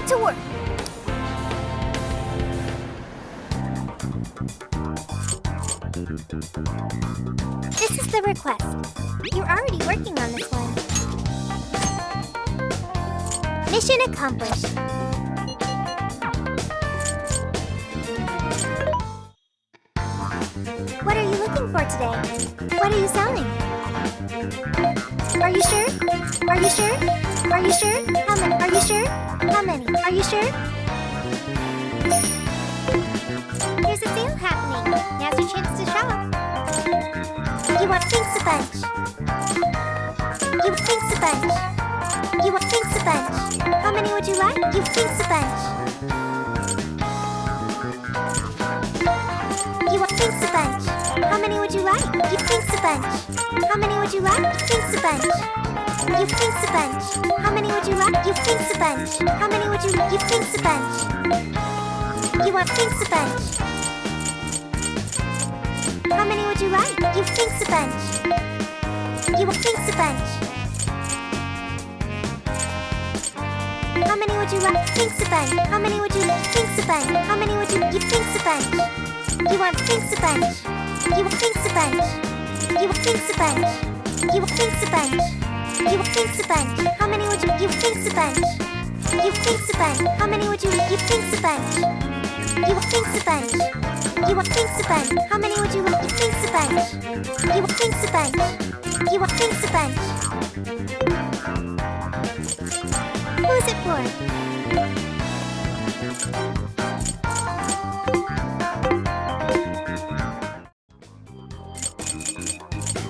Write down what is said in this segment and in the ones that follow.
to work. This is the request. You're already working on this one. Mission accomplished. What are you looking for today? What are you selling? Are you sure? Are you sure? Are you sure? How many? Are you sure? How many? Are you sure? There's a sale happening. Now's your chance to shop. You want thanks a bunch. You want thanks a bunch. You want thanks a bunch. How many would you like? You thanks a bunch. You want thanks a bunch. How many would you like? You thanks a bunch. How many would you like? You thanks a bunch. You thanks a bunch. How many would you like? You thanks a bunch. How many would you like? You thanks a bunch. You want thanks a bunch. How many would you like? You thanks a bunch. You want thanks a bunch. How many would you like? Thanks a bunch. How many would you like? Thanks a bunch. How many would you? You thanks a bunch. You want thanks a bunch. You want thanks a bunch. You want thanks a bunch. You want thanks a bunch. You want thanks a bunch. How many would you? You thanks a bunch. You thanks a bunch. How many would you? You thanks a bunch. You want thanks a bunch. You want thanks a bunch. How many would you like? You thanks a bunch. You want thanks a bunch. You want thanks a bunch. Who is it for?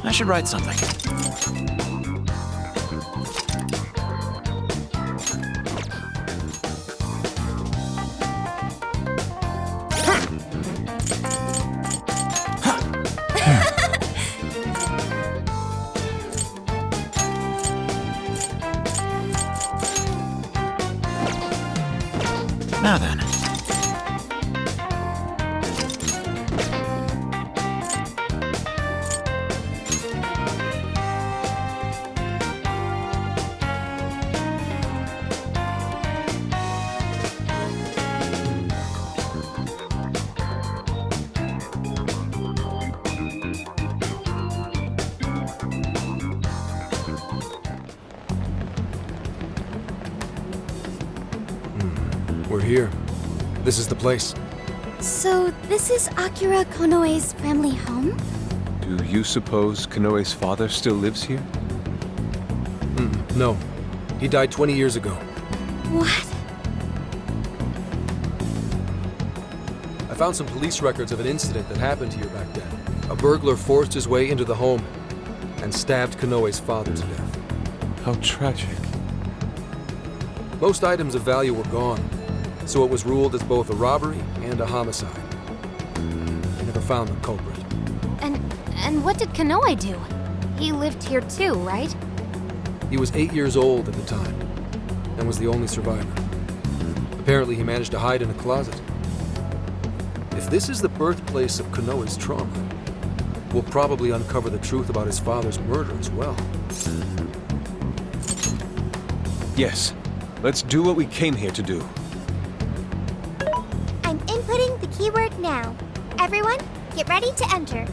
I should write something. Now then. We're here. This is the place. So, this is Akira Konoe's family home? Do you suppose Konoe's father still lives here? No. He died 20 years ago. What? I found some police records of an incident that happened here back then. A burglar forced his way into the home and stabbed Konoe's father to death. How tragic. Most items of value were gone, so it was ruled as both a robbery and a homicide. They never found the culprit. And what did Konoe do? He lived here too, right? He was 8 years old at the time and was the only survivor. Apparently he managed to hide in a closet. If this is the birthplace of Konoe's trauma, we'll probably uncover the truth about his father's murder as well. Yes. Let's do what we came here to do. I'm inputting the keyword now. Everyone, get ready to enter.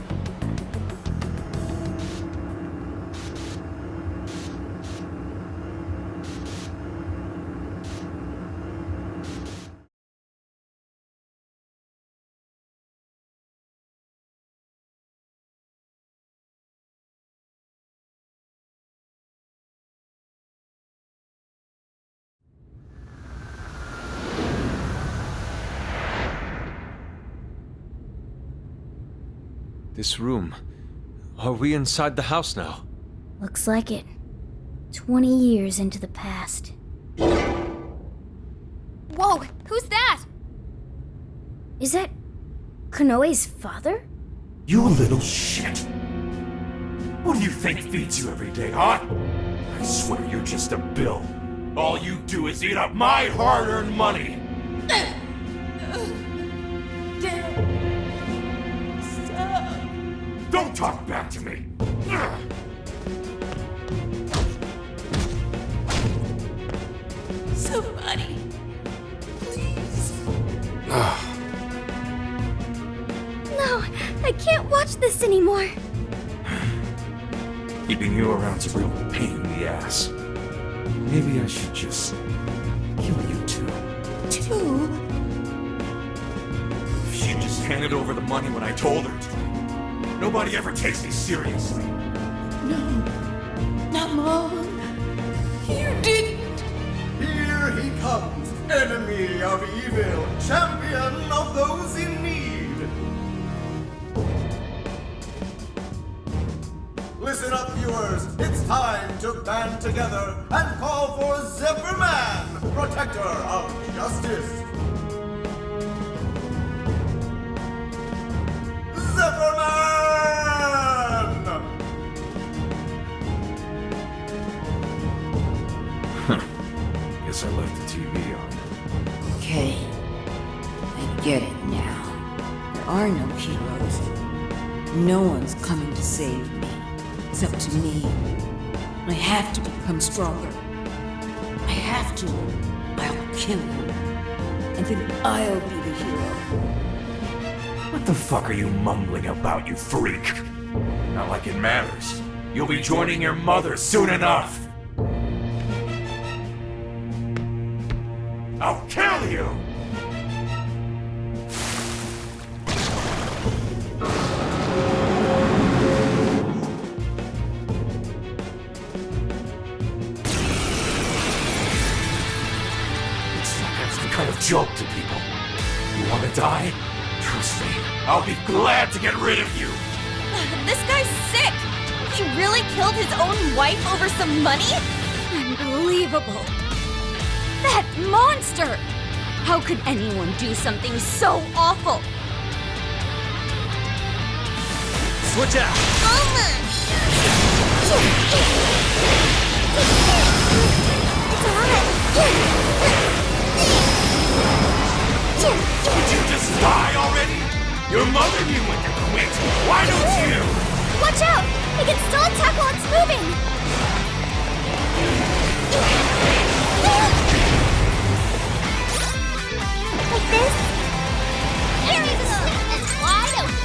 This room. Are we inside the house now? Looks like it. 20 years into the past. Whoa, who's that? Is that Konoe's father? You little shit! What do you think feeds you every day, huh? I swear you're just a bill. All you do is eat up my hard-earned money! Don't talk back to me! Somebody, anymore. Keeping you around's a real pain in the ass. Maybe I should just kill you two. Two? If she just handed over the money when I told her to. Nobody ever takes me seriously. No, not Mom. You didn't. Here he comes, enemy of evil, champion of those in need. Listen up, viewers. It's time to band together and call for Zephyrus, protector of justice. Zephyrus! Guess I left the TV on. Okay, I get it now. There are no heroes. No one's coming to save me. It's up to me. I have to become stronger. I have to. I'll kill you. And then I'll be the hero. What the fuck are you mumbling about, you freak? Not like it matters. You'll be joining your mother soon enough. I'll kill you! Kind of joke to people. You want to die? Trust me, I'll be glad to get rid of you. This guy's sick! He really killed his own wife over some money? Unbelievable! That monster! How could anyone do something so awful? Switch out! Would you just die already? Your mother knew when to quit. Why don't you? Watch out! It can still attack while it's moving! Like this? Here we go! And wide open!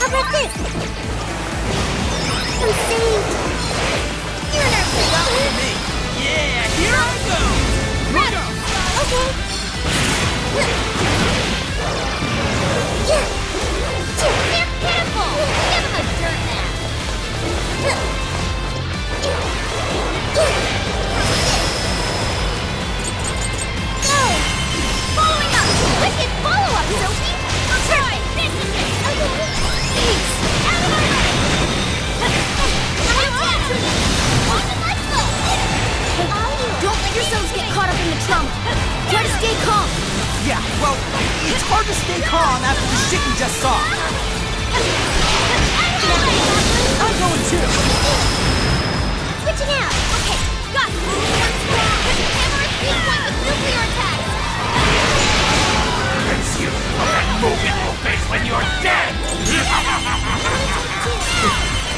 How about this? I'm saved! You're not forgotten! Yeah, here I go! Okay. They're pitiful! Give him a dirt nap! Go! Following up! Wicked follow-up, Sophie! I'll try! This is it! Thanks. Out of my way! Let's go! Don't let yourselves get caught up in the trauma. Try to stay calm. Yeah, well, it's hard to stay calm after the shit you just saw. I'm going too. Switching out. Okay, got it! Hammer is being one with nuclear attacks! It's you. And moving will face when you're dead.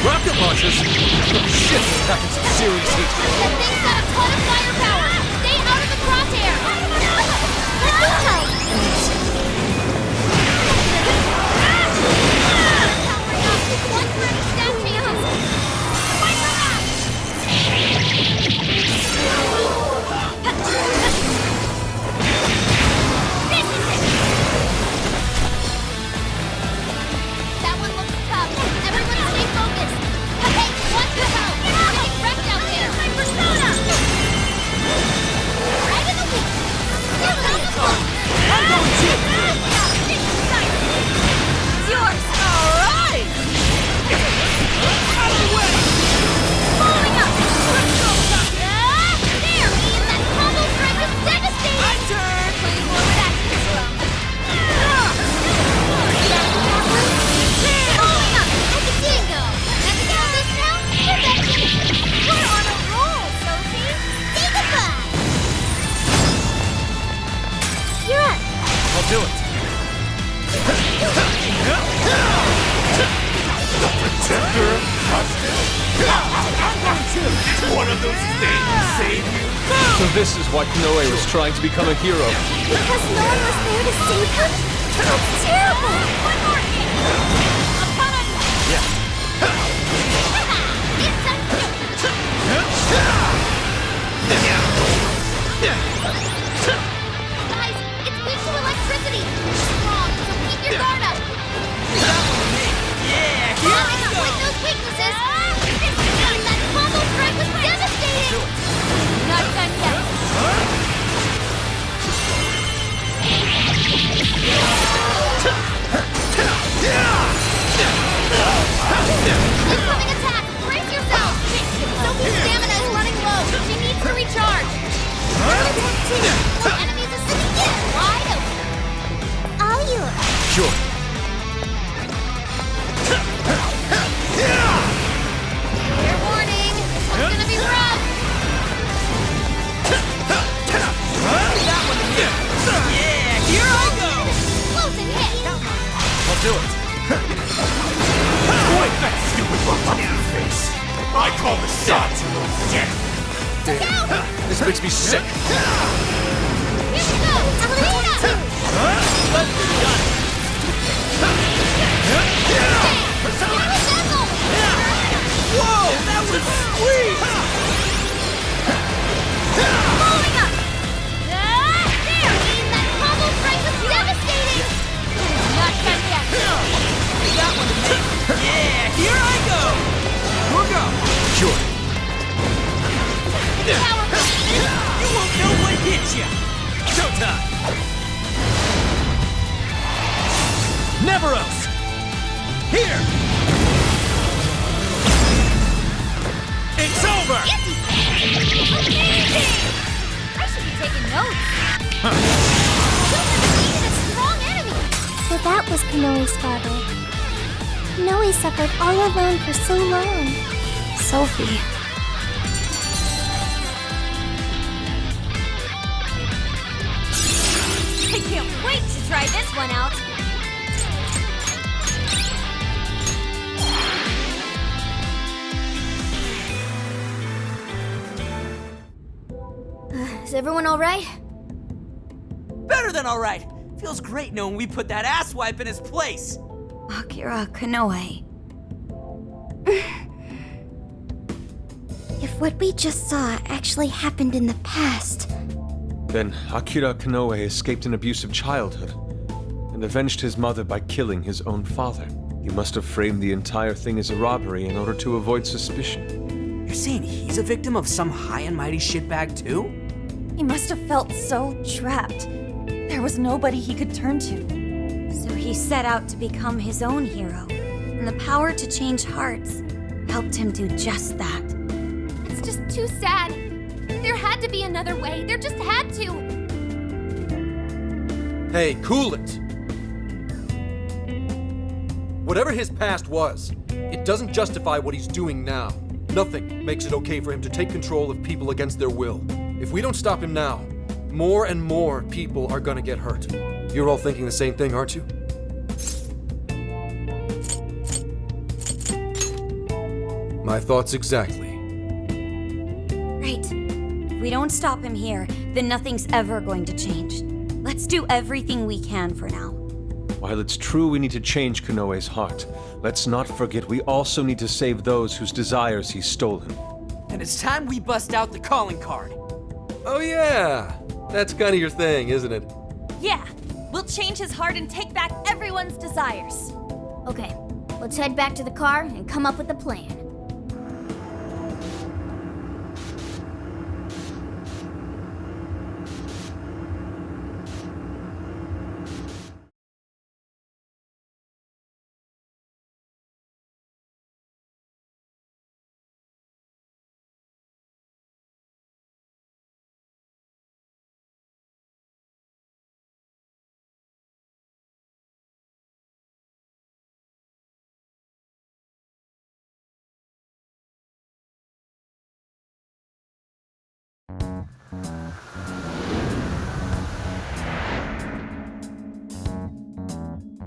Rocket launchers? Oh shit, that is some serious heat. The thing's got a ton of firepower! Stay out of the crosshair! One ready stab chances! Wiper up! This is it! That one looks tough. Everyone stay focused. Hey, watch your help! You're getting wrecked out there! My persona! Right in the wheel! Give it a look! I'm going too. It's yours! Alright! Out of the way! Following up! Let's go, there! Ian, that combo strike is devastating! My turn! Plenty more where that came from. Following up! At the dingo! Have you got this now? We're on a roll, Sophie! Say goodbye! You're up. I'll do it. Protector of justice. Did one of those things save you? So this is why Konoe was trying to become a hero. Because no one was there to save her? That's terrible! One more hit! Upon a... Guys, it's weak to electricity! Strong, so keep your guard up! Yeah, here Avoid we go! those weaknesses! And that combo strike was devastating! Not done yet. Incoming attack! Brace yourself! Sophie's stamina is running low. She needs to recharge. One enemies are sitting wide open. All yours. Sure. Fair warning. This one's gonna be rough. Yeah, here I go! Close and hit. I'll do it. Wipe that stupid look off your face! I call the shots, you little shit! This makes me sick. Here we go. Alita. Whoa, that was sweet! Following up. There. That combo strike was devastating. Not done yet. That one to me. Yeah, here I go! We'll go! Sure. Powerful. You won't know what hit you! Showtime! Neveros! Here! It's over! Amazing. I should be taking notes. Defeated a strong enemy. So that was Konoe's father. Konoe suffered all alone for so long. Sophie. I can't wait to try this one out. Is everyone all right? Better than alright! Feels great knowing we put that asswipe in his place! Akira Konoe. If what we just saw actually happened in the past, Then Akira Konoe escaped an abusive childhood and avenged his mother by killing his own father. He must have framed the entire thing as a robbery in order to avoid suspicion. You're saying he's a victim of some high and mighty shitbag too? He must have felt so trapped. There was nobody he could turn to. So he set out to become his own hero. And the power to change hearts helped him do just that. it's just too sad. There had to be another way. There just had to. Hey, cool it! Whatever his past was, it doesn't justify what he's doing now. Nothing makes it okay for him to take control of people against their will. If we don't stop him now, more and more people are gonna get hurt. You're all thinking the same thing, aren't you? My thoughts exactly. Right. If we don't stop him here, then nothing's ever going to change. Let's do everything we can for now. While it's true we need to change Konoe's heart, let's not forget we also need to save those whose desires he's stolen. And it's time we bust out the calling card. Oh yeah! That's kinda your thing, isn't it? Yeah, we'll change his heart and take back everyone's desires. Okay, let's head back to the car and come up with a plan.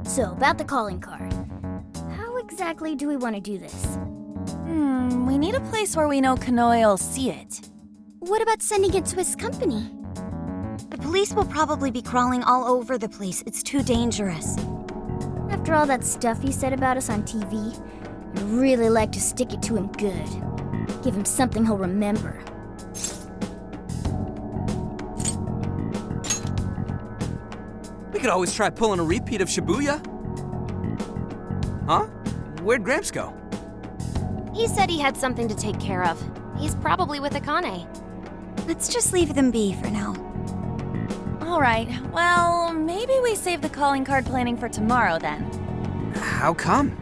So, about the calling card. How exactly do we want to do this? We need a place where we know Konoe will see it. What about sending it to his company? The police will probably be crawling all over the place. It's too dangerous. After all that stuff he said about us on TV, I'd really like to stick it to him good. Give him something he'll remember. We could always try pulling a repeat of Shibuya. Huh? Where'd Gramps go? He said he had something to take care of. He's probably with Akane. Let's just leave them be for now. Alright, well, maybe we save the calling card planning for tomorrow then. How come?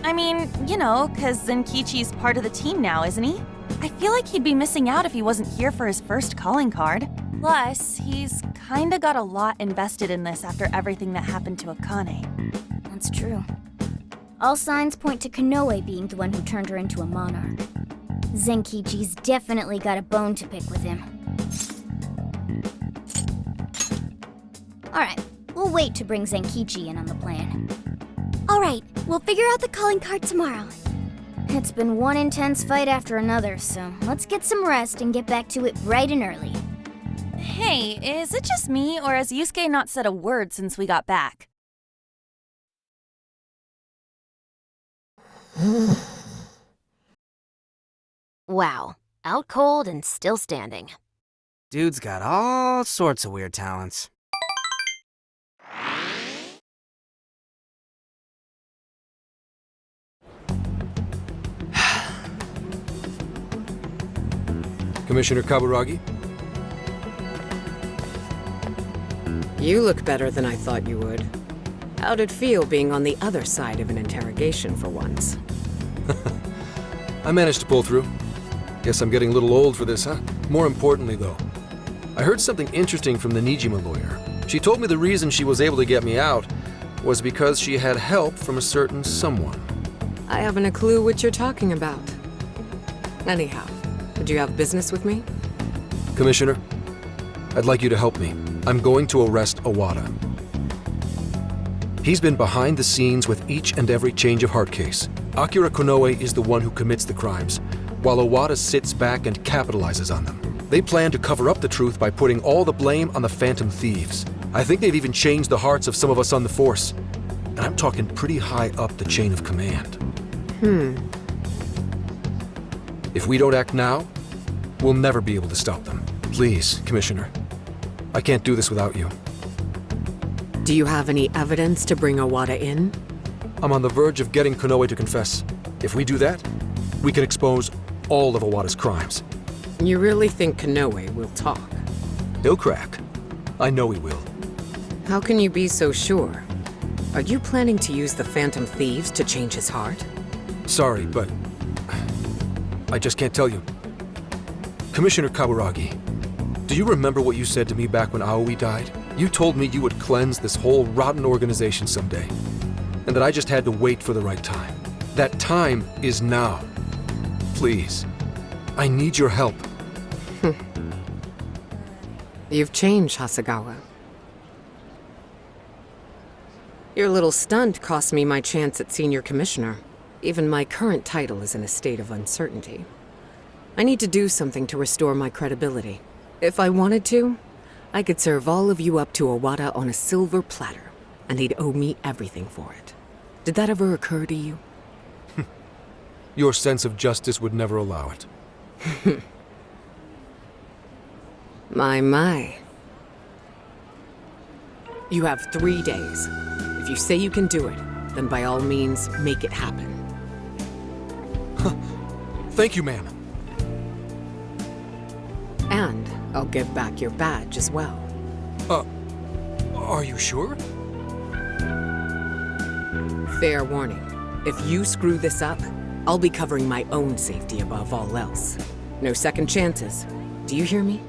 I mean, you know, 'cause Zenkichi's part of the team now, isn't he? I feel like he'd be missing out if he wasn't here for his first calling card. Plus, he's kinda got a lot invested in this after everything that happened to Akane. That's true. All signs point to Konoe being the one who turned her into a monarch. Zenkichi's definitely got a bone to pick with him. Alright, we'll wait to bring Zenkichi in on the plan. Alright, we'll figure out the calling card tomorrow. It's been one intense fight after another, so let's get some rest and get back to it bright and early. Hey, is it just me, or has Yusuke not said a word since we got back? Wow. Out cold and still standing. Dude's got all sorts of weird talents. Commissioner Kaburagi? You look better than I thought you would. How'd it feel being on the other side of an interrogation for once? I managed to pull through. Guess I'm getting a little old for this, huh? More importantly, though, I heard something interesting from the Nijima lawyer. She told me the reason she was able to get me out was because she had help from a certain someone. I haven't a clue what you're talking about. Anyhow, did you have business with me? Commissioner, I'd like you to help me. I'm going to arrest Owada. He's been behind the scenes with each and every change of heart case. Akira Konoe is the one who commits the crimes, while Owada sits back and capitalizes on them. They plan to cover up the truth by putting all the blame on the Phantom Thieves. I think they've even changed the hearts of some of us on the Force. And I'm talking pretty high up the chain of command. If we don't act now, we'll never be able to stop them. Please, Commissioner. I can't do this without you. Do you have any evidence to bring Owada in? I'm on the verge of getting Konoe to confess. If we do that, we can expose all of Owada's crimes. You really think Konoe will talk? He'll crack. I know he will. How can you be so sure? Are you planning to use the Phantom Thieves to change his heart? Sorry, but I just can't tell you. Commissioner Kaburagi, do you remember what you said to me back when Aoi died? You told me you would cleanse this whole rotten organization someday, and that I just had to wait for the right time. That time is now. Please, I need your help. You've changed, Hasegawa. Your little stunt cost me my chance at senior commissioner. Even my current title is in a state of uncertainty. I need to do something to restore my credibility. If I wanted to, I could serve all of you up to Owada on a silver platter, and he'd owe me everything for it. Did that ever occur to you? Your sense of justice would never allow it. My. You have 3 days. If you say you can do it, then by all means, make it happen. Thank you, ma'am. And I'll give back your badge as well. Are you sure? Fair warning. If you screw this up, I'll be covering my own safety above all else. No second chances. Do you hear me?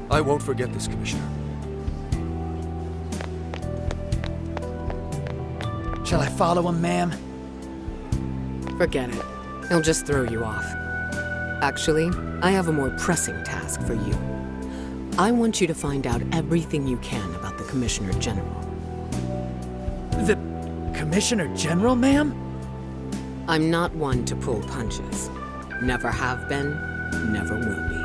I won't forget this, Commissioner. Shall I follow him, ma'am? Forget it. He'll just throw you off. Actually, I have a more pressing task for you. I want you to find out everything you can about the Commissioner General. The Commissioner General, ma'am? I'm not one to pull punches. Never have been, never will be.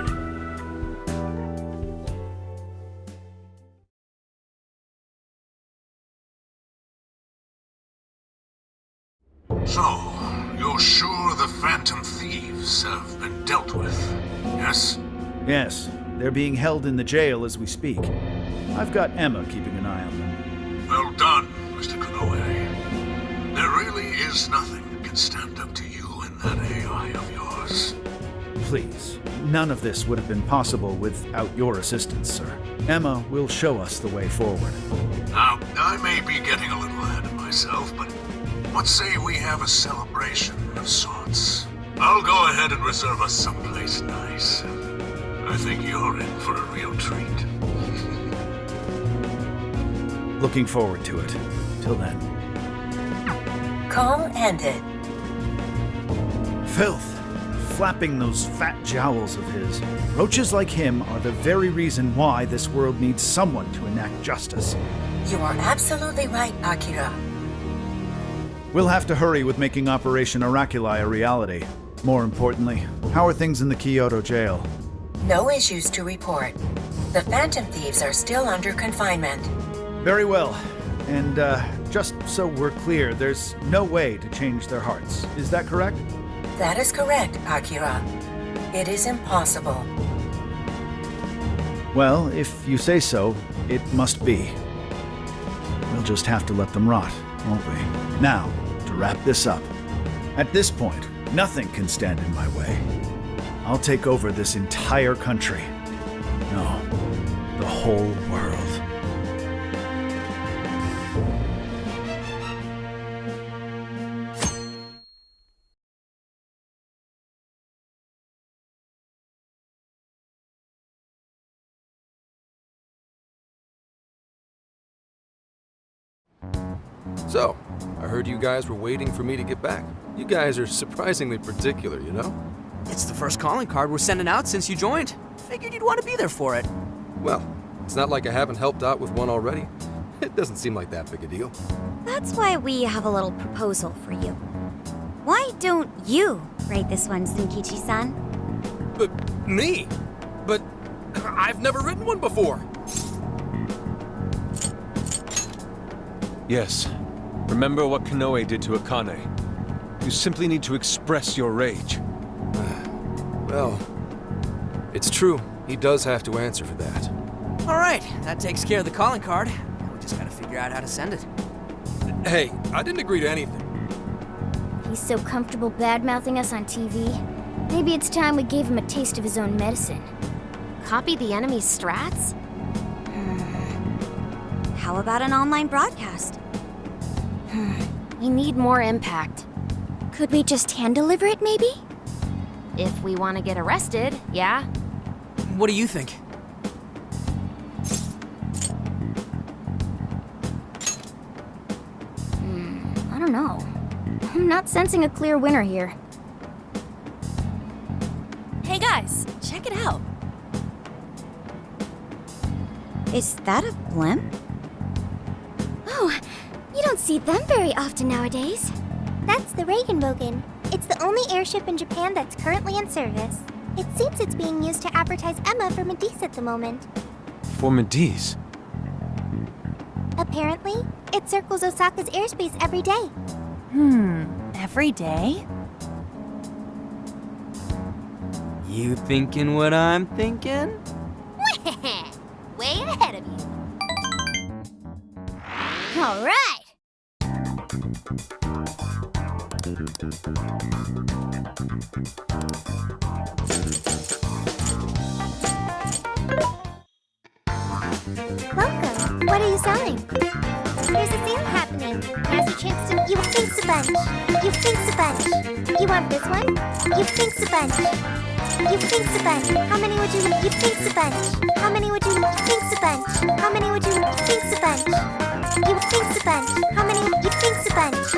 So, you're sure the Phantom Thieves have been dealt with, yes? Yes, they're being held in the jail as we speak. I've got Emma keeping an eye on them. Well done, Mr. Konoe. There really is nothing that can stand up to you and that AI of yours. Please, none of this would have been possible without your assistance, sir. Emma will show us the way forward. Now, I may be getting a little ahead of myself, but let's say we have a celebration of sorts. I'll go ahead and reserve us someplace nice. I think you're in for a real treat. Looking forward to it. Till then. Call ended. Filth. Flapping those fat jowls of his. Roaches like him are the very reason why this world needs someone to enact justice. You are absolutely right, Akira. We'll have to hurry with making Operation Oraculi a reality. More importantly, how are things in the Kyoto jail? No issues to report. The Phantom Thieves are still under confinement. Very well. And, just so we're clear, there's no way to change their hearts. Is that correct? That is correct, Akira. It is impossible. Well, if you say so, it must be. We'll just have to let them rot, won't we? Now, to wrap this up. At this point, nothing can stand in my way. I'll take over this entire country. No, the whole world. So, I heard you guys were waiting for me to get back. You guys are surprisingly particular, you know? It's the first calling card we're sending out since you joined. Figured you'd want to be there for it. Well, it's not like I haven't helped out with one already. It doesn't seem like that big a deal. That's why we have a little proposal for you. Why don't you write this one, Zenkichi-san? But me? But I've never written one before. Yes. Remember what Konoe did to Akane. You simply need to express your rage. Well, it's true. He does have to answer for that. All right, that takes care of the calling card. Now we just gotta figure out how to send it. Hey, I didn't agree to anything. He's so comfortable bad-mouthing us on TV. Maybe it's time we gave him a taste of his own medicine. Copy the enemy's strats? How about an online broadcast? We need more impact. Could we just hand-deliver it, maybe? If we want to get arrested, yeah. What do you think? I don't know. I'm not sensing a clear winner here. Hey guys, check it out. Is that a blimp? Oh, you don't see them very often nowadays. That's the Regenbogen. It's the only airship in Japan that's currently in service. It seems it's being used to advertise Emma for Medice at the moment. For Medice? Apparently, it circles Osaka's airspace every day. Every day? You thinking what I'm thinking? Way ahead of you. All right. Welcome. What are you selling? There's a sale happening. Now's your chance to... You thinks a bunch. You thinks a bunch. You want this one? You thinks a bunch. You thinks a bunch. How many would you... You thinks a bunch. How many would you... Thinks a bunch. How many would you... Thinks a bunch. You thinks a bunch. How many... You thinks a bunch.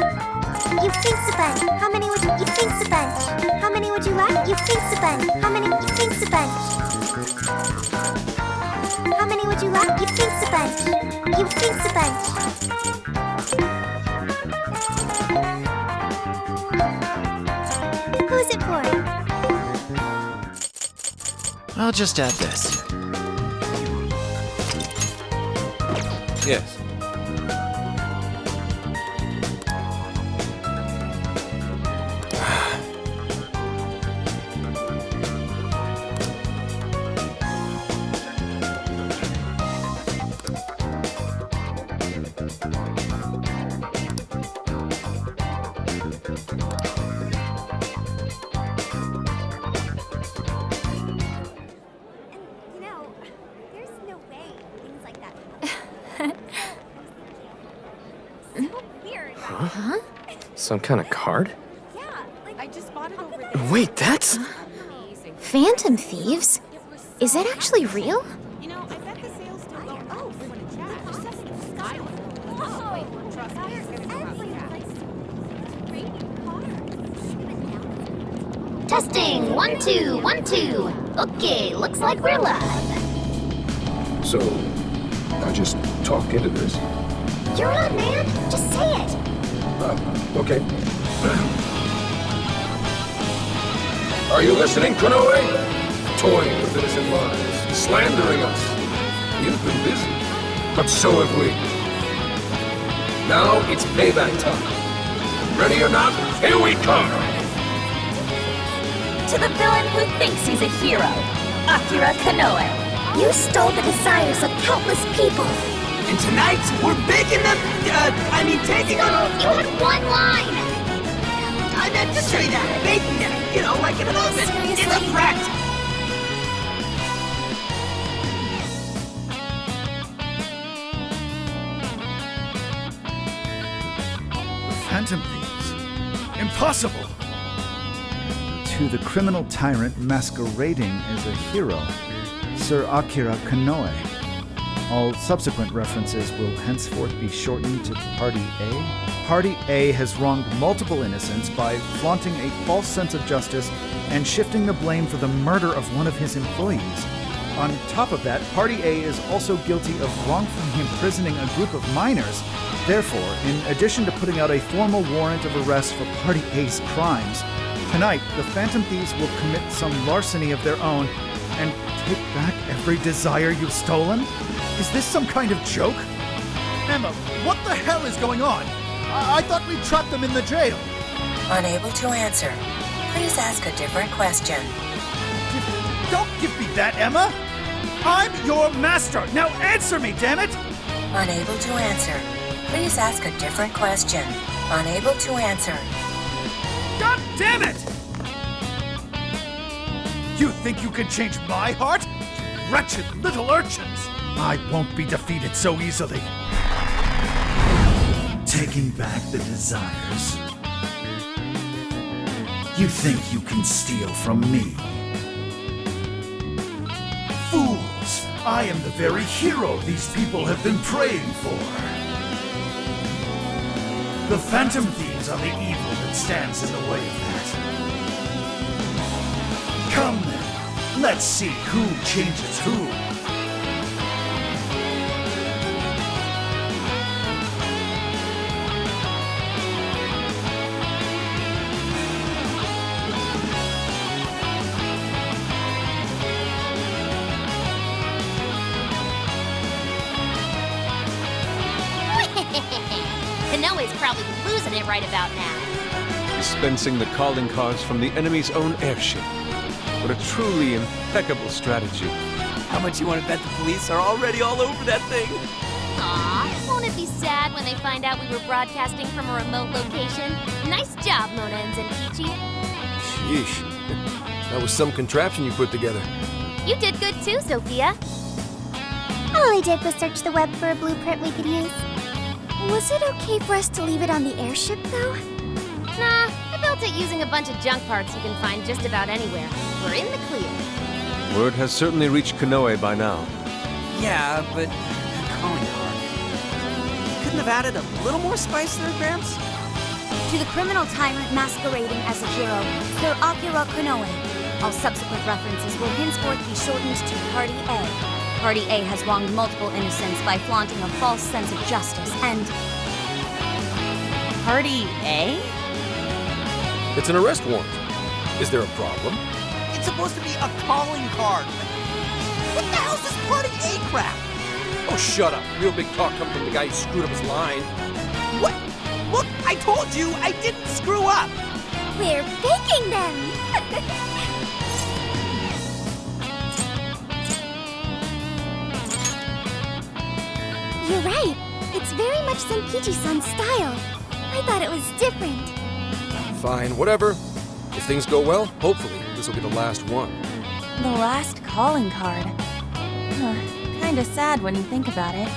You thinks a bunch. How many would you... You thinks a bunch. How many would you like? You thinks a bunch. How many... You thinks a bunch. How many would you like? You thinks a bunch. You thinks a bunch. I'll just add this. Yes. Huh? Some kind of card? I just bought it over there. Wait, that's... Phantom thieves? Is that actually real? You know, I bet the sales still go. Oh, we want to chat. There's something in the sky. Trust me, it's gonna come out. Testing, 1, 2, 1, 2. Okay, looks like we're live. So, I just talk into this. You're on, man. Just say it. Okay. Are you listening, Konoe? Toying with innocent lives, slandering us. You've been busy, but so have we. Now it's payback time. Ready or not, here we come! To the villain who thinks he's a hero, Akira Konoe. You stole the desires of countless people. And tonight, we're making them, taking them. You had one line. I meant to say that. Baking them, like in an oven. It's a threat. The Phantom Thieves? Impossible! To the criminal tyrant masquerading as a hero, Sir Akira Konoe. All subsequent references will henceforth be shortened to Party A. Party A has wronged multiple innocents by flaunting a false sense of justice and shifting the blame for the murder of one of his employees. On top of that, Party A is also guilty of wrongfully imprisoning a group of minors. Therefore, in addition to putting out a formal warrant of arrest for Party A's crimes, tonight the Phantom Thieves will commit some larceny of their own and take back every desire you've stolen? Is this some kind of joke? Emma, what the hell is going on? I thought we trapped them in the jail. Unable to answer. Please ask a different question. Don't give me that, Emma! I'm your master! Now answer me, damn it! Unable to answer. Please ask a different question. Unable to answer. God damn it! You think you can change my heart? You wretched little urchins! I won't be defeated so easily. Taking back the desires. You think you can steal from me? Fools! I am the very hero these people have been praying for. The Phantom Thieves are the evil that stands in the way of that. Come then, let's see who changes who. Konoe's probably losing it right about now. Dispensing the calling cards from the enemy's own airship. What a truly impeccable strategy. How much you want to bet the police are already all over that thing? Aw, won't it be sad when they find out we were broadcasting from a remote location? Nice job, Mona and Zenkichi. Sheesh. That was some contraption you put together. You did good too, Sophia. All I did was search the web for a blueprint we could use. Was it okay for us to leave it on the airship, though? Nah, I built it using a bunch of junk parts you can find just about anywhere. We're in the clear. Word has certainly reached Konoe by now. Yeah, but that calling card. Couldn't have added a little more spice there, Gramps? To the criminal tyrant masquerading as a hero, Sir Akira Konoe. All subsequent references will henceforth be shortened to Party A. Party A has wronged multiple innocents by flaunting a false sense of justice and... Party A? It's an arrest warrant. Is there a problem? It's supposed to be a calling card. crap. Oh, shut up. Real big talk coming from the guy who screwed up his line. What? Look, I told you I didn't screw up. We're baking them! You're right. It's very much Senkichi-san's style. I thought it was different. Fine, whatever. If things go well, hopefully this will be the last one. The last calling card. Kinda sad when you think about it.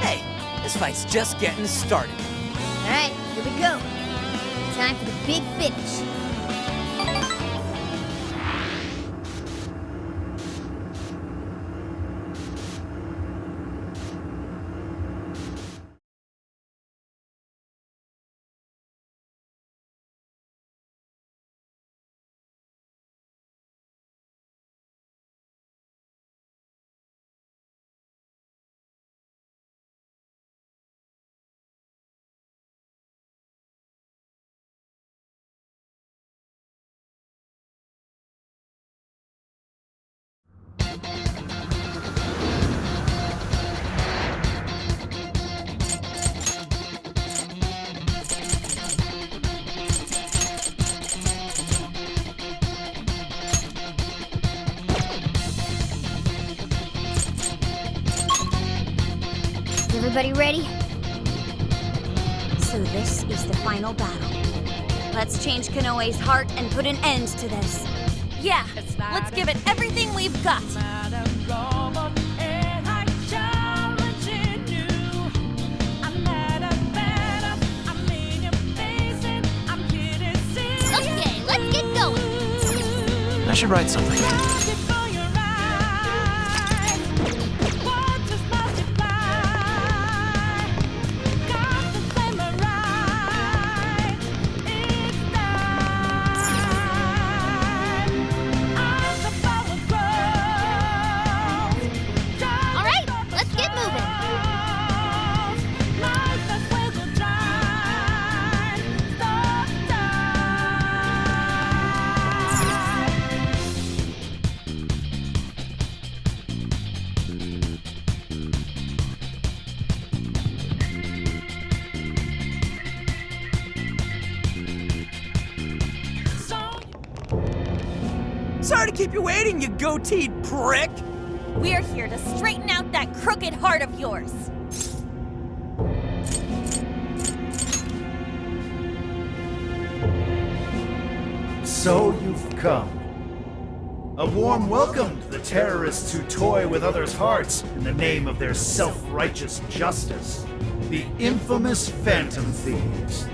Hey, this fight's just getting started. Alright, here we go. Time for the big finish. Everybody ready? So this is the final battle. Let's change Konoe's heart and put an end to this. Yeah, let's give it everything we've got. Okay, let's get going. I should write something. Sorry to keep you waiting, you goateed prick! We're here to straighten out that crooked heart of yours. So you've come. A warm welcome to the terrorists who toy with others' hearts in the name of their self-righteous justice. The infamous Phantom Thieves.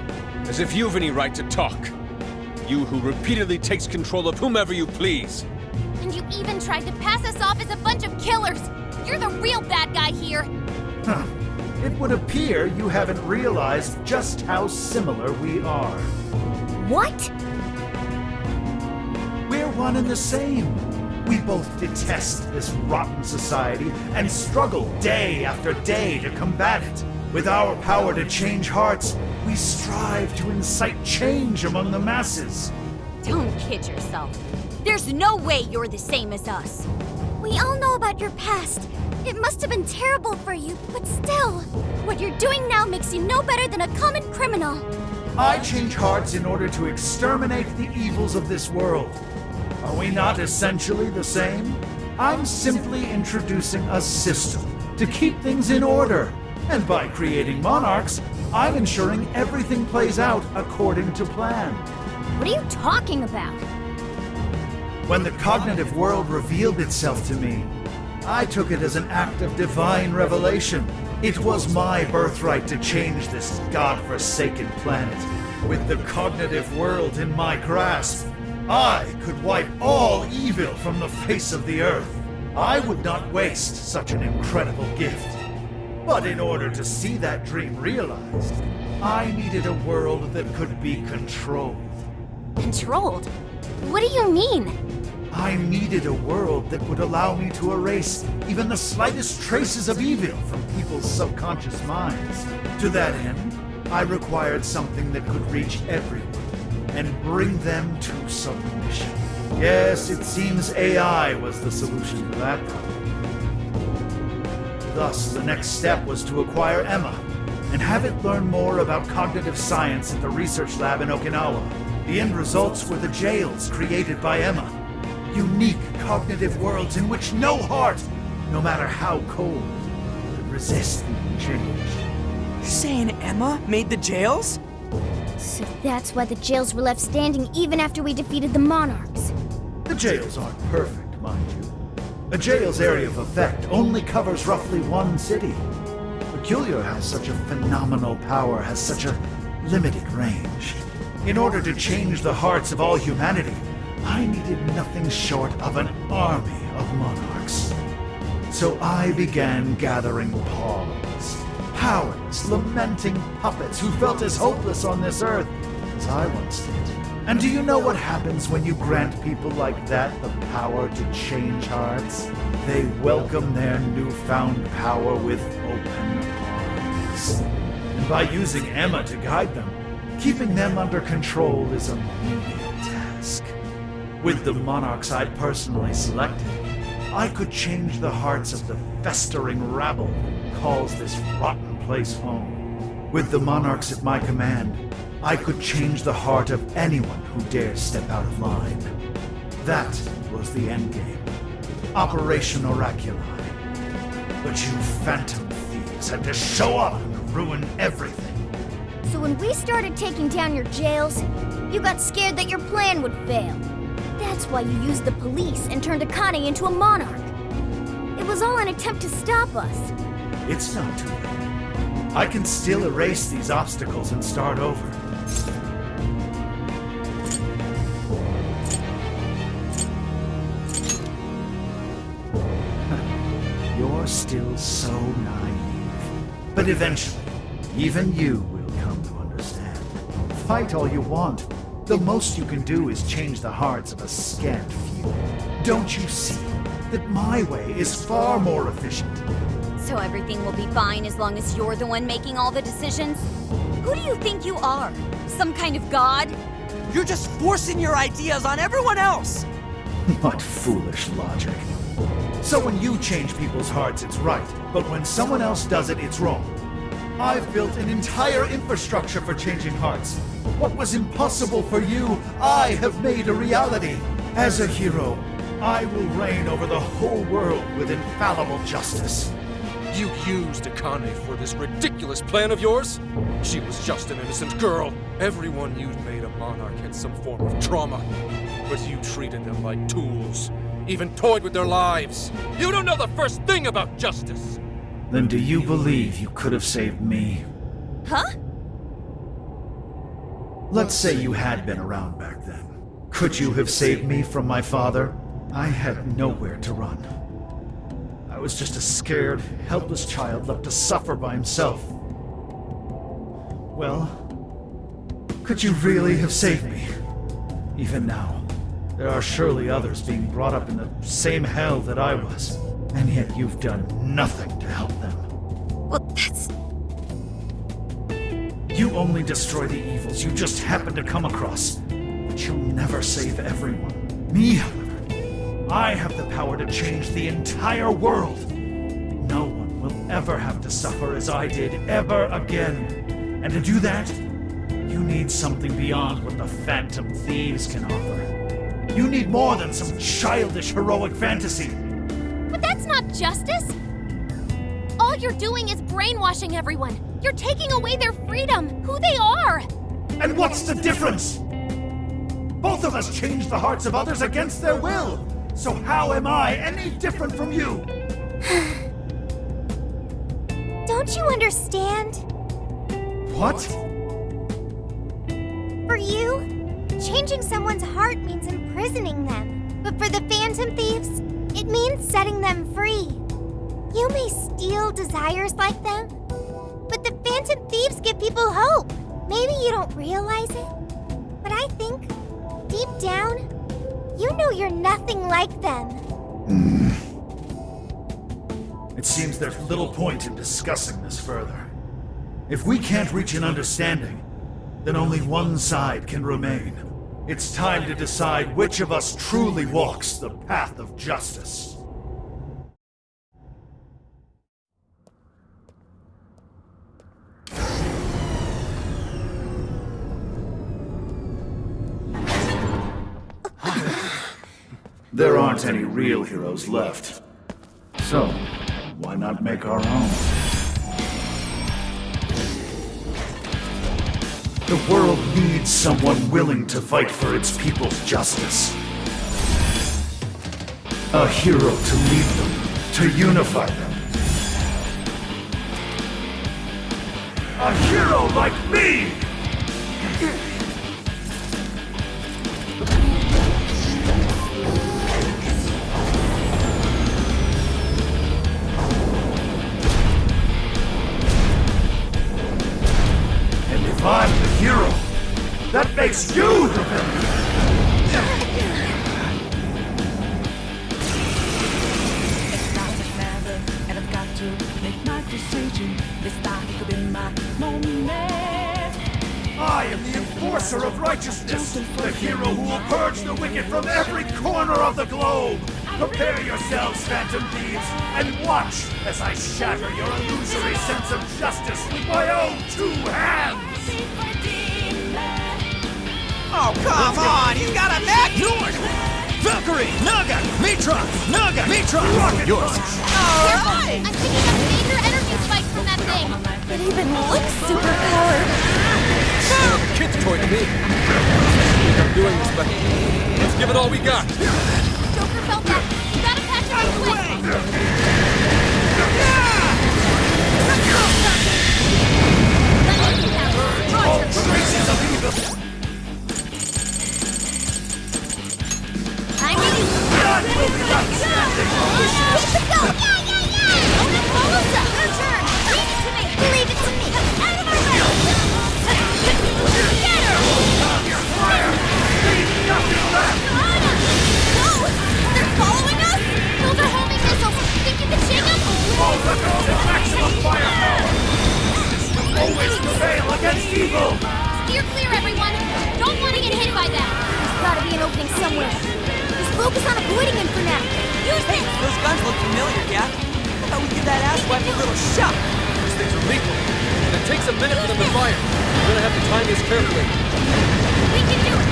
As if you've any right to talk. You who repeatedly takes control of whomever you please. And you even tried to pass us off as a bunch of killers. You're the real bad guy here. Huh. It would appear you haven't realized just how similar we are. What? We're one and the same. We both detest this rotten society and struggle day after day to combat it. With our power to change hearts, we strive to incite change among the masses. Don't kid yourself. There's no way you're the same as us. We all know about your past. It must have been terrible for you, but still, what you're doing now makes you no better than a common criminal. I change hearts in order to exterminate the evils of this world. Are we not essentially the same? I'm simply introducing a system to keep things in order. And by creating monarchs, I'm ensuring everything plays out according to plan. What are you talking about? When the cognitive world revealed itself to me, I took it as an act of divine revelation. It was my birthright to change this godforsaken planet. With the cognitive world in my grasp, I could wipe all evil from the face of the earth. I would not waste such an incredible gift. But in order to see that dream realized, I needed a world that could be controlled. Controlled? What do you mean? I needed a world that would allow me to erase even the slightest traces of evil from people's subconscious minds. To that end, I required something that could reach everyone and bring them to submission. Yes, it seems AI was the solution to that problem. Thus, the next step was to acquire Emma, and have it learn more about cognitive science at the research lab in Okinawa. The end results were the jails created by Emma. Unique cognitive worlds in which no heart, no matter how cold, could resist being changed. You're saying Emma made the jails? So that's why the jails were left standing even after we defeated the monarchs. The jails aren't perfect, mind you. A jail's area of effect only covers roughly one city. Peculiar has such a phenomenal power, has such a limited range. In order to change the hearts of all humanity, I needed nothing short of an army of monarchs. So I began gathering pawns, powerless, lamenting puppets who felt as hopeless on this earth as I once did. And do you know what happens when you grant people like that the power to change hearts? They welcome their newfound power with open arms. And by using Emma to guide them, keeping them under control is a menial task. With the monarchs I'd personally selected, I could change the hearts of the festering rabble that calls this rotten place home. With the monarchs at my command, I could change the heart of anyone who dares step out of line. That was the endgame. Operation Oraculi. But you phantom thieves had to show up and ruin everything. So when we started taking down your jails, you got scared that your plan would fail. That's why you used the police and turned Akane into a monarch. It was all an attempt to stop us. It's not too late. I can still erase these obstacles and start over. You're still so naive. But eventually, even you will come to understand. Fight all you want. The most you can do is change the hearts of a scant few. Don't you see that my way is far more efficient? So everything will be fine as long as you're the one making all the decisions? Who do you think you are? Some kind of god? You're just forcing your ideas on everyone else! What foolish logic. So when you change people's hearts, it's right. But when someone else does it, it's wrong. I've built an entire infrastructure for changing hearts. What was impossible for you, I have made a reality. As a hero, I will reign over the whole world with infallible justice. You used Akane for this ridiculous plan of yours? She was just an innocent girl. Everyone you'd made a monarch had some form of trauma. But you treated them like tools, even toyed with their lives. You don't know the first thing about justice! Then do you believe you could have saved me? Huh? Let's say you had been around back then. Could you have saved me from my father? I had nowhere to run. I was just a scared, helpless child left to suffer by himself. Well, could you really have saved me? Even now, there are surely others being brought up in the same hell that I was, and yet you've done nothing to help them. Well, that's... You only destroy the evils you just happen to come across, but you'll never save everyone. Me, however, I have the power to change the entire world. No one will ever have to suffer as I did ever again. And to do that, you need something beyond what the Phantom Thieves can offer. You need more than some childish heroic fantasy. But that's not justice! All you're doing is brainwashing everyone! You're taking away their freedom, who they are! And what's the difference? Both of us changed the hearts of others against their will! So how am I any different from you? Don't you understand? What? For you, changing someone's heart means imprisoning them. But for the Phantom Thieves, it means setting them free. You may steal desires like them, but the Phantom Thieves give people hope. Maybe you don't realize it, but I think, deep down, you know you're nothing like them. It seems there's little point in discussing this further. If we can't reach an understanding, then only one side can remain. It's time to decide which of us truly walks the path of justice. There aren't any real heroes left. So, why not make our own? The world needs someone willing to fight for its people's justice. A hero to lead them, to unify them. A hero like me! And if I'm the hero, that makes you the villain! I am the enforcer of righteousness, the hero who will purge the wicked from every corner of the globe. Prepare yourselves, phantom thieves, and watch as I shatter your illusory sense of justice with my own 2 hands! Oh, come on! He's got a mech! Valkyrie! Naga! Mitra! Naga! Mitra! Yours! I'm picking up major energy spikes from that thing! It even looks superpowered. Kid's toy to me. I'm doing this, but let's give it all we got. Joker felt that. You gotta catch him right away! All traces of evil! I'm ready! None will be left standing! Keep it going! Yeah! Oh, no, follow up! Your turn! Leave it to me! Leave it to me! Out of my way! Get her! Fire! Leave nothing left! No! They're following us? Those are homing missiles! Think you can shake them? All weapons at maximum firepower! This will always prevail against evil! Steer clear, everyone! Don't want to get hit by that! There's gotta be an opening somewhere. Just focus on avoiding him for now. Use this! Those guns look familiar, Gap. I thought we'd give that asswipe a little shot. These things are lethal, and it takes a minute for them to fire. We're gonna have to time this carefully. We can do it!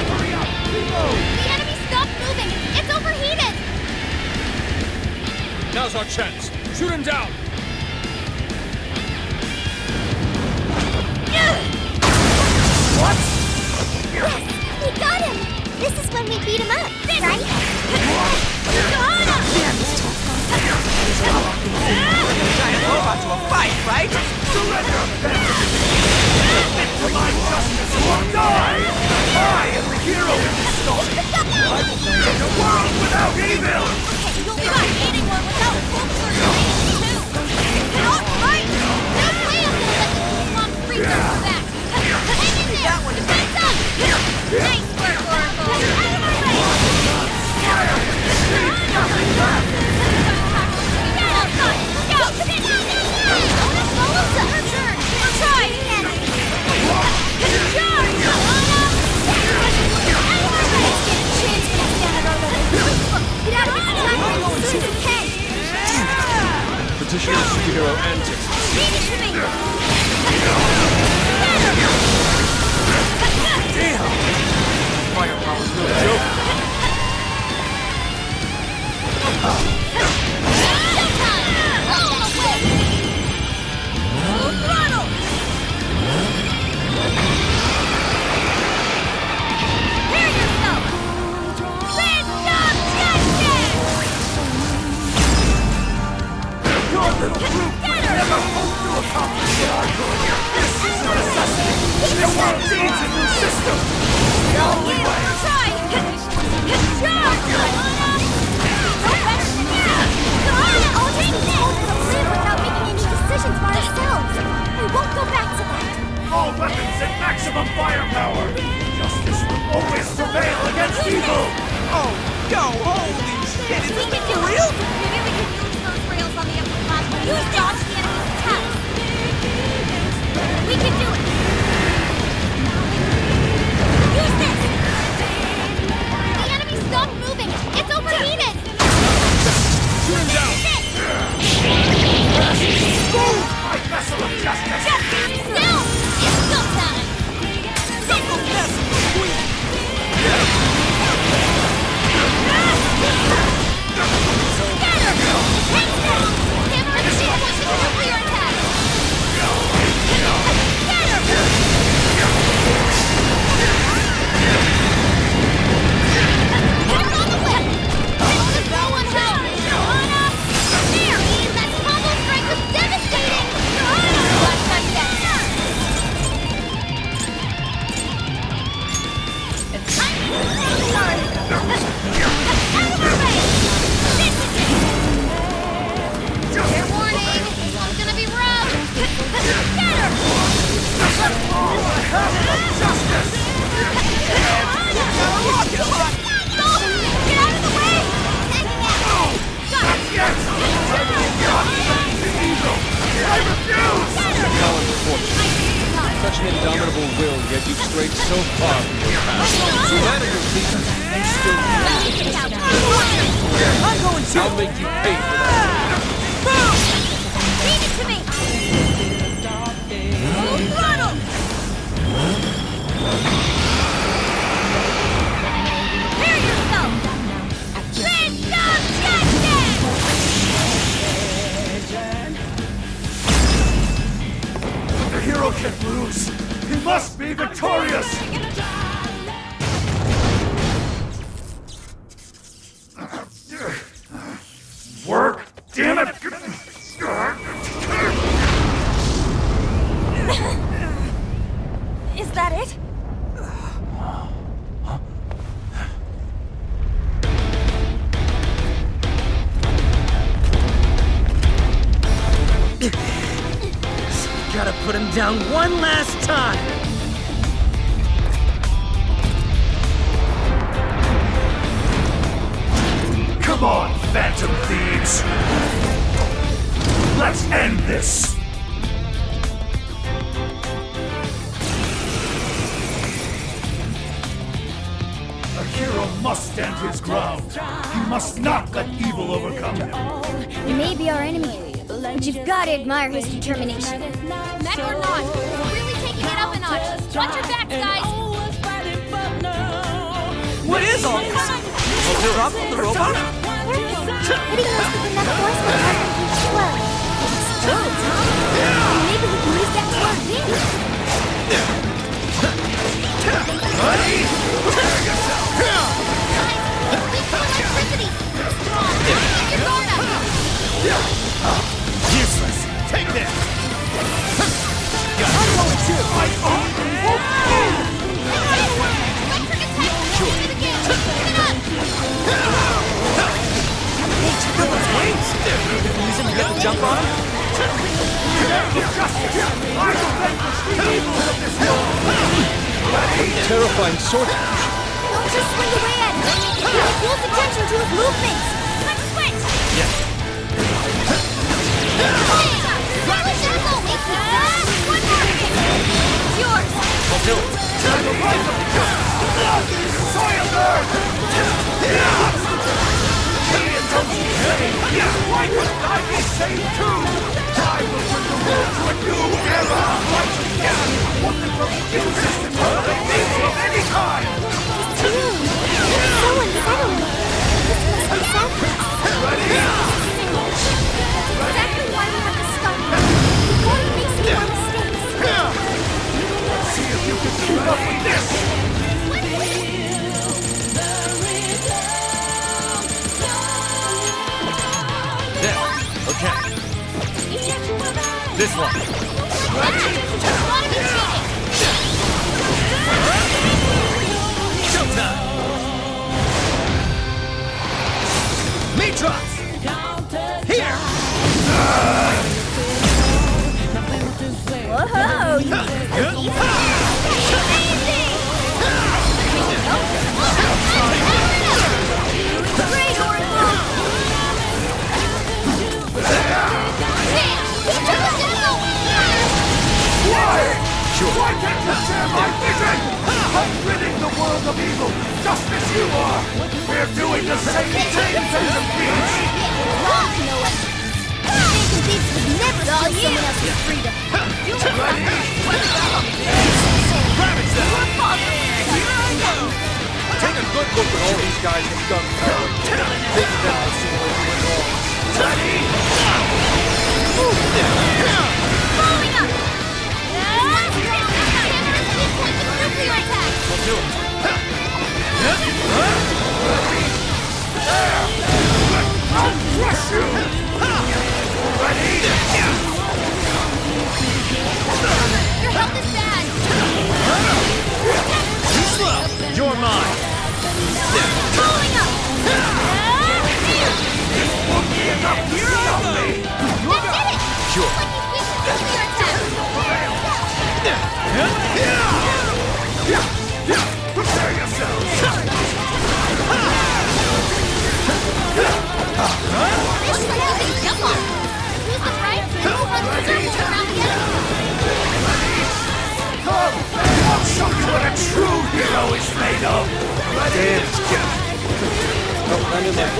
Hurry up! Reload! The enemy stopped moving! It's overheated! Now's our chance. Shoot him down. What? Yes! We got him! This is when we beat him up, right? Johanna! Giant robot to a fight, right? Surrender, phantom! To my justice or die! I am the hero in this story! I will create a world without evil! You'll be creating one without Vulture creating two! Not right! No way I'm gonna let the Wolfmon freeze us for that! Hang in there! Defense up! Nice work, Oracle! Out of my way! Get outside! Go! Bonus follows up! Her turn! We'll try! Charge! Johanna! Out of my way! Let's get a chance to get down at our level! Get out of its time as soon as you can! Petition of superhero antics. Leave it to me! Damn! Firepower's no joke. Showtime! All the way! Full throttle! Prepare yourself! Phantom Justice! Your little group never hoped to accomplish what I could! This is a necessity! The world needs a new system! The only way! Try! Charge! No better than that! Johanna, I'll take this! We'll live without making any decisions by ourselves! We won't go back to that! All weapons at maximum firepower! Justice will always prevail against evil! Oh, yo, holy shit! Is We this can for do real? it! Maybe we can use those rails on the upper platform to dodge the enemy's attacks! We can do it! Use this! The enemy stopped moving! It's overheated! Shoot him down. Move, my vessel of justice! Now! It's showtime! Double vessel, queen! an indomitable will, yet you've strayed so far from your path. No matter your reason, you still I'm going to! I'll make you pay for that. Leave it to me! Full throttle! Prepare yourself! Phantom Jackson! The hero can't lose. He must be victorious. Work, damn it! Is that it? Gotta put him down one last time! Come on, Phantom Thieves! Let's end this! Akira must stand his ground. He must not let evil overcome him. He may be our enemy, but you've got to admire his determination. Mech or not, we're really taking it up a notch. Watch your backs, guys! What is all this? A drop from the robot? Hitting us with enough force will cause them to explode. Explodes, huh? Maybe we can use that to our advantage. Electricity! Strong! Get your guard up! Useless! Take this! I'm going to! Use him to get the jump on him? Terrifying sword action. Don't just swing away at him. Pay close attention to his movements. Let's switch! Yes. One more! It's yours! I'll do it. Why couldn't I be saved too? I will bring the world to a new era! What the resistance of any kind! It's too so unsettling. This must be Zephyrus. That's exactly why we have to stop him. Before he makes any more mistakes. See if you can keep up with this! Okay. This one. Showtime! Mitras! Here! Whoa, you Great, Oracle! Sure. Why can't you share my vision? I'm ridding the world of evil, just as you are! We're doing the same thing, Phantom Thieves! wrong, Konoe. Phantom Thieves would never steal someone else's freedom. Ravage them! Here I go! Take a good look at all these guys have done for you. Think that I'll see where you went wrong. Following up! Nuclear attack! We'll do it. I'll crush you! Ready? Your health is bad! Too slow! You're mine! Following up! Won't be enough to stop me! You did it! Sure. Like he's weak to nuclear attack! Prepare yourselves! This is like a big jump on! Use the right, who runs the circles around the enemy?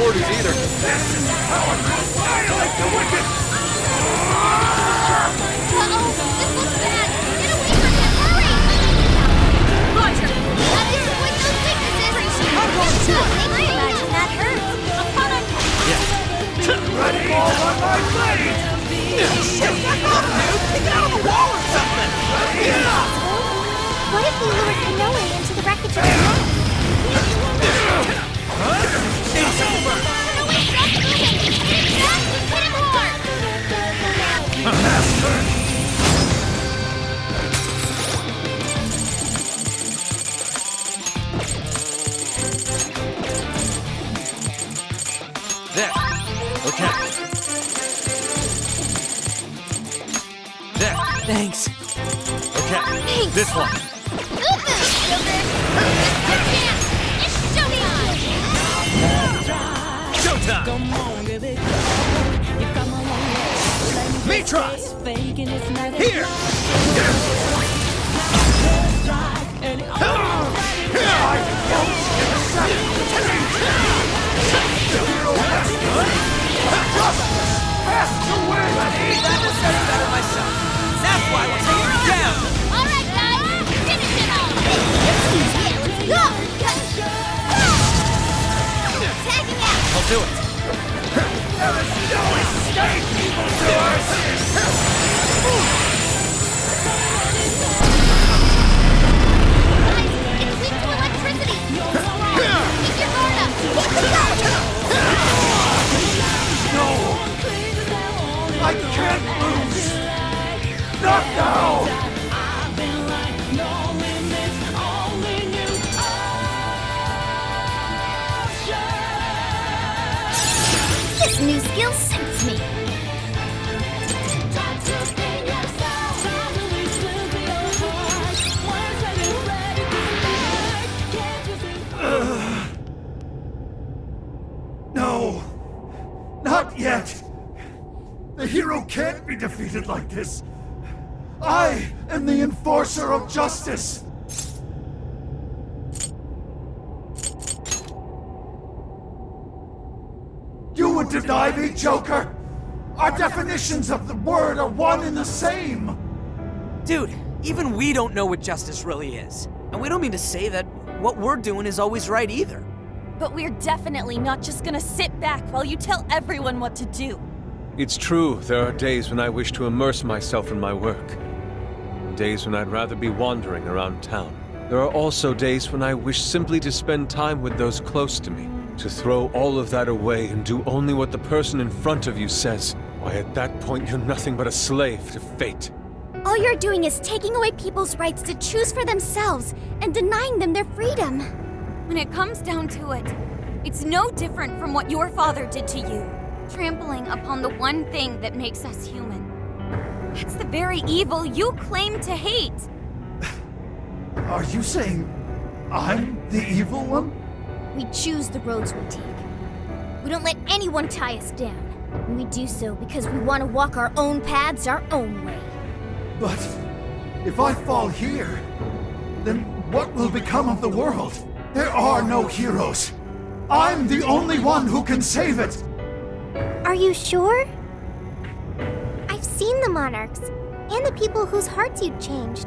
40s either. This is how I annihilate the wicked! Uh-oh! This looks bad! Get away from him! Hurry! Roger! How do you avoid those weaknesses? I'm going to! I imagine that hurts. Upon a... Ready? Fall on my blade! Shit, back off, dude! Take it out of the wall or something! What if we lured Konoe into the wreckage of the Mech? It's over! Konoe, stop moving! Hit him back! Hit him hard! There. Okay. There. Thanks. Okay. Thanks. This one. Showtime! Mitras! Here! Better myself. That's why we're taking it down! All right, guys, finish it off. Let's go. Tagging out. I'll do it. There is no escape, evildoers! Guys, it's weak to electricity. Keep your guard up. No! I can't lose! Not now! This new skill suits me. No! Not yet! The hero can't be defeated like this! I am the enforcer of justice! You would deny me, Joker? Our definitions of the word are one and the same! Dude, even we don't know what justice really is. And we don't mean to say that what we're doing is always right either. But we're definitely not just gonna sit back while you tell everyone what to do. It's true, there are days when I wish to immerse myself in my work. Days when I'd rather be wandering around town. There are also days when I wish simply to spend time with those close to me. To throw all of that away and do only what the person in front of you says. Why, at that point, you're nothing but a slave to fate. All you're doing is taking away people's rights to choose for themselves and denying them their freedom. When it comes down to it, it's no different from what your father did to you. Trampling upon the one thing that makes us human. It's the very evil you claim to hate. Are you saying I'm the evil one? We choose the roads we take. We don't let anyone tie us down. And we do so because we want to walk our own paths our own way. But if I fall here, then what will become of the world? There are no heroes. I'm the only one who can save it. Are you sure? I've seen the monarchs, and the people whose hearts you'd changed.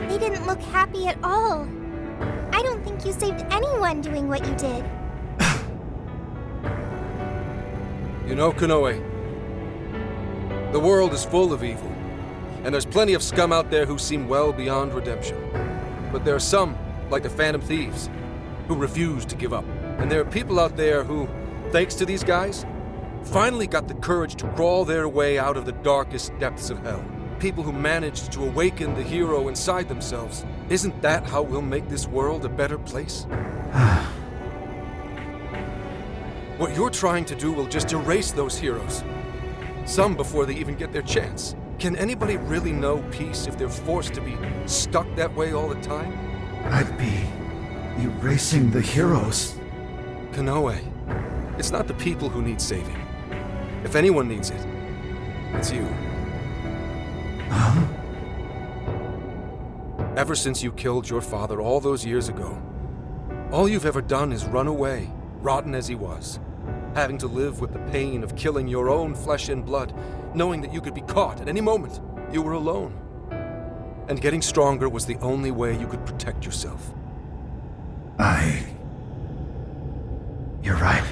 They didn't look happy at all. I don't think you saved anyone doing what you did. You know, Konoe, the world is full of evil, and there's plenty of scum out there who seem well beyond redemption. But there are some, like the Phantom Thieves, who refuse to give up. And there are people out there who, thanks to these guys, finally got the courage to crawl their way out of the darkest depths of hell. People who managed to awaken the hero inside themselves. Isn't that how we'll make this world a better place? What you're trying to do will just erase those heroes. Some before they even get their chance. Can anybody really know peace if they're forced to be stuck that way all the time? I'd be erasing the heroes. Konoe, it's not the people who need saving. If anyone needs it, it's you. Huh? Ever since you killed your father all those years ago, all you've ever done is run away, rotten as he was. Having to live with the pain of killing your own flesh and blood, knowing that you could be caught at any moment. You were alone. And getting stronger was the only way you could protect yourself. You're right.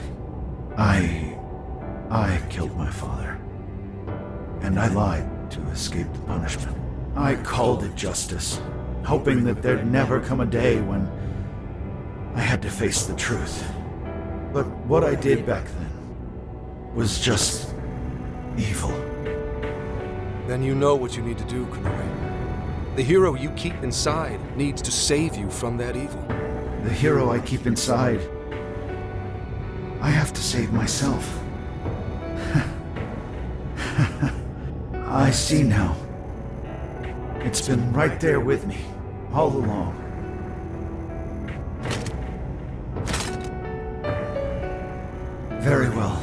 I killed my father. And I lied to escape the punishment. I called it justice, hoping that there'd never come a day when I had to face the truth. But what I did back then was just evil. Then you know what you need to do, Konoe. The hero you keep inside needs to save you from that evil. The hero I keep inside, I have to save myself. I see now. It's been right there with me, all along. Very well.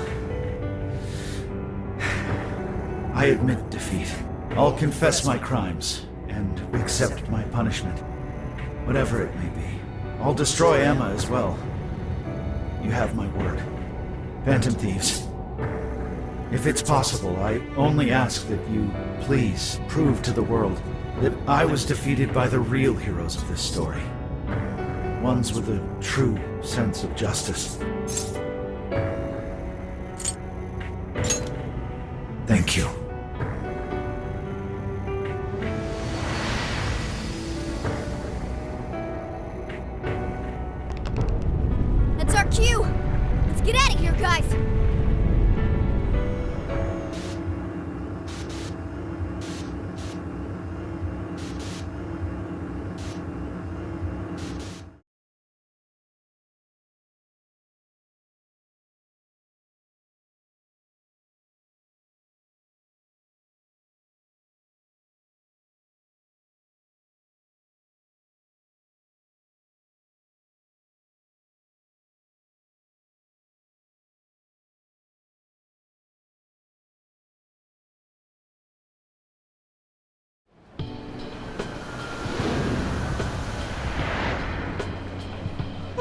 I admit defeat. I'll confess my crimes and accept my punishment, whatever it may be. I'll destroy Emma as well. You have my word. Phantom Thieves. If it's possible, I only ask that you please prove to the world that I was defeated by the real heroes of this story. Ones with a true sense of justice. Thank you. That's our cue! Let's get out of here, guys!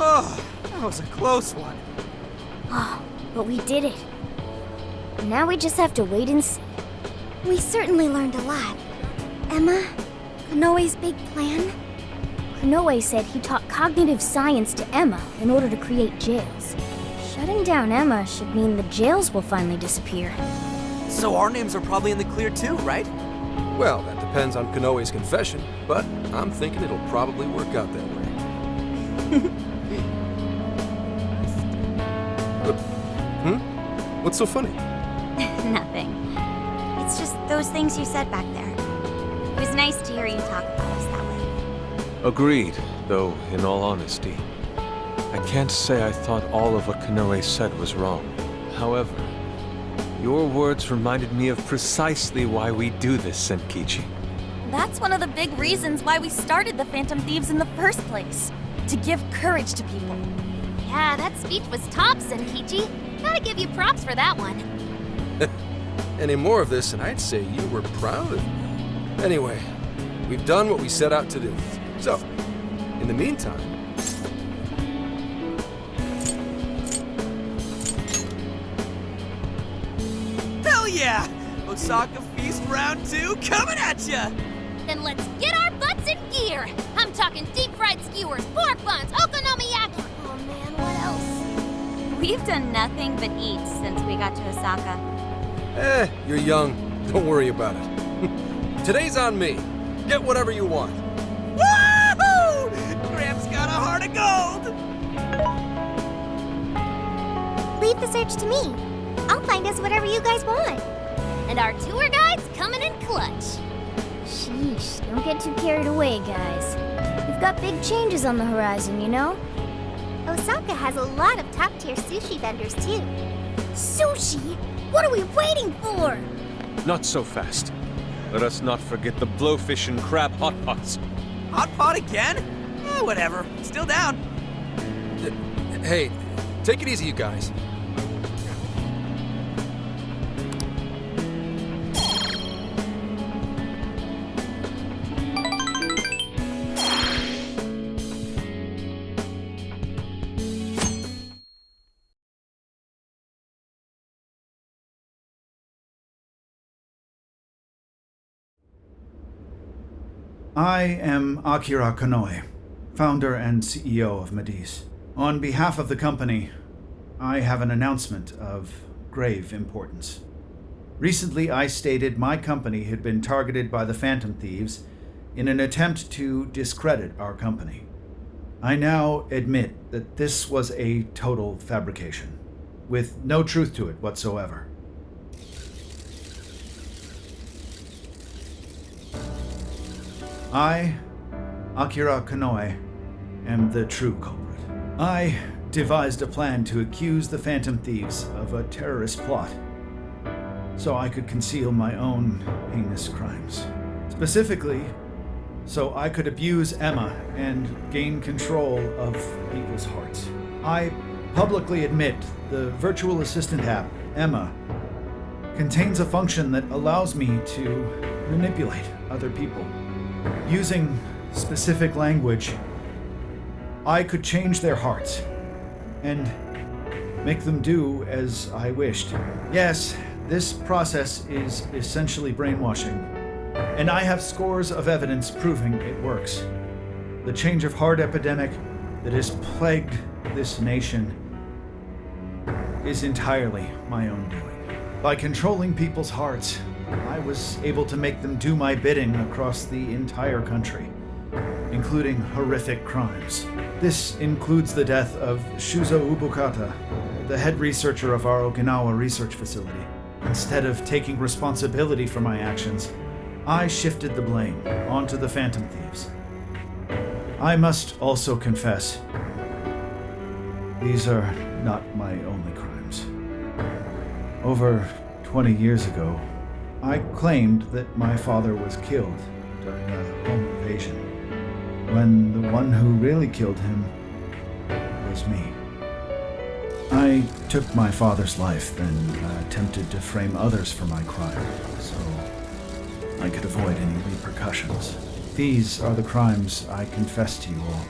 Oh, that was a close one. Oh, but we did it. Now we just have to wait and see. We certainly learned a lot. Emma, Konoe's big plan? Konoe said he taught cognitive science to Emma in order to create jails. Shutting down Emma should mean the jails will finally disappear. So our names are probably in the clear too, right? Well, that depends on Konoe's confession, but I'm thinking it'll probably work out that way. What's so funny? Nothing. It's just those things you said back there. It was nice to hear you talk about us that way. Agreed, though, in all honesty, I can't say I thought all of what Konoe said was wrong. However, your words reminded me of precisely why we do this, Senkichi. That's one of the big reasons why we started the Phantom Thieves in the first place. To give courage to people. Yeah, that speech was top, Senkichi. Gotta give you props for that one. Any more of this, and I'd say you were proud of me. Anyway, we've done what we set out to do. So, in the meantime... Hell yeah! Osaka Feast Round 2 coming at ya! Then let's get our butts in gear! I'm talking deep-fried skewers, pork buns, okonomiyaki! Oh man, what else? We've done nothing but eat since we got to Osaka. You're young. Don't worry about it. Today's on me. Get whatever you want. Woohoo! Gramps got a heart of gold! Leave the search to me. I'll find us whatever you guys want. And our tour guide's coming in clutch. Sheesh, don't get too carried away, guys. We've got big changes on the horizon, you know? Osaka has a lot of top-tier sushi vendors, too. Sushi? What are we waiting for? Not so fast. Let us not forget the blowfish and crab hot pots. Hot pot again? Whatever. Still down. Hey, take it easy, you guys. I am Akira Konoe, founder and CEO of Medice. On behalf of the company, I have an announcement of grave importance. Recently, I stated my company had been targeted by the Phantom Thieves in an attempt to discredit our company. I now admit that this was a total fabrication, with no truth to it whatsoever. I, Akira Konoe, am the true culprit. I devised a plan to accuse the Phantom Thieves of a terrorist plot, so I could conceal my own heinous crimes. Specifically, so I could abuse Emma and gain control of people's hearts. I publicly admit the virtual assistant app, Emma, contains a function that allows me to manipulate other people. Using specific language, I could change their hearts and make them do as I wished. Yes, this process is essentially brainwashing, and I have scores of evidence proving it works. The change of heart epidemic that has plagued this nation is entirely my own doing. By controlling people's hearts, I was able to make them do my bidding across the entire country, including horrific crimes. This includes the death of Shuzo Ubukata, the head researcher of our Okinawa research facility. Instead of taking responsibility for my actions, I shifted the blame onto the Phantom Thieves. I must also confess, these are not my only crimes. Over 20 years ago, I claimed that my father was killed during a home invasion, when the one who really killed him was me. I took my father's life, then attempted to frame others for my crime, so I could avoid any repercussions. These are the crimes I confess to you all.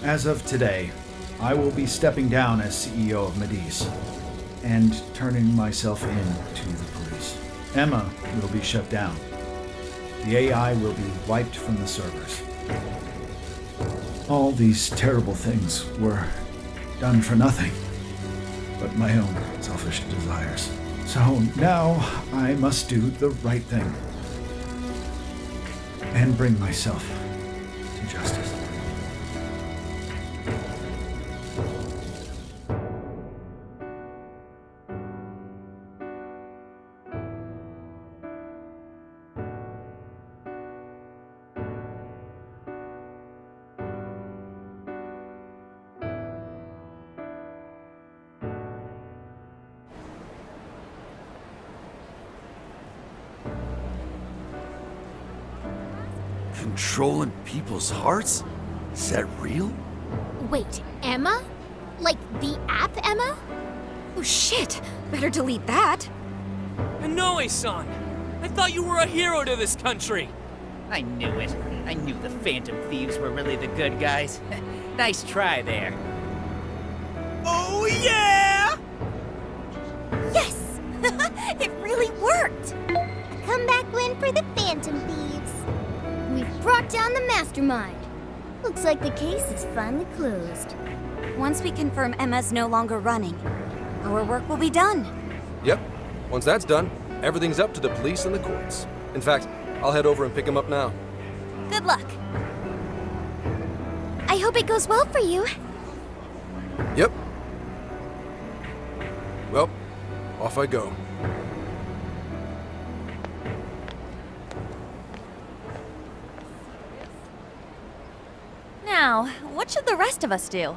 As of today, I will be stepping down as CEO of Medice and turning myself in to the police. Emma will be shut down. The AI will be wiped from the servers. All these terrible things were done for nothing but my own selfish desires. So now I must do the right thing and bring myself to justice. Controlling people's hearts? Is that real? Wait, Emma? Like the app Emma? Oh shit! Better delete that. Konoe-san! I thought you were a hero to this country! I knew it. I knew the Phantom Thieves were really the good guys. Nice try there. Oh yeah! Yes! It really worked! A comeback win for the Phantom Thieves. We've brought down the mastermind. Looks like the case is finally closed. Once we confirm Emma's no longer running, our work will be done. Yep. Once that's done, everything's up to the police and the courts. In fact, I'll head over and pick him up now. Good luck. I hope it goes well for you. Yep. Well, off I go. Now, what should the rest of us do?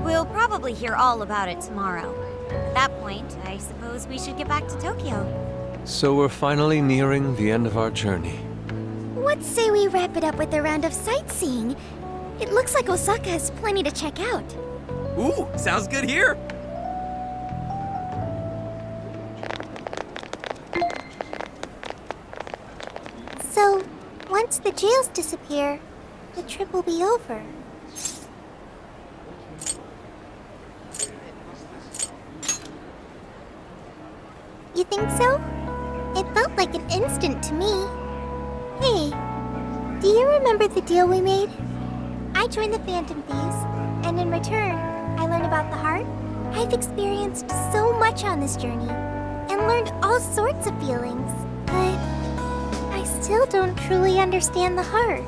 We'll probably hear all about it tomorrow. At that point, I suppose we should get back to Tokyo. So we're finally nearing the end of our journey. What say we wrap it up with a round of sightseeing? It looks like Osaka has plenty to check out. Ooh, sounds good here! So, once the jails disappear, the trip will be over. You think so? It felt like an instant to me. Hey, Do you remember the deal we made? I joined the Phantom Thieves, and in return, I learned about the heart. I've experienced so much on this journey, and learned all sorts of feelings, but I still don't truly understand the heart.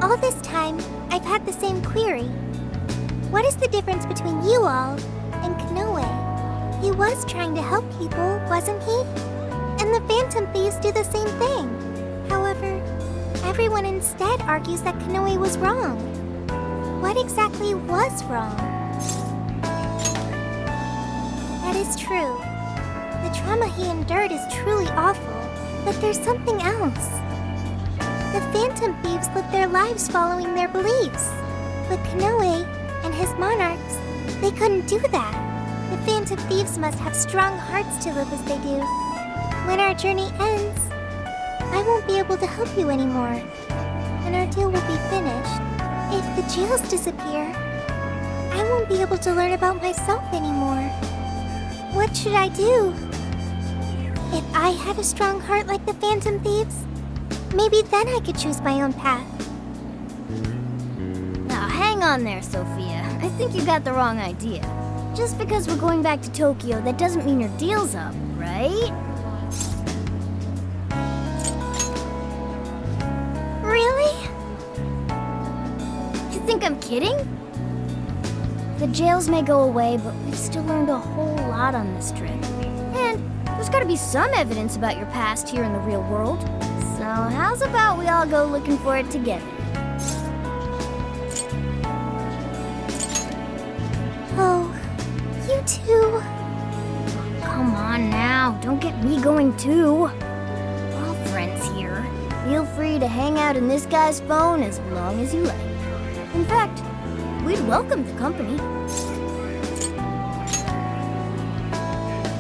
All this time, I've had the same query. What is the difference between you all and Konoe? He was trying to help people, wasn't he? And the Phantom Thieves do the same thing. However, everyone instead argues that Konoe was wrong. What exactly was wrong? That is true. The trauma he endured is truly awful, but there's something else. The Phantom Thieves live their lives following their beliefs, but Konoe and his monarchs, they couldn't do that. The Phantom Thieves must have strong hearts to live as they do. When our journey ends, I won't be able to help you anymore, and our deal will be finished. If the jails disappear, I won't be able to learn about myself anymore. What should I do? If I had a strong heart like the Phantom Thieves, maybe then I could choose my own path. Now hang on there, Sophia. I think you got the wrong idea. Just because we're going back to Tokyo, that doesn't mean your deal's up, right? Really? You think I'm kidding? The jails may go away, but we've still learned a whole lot on this trip. And there's gotta be some evidence about your past here in the real world. So how's about we all go looking for it together? Oh, you too. Come on now, don't get me going too. We're all friends here. Feel free to hang out in this guy's phone as long as you like. In fact, we'd welcome the company.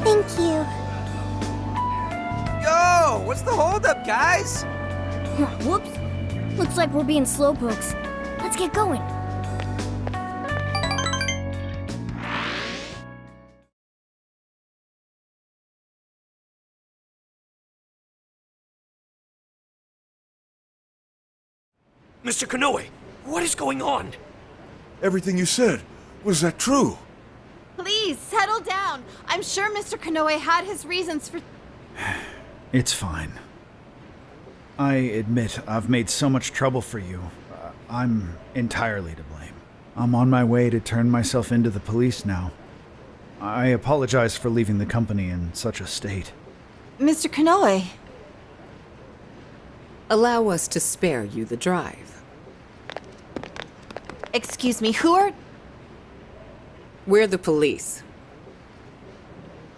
Thank you. Yo, what's the holdup, guys? Whoops. Looks like we're being slowpokes. Let's get going. Mr. Konoe, what is going on? Everything you said, was that true? Please, settle down. I'm sure Mr. Konoe had his reasons for... It's fine. I admit I've made so much trouble for you. I'm entirely to blame. I'm on my way to turn myself into the police now. I apologize for leaving the company in such a state. Mr. Konoe. Allow us to spare you the drive. Excuse me, who are... We're the police.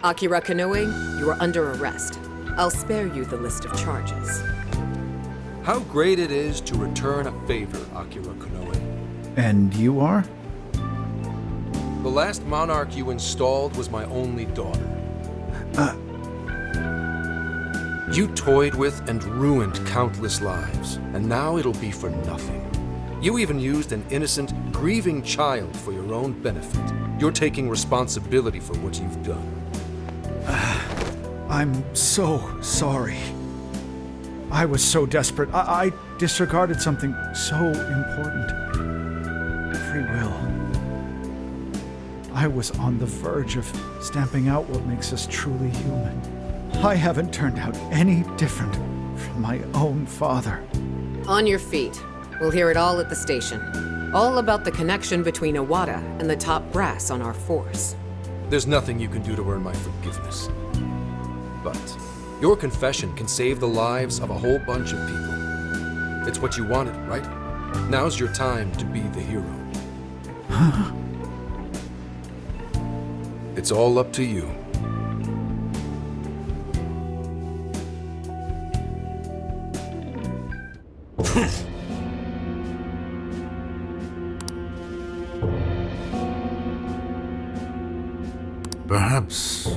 Akira Konoe, you are under arrest. I'll spare you the list of charges. How great it is to return a favor, Akira Konoe. And you are? The last monarch you installed was my only daughter. You toyed with and ruined countless lives, and now it'll be for nothing. You even used an innocent, grieving child for your own benefit. You're taking responsibility for what you've done. I'm so sorry. I was so desperate. I disregarded something so important. Free will. I was on the verge of stamping out what makes us truly human. I haven't turned out any different from my own father. On your feet. We'll hear it all at the station. All about the connection between Iwata and the top brass on our force. There's nothing you can do to earn my forgiveness. But your confession can save the lives of a whole bunch of people. It's what you wanted, right? Now's your time to be the hero. It's all up to you. Perhaps...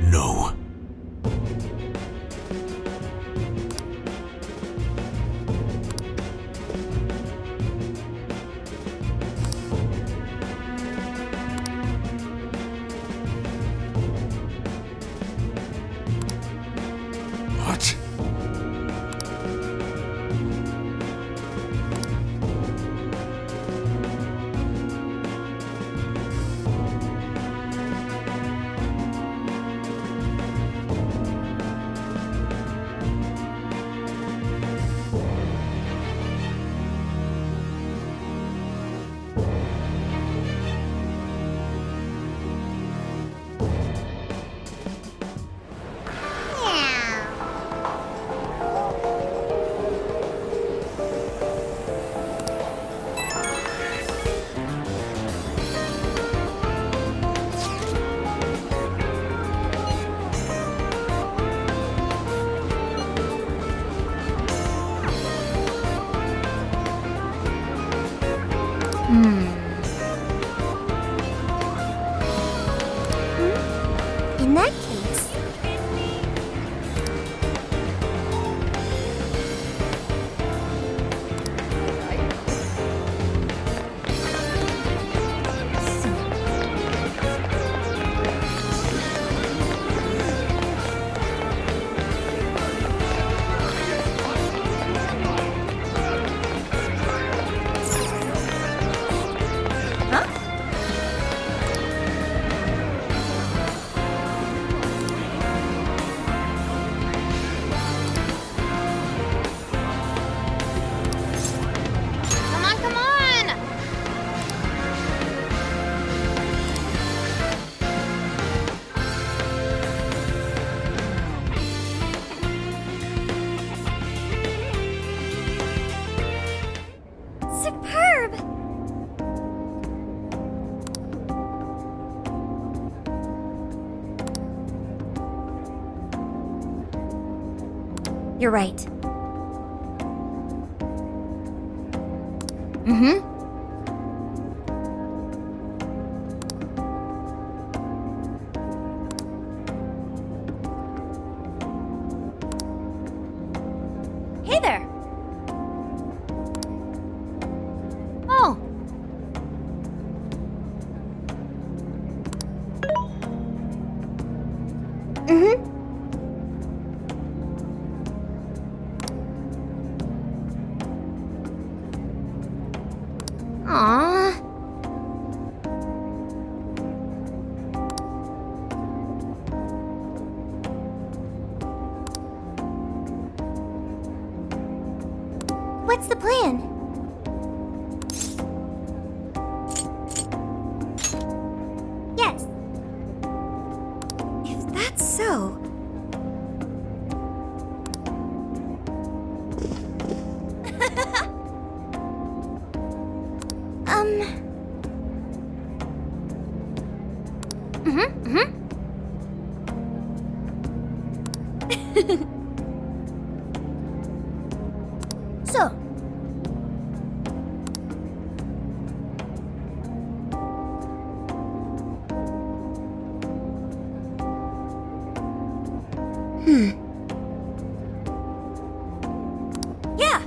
No. that case... You're right. Mm-hmm. Hey there. Oh. Mm-hmm. Aww. What's the plan? Yes. If that's so... So. Yeah.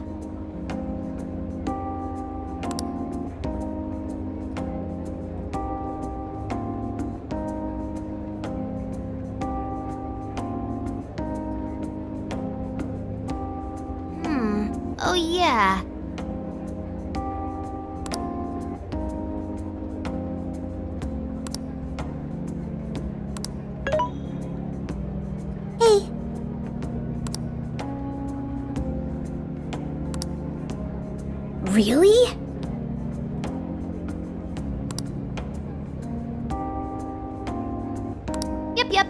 Oh, yeah. Hey. Really? Yep.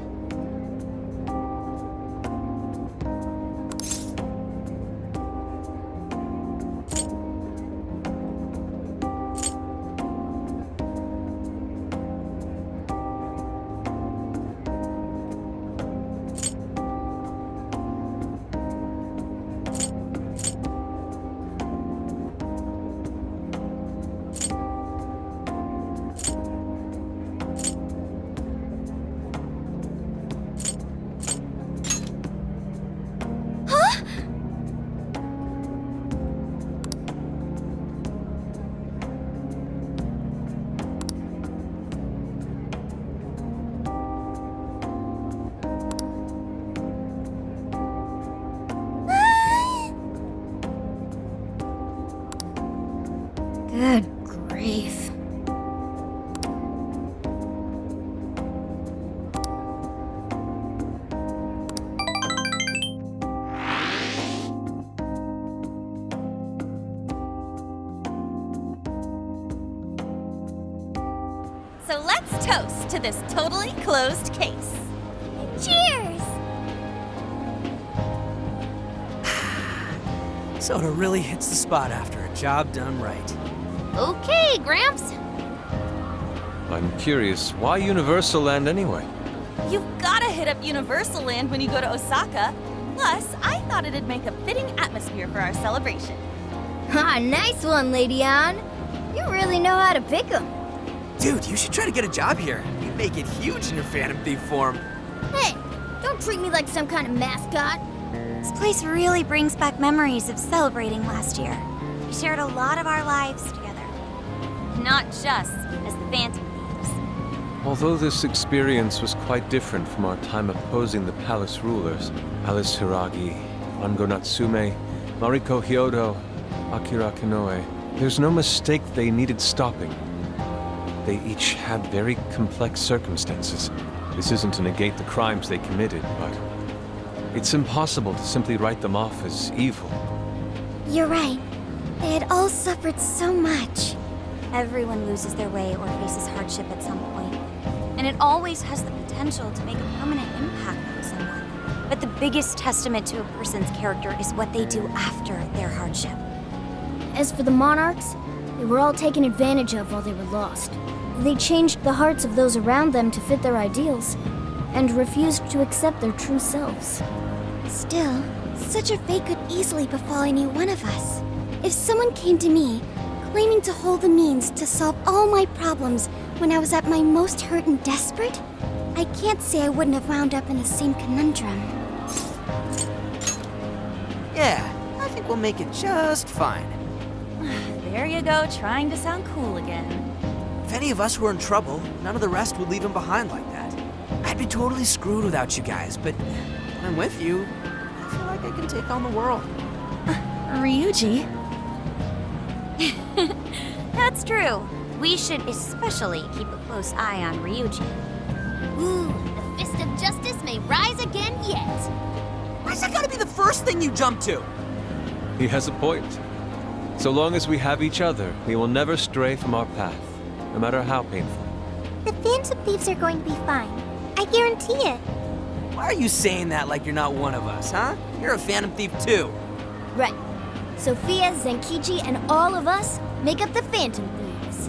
Good grief. So let's toast to this totally closed case. Cheers! Soda really hits the spot after a job done right. Okay, Gramps. I'm curious, why Universal Land anyway? You've gotta hit up Universal Land when you go to Osaka. Plus, I thought it'd make a fitting atmosphere for our celebration. Ah, nice one, Lady Ann. You really know how to pick 'em. Dude, you should try to get a job here. You'd make it huge in your Phantom Thief form. Hey, don't treat me like some kind of mascot. This place really brings back memories of celebrating last year. We shared a lot of our lives together. Not just as the Phantom Thieves. Although this experience was quite different from our time opposing the palace rulers, Alice Hiragi, Rango Natsume, Mariko Hyodo, Akira Konoe, there's no mistake they needed stopping. They each had very complex circumstances. This isn't to negate the crimes they committed, but it's impossible to simply write them off as evil. You're right. They had all suffered so much. Everyone loses their way or faces hardship at some point, and it always has the potential to make a permanent impact on someone. But the biggest testament to a person's character is what they do after their hardship. As for the monarchs, they were all taken advantage of while they were lost. They changed the hearts of those around them to fit their ideals, and refused to accept their true selves. Still, such a fate could easily befall any one of us. If someone came to me, claiming to hold the means to solve all my problems when I was at my most hurt and desperate, I can't say I wouldn't have wound up in the same conundrum. Yeah, I think we'll make it just fine. There you go, trying to sound cool again. If any of us were in trouble, none of the rest would leave him behind like that. I'd be totally screwed without you guys, but when I'm with you, I feel like I can take on the world. Ryuji? That's true. We should especially keep a close eye on Ryuji. Ooh, the fist of justice may rise again yet. Why's that gotta be the first thing you jump to? He has a point. So long as we have each other, we will never stray from our path, no matter how painful. The Phantom Thieves are going to be fine. I guarantee it. Why are you saying that like you're not one of us, huh? You're a Phantom Thief too. Right. Sophia, Zenkichi, and all of us make up the Phantom Thieves.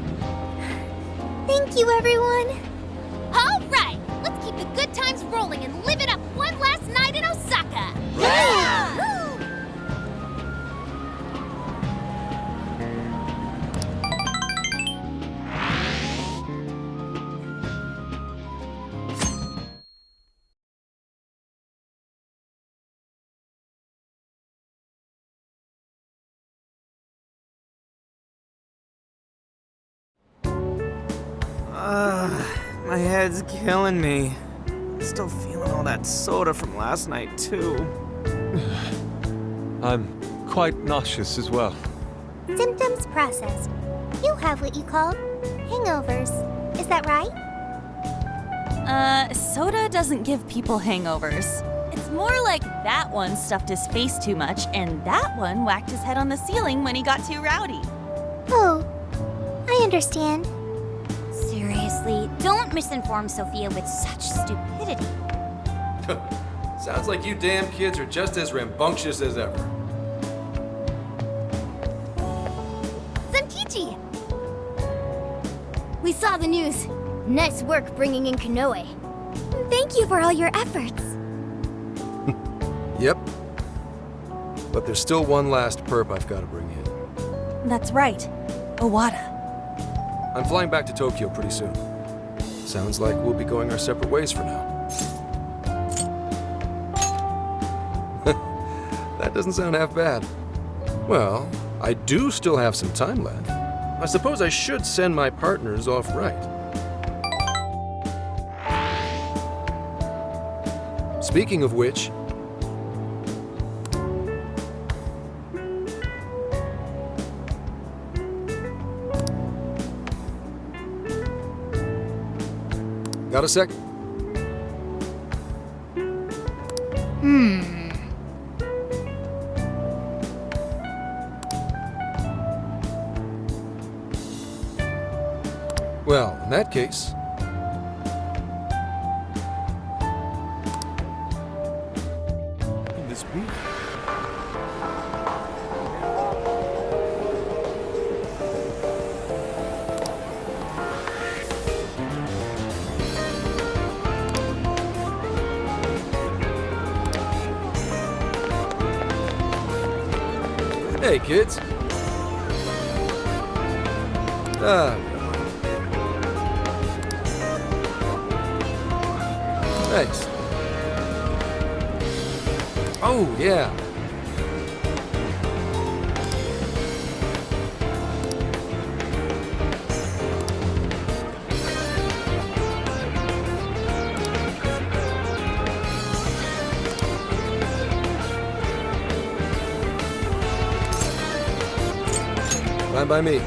Thank you, everyone. All right, let's keep the good times rolling and live it up one last night in Osaka. Yeah! My head's killing me. Still feeling all that soda from last night, too. I'm quite nauseous as well. Symptoms processed. You have what you call hangovers. Is that right? Soda doesn't give people hangovers. It's more like that one stuffed his face too much, and that one whacked his head on the ceiling when he got too rowdy. Oh, I understand. Seriously, don't misinform Sophia with such stupidity. Sounds like you damn kids are just as rambunctious as ever. Zenkichi! We saw the news. Nice work bringing in Konoe. Thank you for all your efforts. Yep. But there's still one last perp I've got to bring in. That's right. Owada. I'm flying back to Tokyo pretty soon. Sounds like we'll be going our separate ways for now. That doesn't sound half bad. Well, I do still have some time left. I suppose I should send my partners off right. Speaking of which, got a sec? Well, in that case... Can this be? Hey, kids. Thanks. Oh, yeah. Fine by me.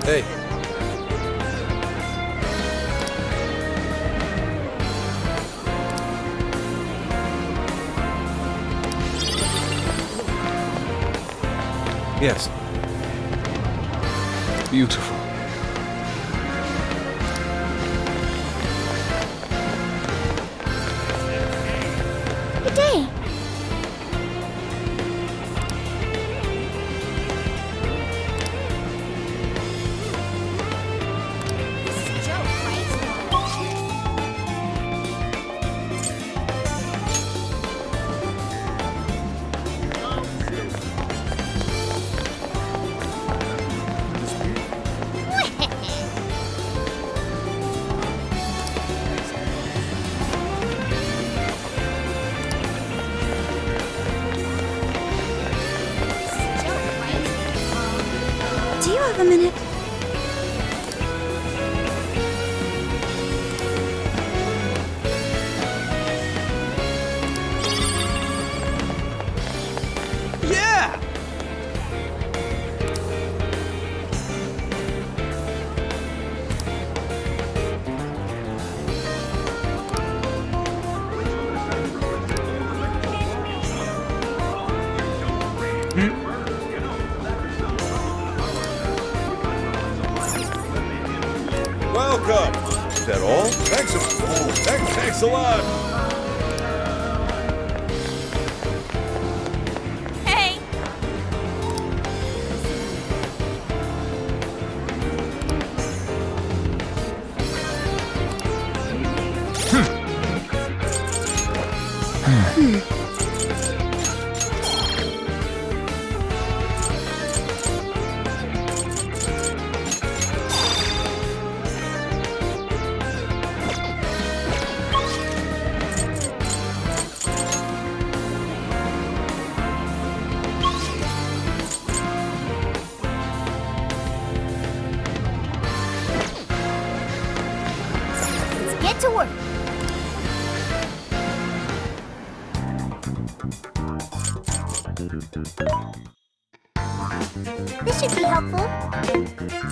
Hey. Yes. Beautiful. Good day. Do you have a minute? Yeah! Welcome. Is that all? Thanks a lot. Hey! Let's get to work. This should be helpful.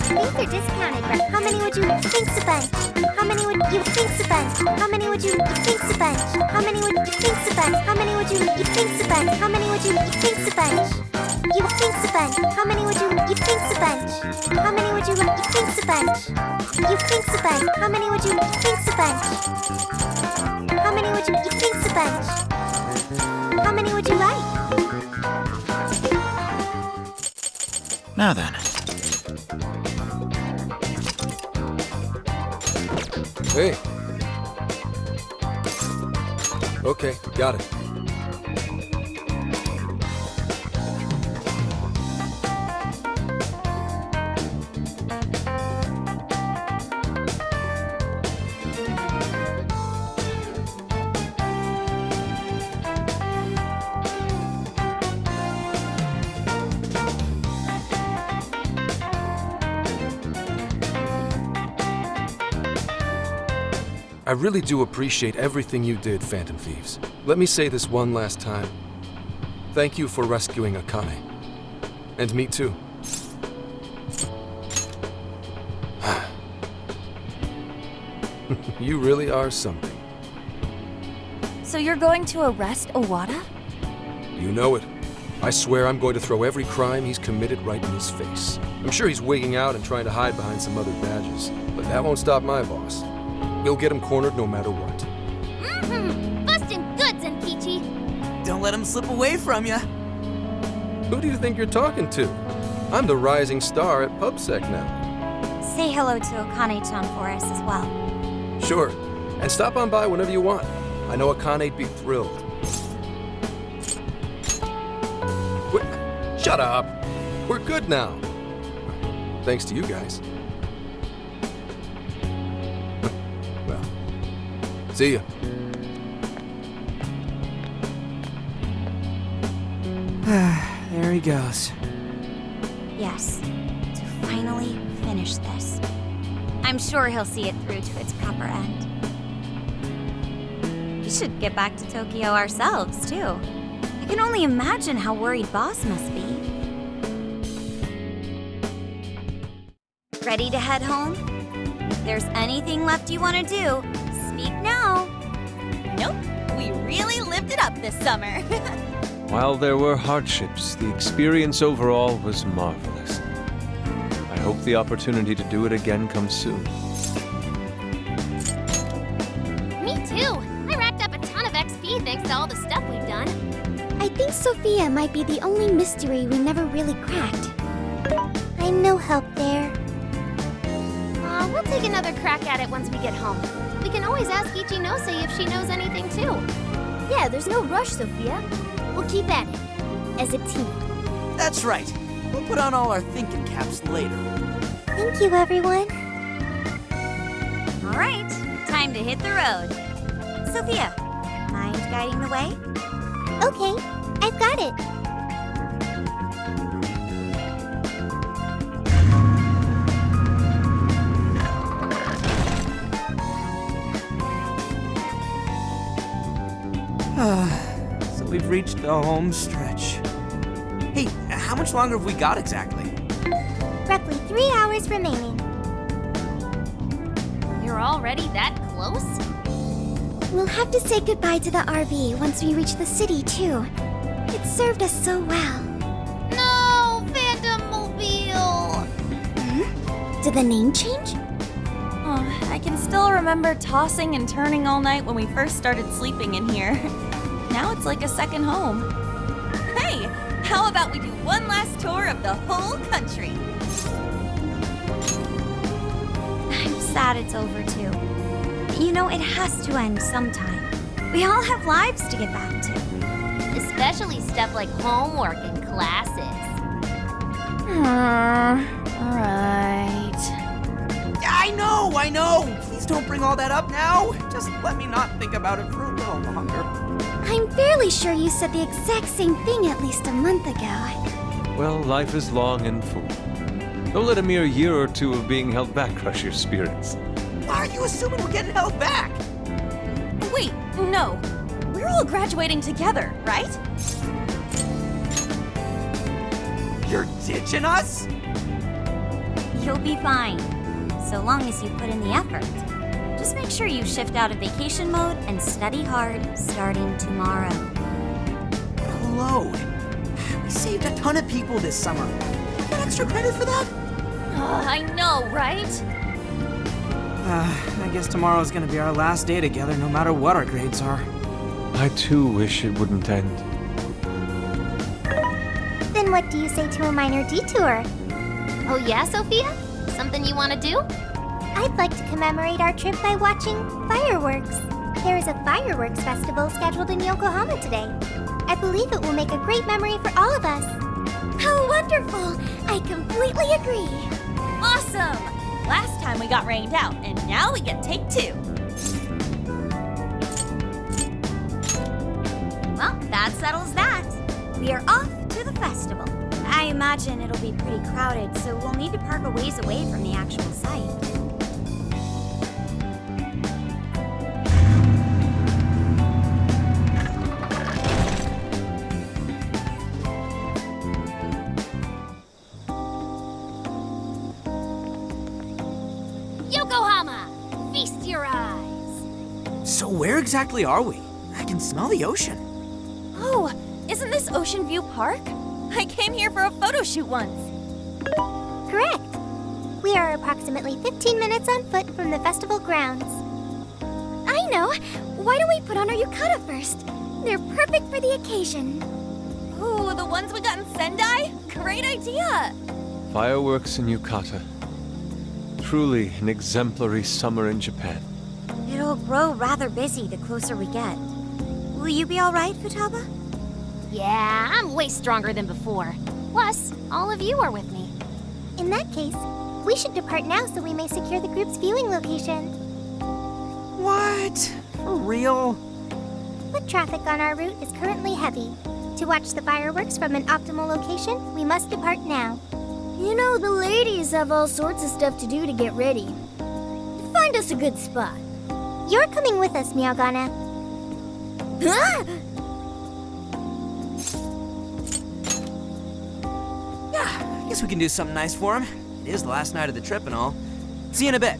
These are discounted, right? How many would you think's a bunch? How many would you think's a bunch? How many would you think's a bunch? How many would you think's a bunch? How many would you think's a bunch? How many would you think's a bunch? You think's a bunch. How many would you think's a bunch? How many would you think's a bunch? You think's a bunch. How many would you think's a bunch? How many would you think's a bunch? How many would you like? Now then. Hey. Okay, got it. I really do appreciate everything you did, Phantom Thieves. Let me say this one last time. Thank you for rescuing Akane. And me too. You really are something. So you're going to arrest Owada? You know it. I swear I'm going to throw every crime he's committed right in his face. I'm sure he's wigging out and trying to hide behind some other badges, but that won't stop my boss. We'll get him cornered no matter what. Mm-hmm. Busting goods and Peachy. Don't let him slip away from you. Who do you think you're talking to? I'm the rising star at PubSec now. Say hello to Akane-chan for us as well. Sure. And stop on by whenever you want. I know Akane'd be thrilled. Shut up. We're good now. Thanks to you guys. Well, see ya. There he goes. Yes, to finally finish this. I'm sure he'll see it through to its proper end. We should get back to Tokyo ourselves, too. I can only imagine how worried Boss must be. Ready to head home? If there's anything left you want to do, speak now. Nope, we really lived it up this summer. While there were hardships, the experience overall was marvelous. I hope the opportunity to do it again comes soon. Me too. I racked up a ton of XP thanks to all the stuff we've done. I think Sophia might be the only mystery we never really cracked. I'm no help there. We'll take another crack at it once we get home. We can always ask Ichinose if she knows anything too. Yeah, there's no rush, Sophia. We'll keep at it. As a team. That's right. We'll put on all our thinking caps later. Thank you, everyone. All right, time to hit the road. Sophia, mind guiding the way? Okay, I've got it. So we've reached the home stretch. Hey, how much longer have we got exactly? Roughly 3 hours remaining. You're already that close? We'll have to say goodbye to the RV once we reach the city, too. It served us so well. No, Phantom Mobile! Did the name change? Oh, I can still remember tossing and turning all night when we first started sleeping in here. Now it's like a second home. Hey, how about we do one last tour of the whole country? I'm sad it's over too. You know, it has to end sometime. We all have lives to get back to. Especially stuff like homework and classes. Alright. I know! Please don't bring all that up now. Just let me not think about it for a little longer. I'm fairly sure you said the exact same thing at least a month ago. Well, life is long and full. Don't let a mere year or two of being held back crush your spirits. Why are you assuming we're getting held back? Wait, no. We're all graduating together, right? You're ditching us? You'll be fine, so long as you put in the effort. Just make sure you shift out of vacation mode and study hard starting tomorrow. Hello. We saved a ton of people this summer. Get extra credit for that? I know, right? I guess tomorrow's gonna be our last day together, no matter what our grades are. I too wish it wouldn't end. Then what do you say to a minor detour? Oh yeah, Sophia? Something you want to do? I'd like to commemorate our trip by watching Fireworks. There is a Fireworks festival scheduled in Yokohama today. I believe it will make a great memory for all of us. How wonderful! I completely agree. Awesome! Last time we got rained out, and now we get take two. Well, that settles that. We are off to the festival. I imagine it'll be pretty crowded, so we'll need to park a ways away from the actual site. Yokohama! Feast your eyes! So where exactly are we? I can smell the ocean. Oh, isn't this Ocean View Park? I came here for a photo shoot once. Correct. We are approximately 15 minutes on foot from the festival grounds. I know. Why don't we put on our yukata first? They're perfect for the occasion. Ooh, the ones we got in Sendai? Great idea! Fireworks in Yukata. Truly an exemplary summer in Japan. It'll grow rather busy the closer we get. Will you be all right, Futaba? Yeah, I'm way stronger than before. Plus, all of you are with me. In that case, we should depart now so we may secure the group's viewing location. What? For real? Foot traffic on our route is currently heavy. To watch the fireworks from an optimal location, we must depart now. You know, the ladies have all sorts of stuff to do to get ready. Find us a good spot. You're coming with us, Meowgana. Ah! Yeah, I guess we can do something nice for him. It is the last night of the trip and all. See you in a bit.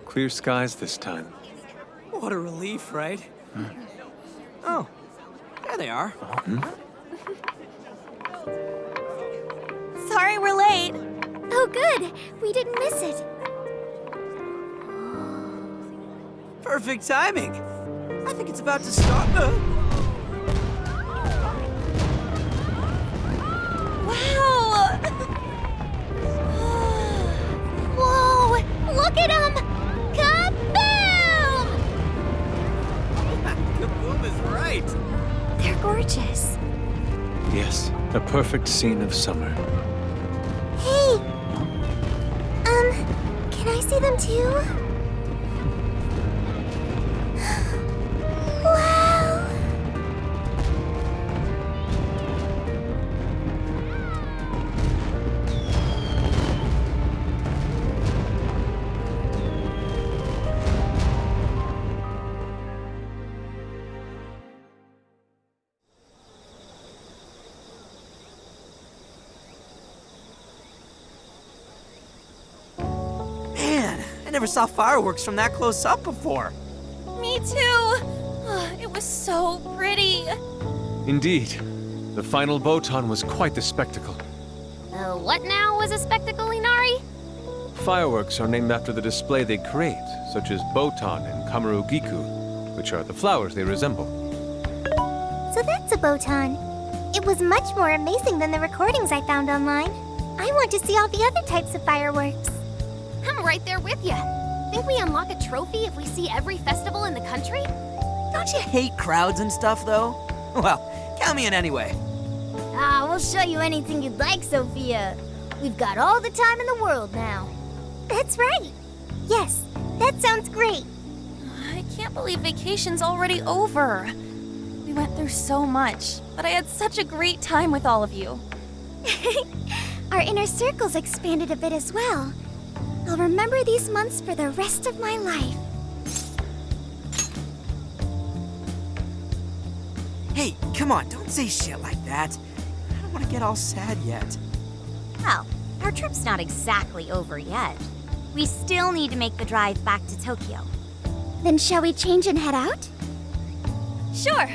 Clear skies this time. What a relief, right? Oh, there they are. Sorry we're late. Oh, good. We didn't miss it. Perfect timing. I think it's about to start. Wow! Whoa! Look at them! Kaboom! Kaboom is right. They're gorgeous. Yes, a perfect scene of summer. Hey! Can I see them too? Wow! Man, I never saw fireworks from that close up before. Me too. It was so pretty. Indeed. The final Botan was quite the spectacle. What now was a spectacle, Inari? Fireworks are named after the display they create, such as Botan and Kamarugiku, which are the flowers they resemble. So that's a Botan. It was much more amazing than the recordings I found online. I want to see all the other types of fireworks. I'm right there with you. Think we unlock a trophy if we see every festival in the country? Don't you hate crowds and stuff, though? Well, count me in anyway. We'll show you anything you'd like, Sophia. We've got all the time in the world now. That's right. Yes, that sounds great. I can't believe vacation's already over. We went through so much, but I had such a great time with all of you. Our inner circle's expanded a bit as well. I'll remember these months for the rest of my life. Hey, come on, don't say shit like that. I don't want to get all sad yet. Well, our trip's not exactly over yet. We still need to make the drive back to Tokyo. Then shall we change and head out? Sure.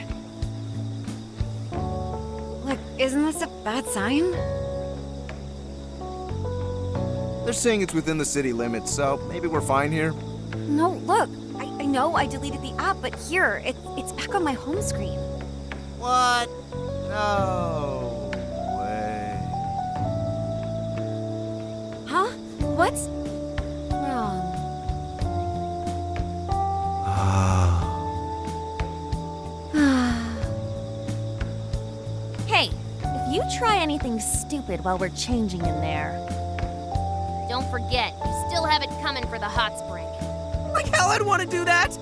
Look, isn't this a bad sign? They're saying it's within the city limits, so maybe we're fine here. No, look. I know I deleted the app, but here, it's back on my home screen. What? No way. Huh? What's wrong? Hey, if you try anything stupid while we're changing in there... Don't forget, you still have it coming for the hot spring. Like hell I'd want to do that!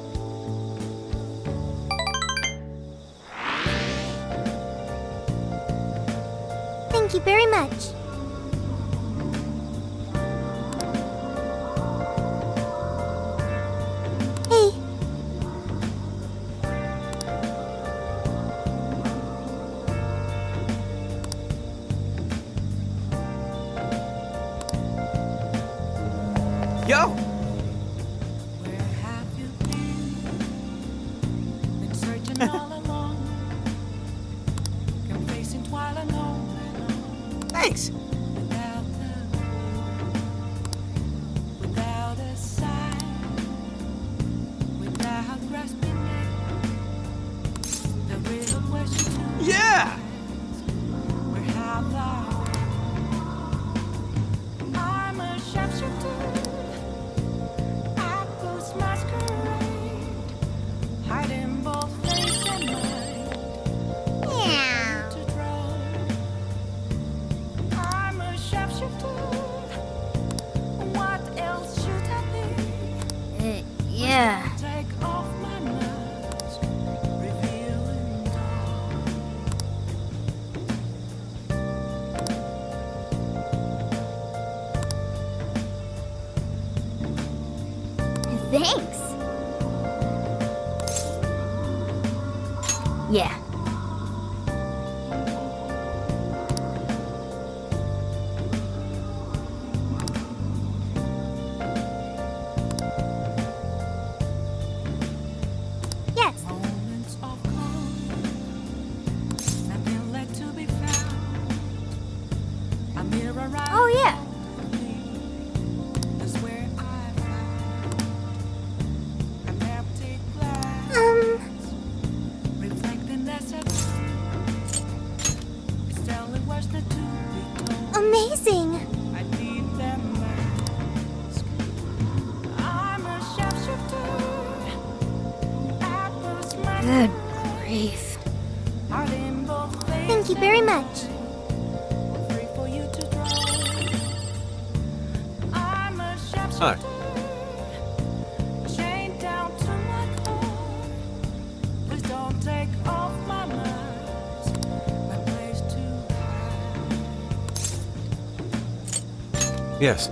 Thank you very much. Hey. Yo! Thanks. Yeah! Yeah. Yes. Oh, yeah. Amazing. Good grief. Thank you very much. Hi. Yes.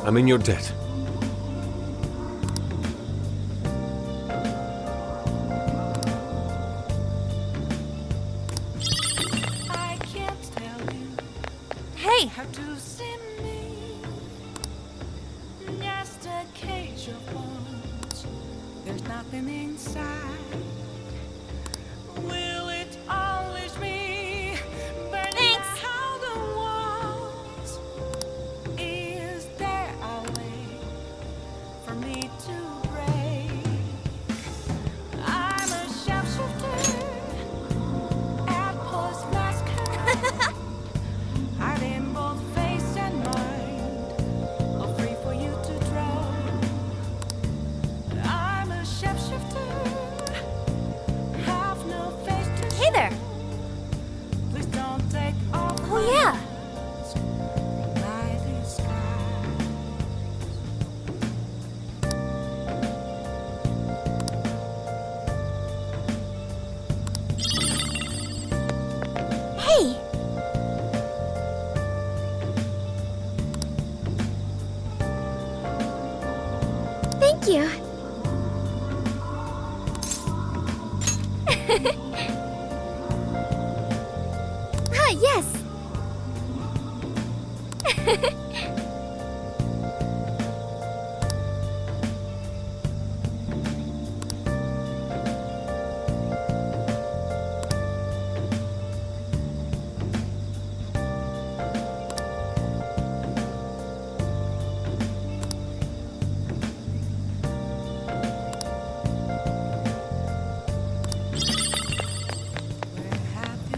I'm in your debt. Hey! There's nothing inside. Will it always be burning out the walls? Is there a way for me to break? I'm a sharpshooter at Post Massacre. Hiding both face and mind, all free for you to draw. I'm a shapeshifter, have no face to Hey there. please don't take off Oh, yeah. my disguise. Hey. Thank you. Ah, yes.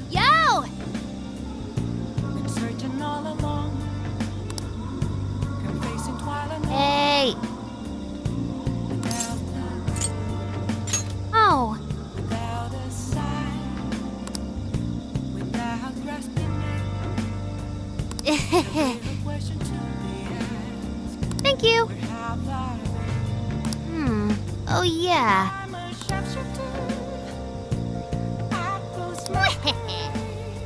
Yo! Been searching all along, confessing twilight Hey! Oh. without a sign, without grasping it. Question to be asked. Thank you. Where have I Oh, yeah. I'm a sharpshooter. I close my eyes,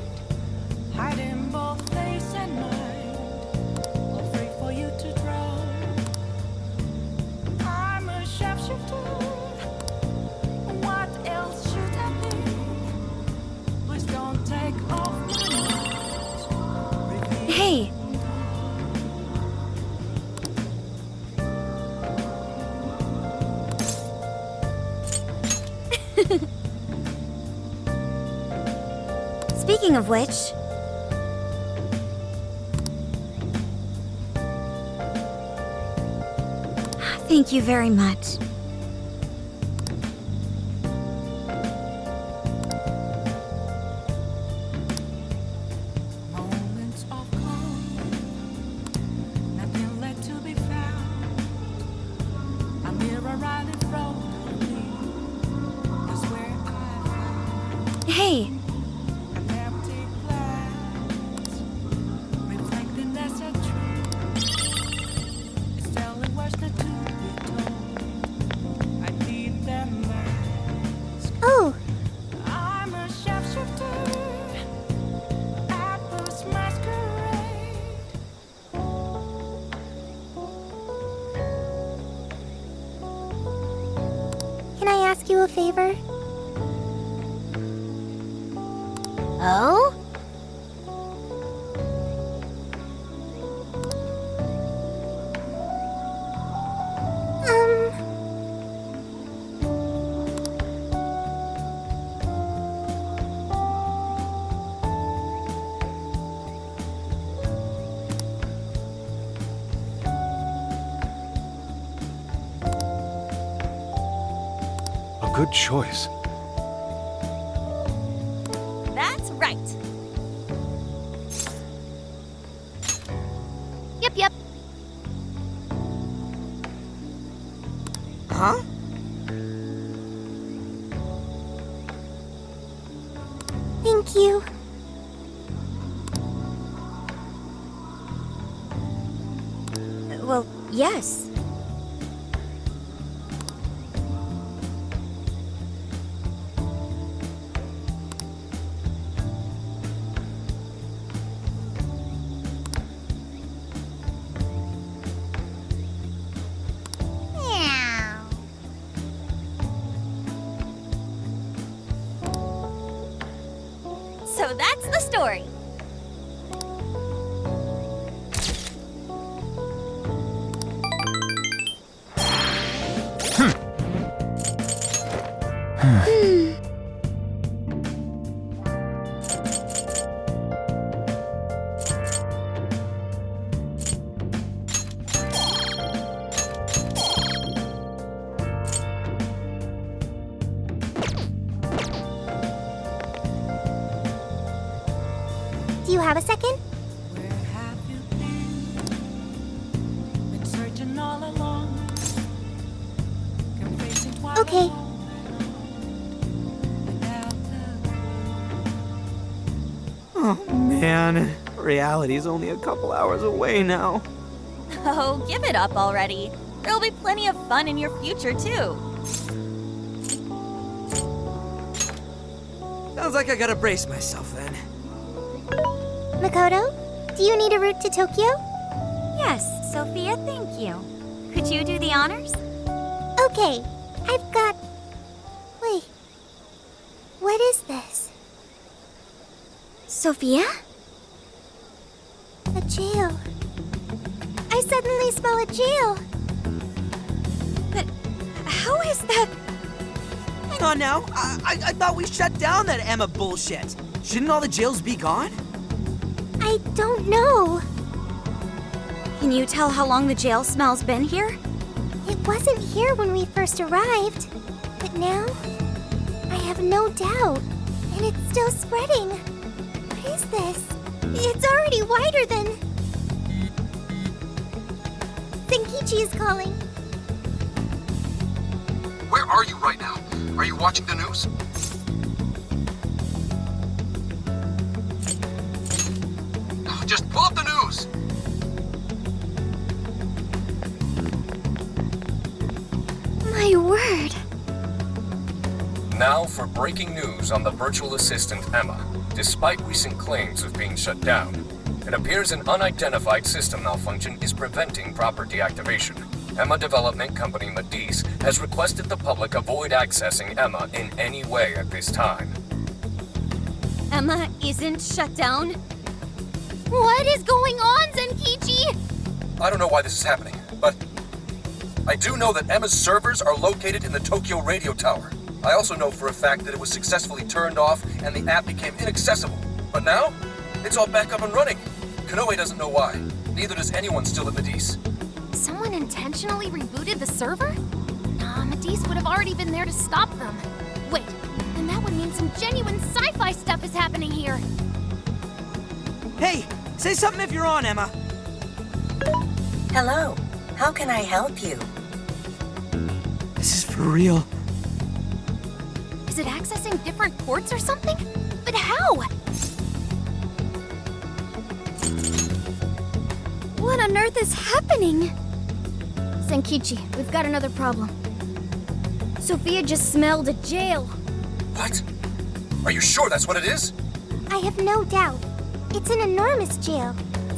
hiding both face and mind, all free for you to draw. I'm a sharpshooter. What else should I be? Please don't take off my mask. Hey! Speaking of which, thank you very much. Moments of calm, nothing left to be found. A mirror right in front of me is where I found Hey, an empty glass, reflecting as a truth. It's telling what's the truth be told. I need that mask. oh, I'm a chef. favor? Oh? A good choice. That's right. Yep. Huh? Thank you. Well, yes. So that's the story. Do you have a second? Where have you been searching all along. Confessing twice Okay. Oh, man. Reality's only a couple hours away now. Oh, give it up already. There'll be plenty of fun in your future, too. Sounds like I gotta brace myself then. Makoto, do you need a route to Tokyo? Yes, Sophia, thank you. Could you do the honors? Okay, I've got... Wait. What is this? Sophia? A jail. I suddenly smell a jail. But how is that? Hang on now. I thought we shut down that Emma bullshit. Shouldn't all the jails be gone? I don't know. Can you tell how long the jail smell's been here? It wasn't here when we first arrived. But now, I have no doubt. And it's still spreading. What is this? It's already wider than... Senkichi is calling. Where are you right now? Are you watching the news? Just pull up the news! My word. Now for breaking news on the virtual assistant Emma. Despite recent claims of being shut down, it appears an unidentified system malfunction is preventing proper deactivation. Emma development company Medice has requested the public avoid accessing Emma in any way at this time. Emma isn't shut down? What is going on, Zenkichi? I don't know why this is happening, but I do know that Emma's servers are located in the Tokyo radio tower. I also know for a fact that it was successfully turned off and the app became inaccessible. But now, it's all back up and running. Konoe doesn't know why. Neither does anyone still at Medice. Someone intentionally rebooted the server? Nah, Medice would have already been there to stop them. Wait, then that would mean some genuine sci-fi stuff is happening here. Hey, say something if you're on, Emma. Hello. How can I help you? This is for real. Is it accessing different ports or something? But how? What on earth is happening? Senkichi, we've got another problem. Sophia just smelled a jail. What? Are you sure that's what it is? I have no doubt. It's an enormous jail,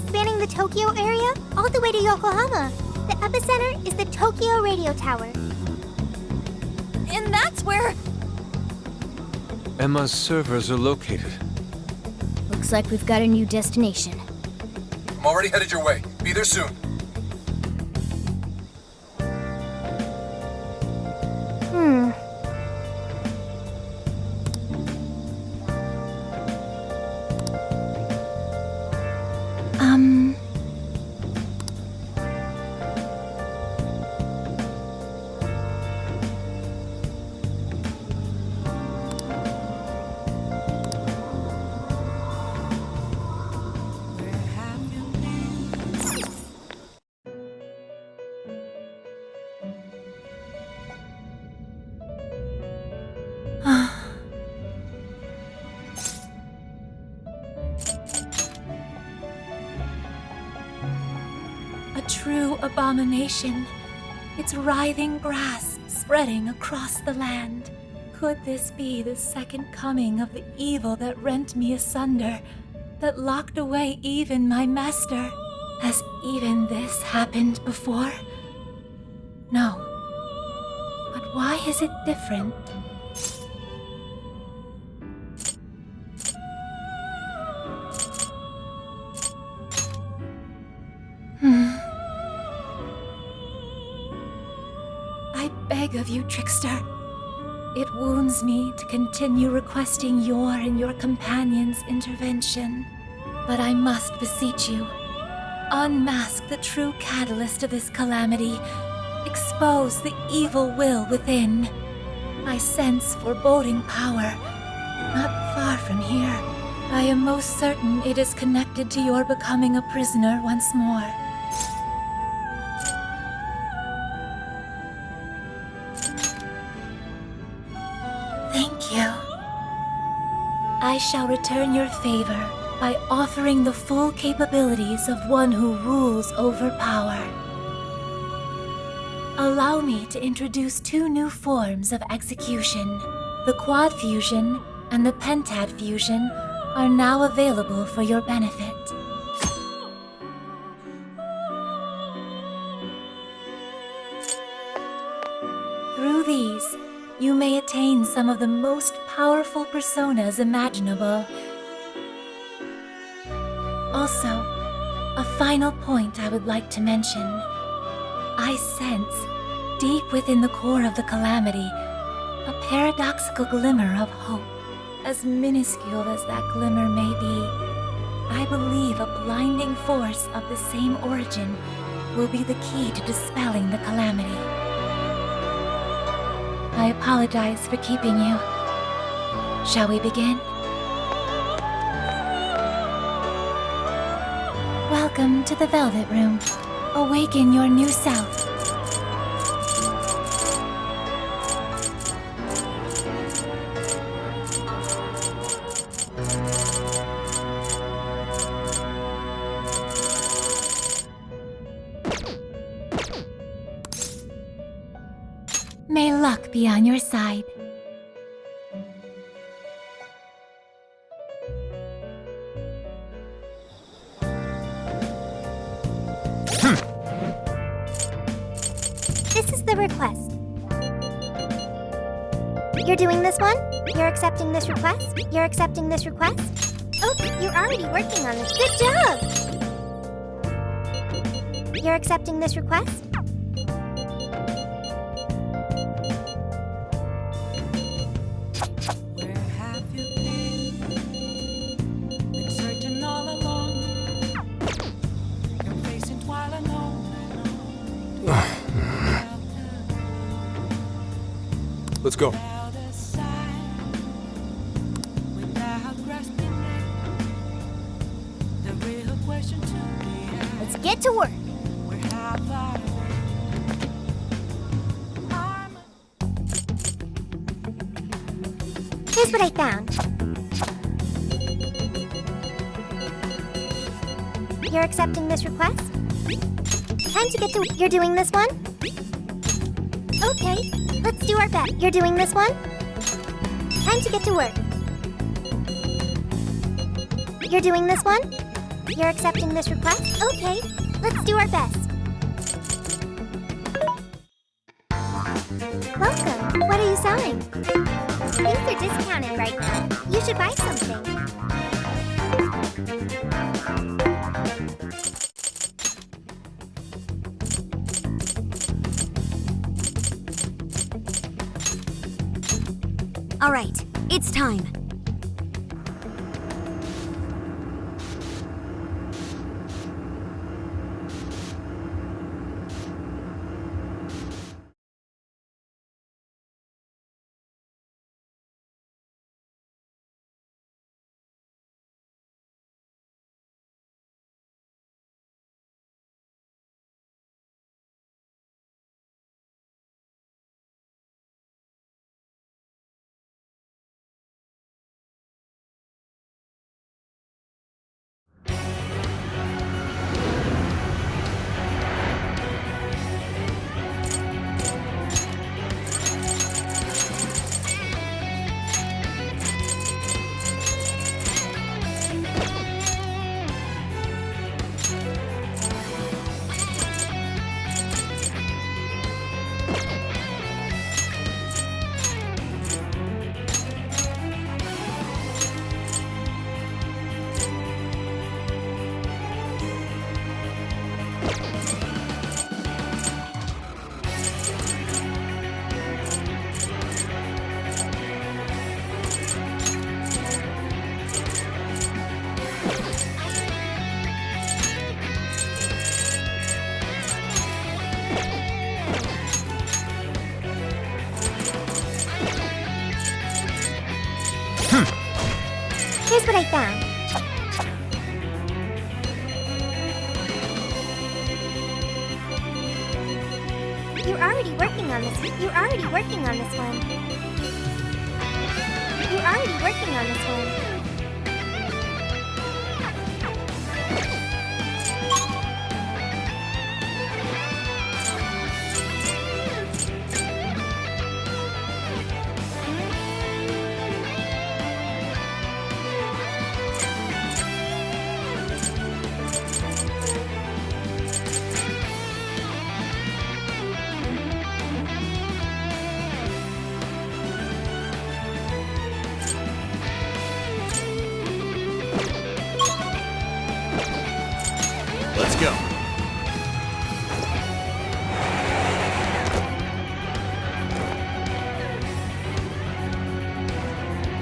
spanning the Tokyo area all the way to Yokohama. The epicenter is the Tokyo radio tower. And that's where Emma's servers are located. Looks like we've got a new destination. I'm already headed your way. Be there soon. A true abomination. Its writhing grass spreading across the land. Could this be the second coming of the evil that rent me asunder, that locked away even my master? Has even this happened before? No. But why is it different? I beg of you, trickster. It wounds me to continue requesting your and your companion's intervention. But I must beseech you, unmask the true catalyst of this calamity. Expose the evil will within. I sense foreboding power, not far from here. I am most certain it is connected to your becoming a prisoner once more. Thank you. I shall return your favor by offering the full capabilities of one who rules over power. Allow me to introduce two new forms of execution. The quad fusion and the pentad fusion are now available for your benefit. Through these, you may attain some of the most powerful personas imaginable. Also, a final point I would like to mention. I sense, deep within the core of the calamity, a paradoxical glimmer of hope. As minuscule as that glimmer may be, I believe a blinding force of the same origin will be the key to dispelling the calamity. I apologize for keeping you. Shall we begin? Welcome to the Velvet Room. Awaken your new self. May luck be on your side. This is the request. You're doing this one? You're accepting this request? You're accepting this request? Oh, you're already working on this. Good job! You're accepting this request? Let's go. Let's get to work. Here's what I found. You're accepting this request? Time to get to... You're doing this one? Okay, let's do our best. You're doing this one? Time to get to work. You're doing this one? You're accepting this request? Okay, let's do our best. Welcome. What are you selling? Things are discounted right now. You should buy something. All right, it's time. Here's what I found. You're already working on this. You're already working on this one. You're already working on this one. Let's go.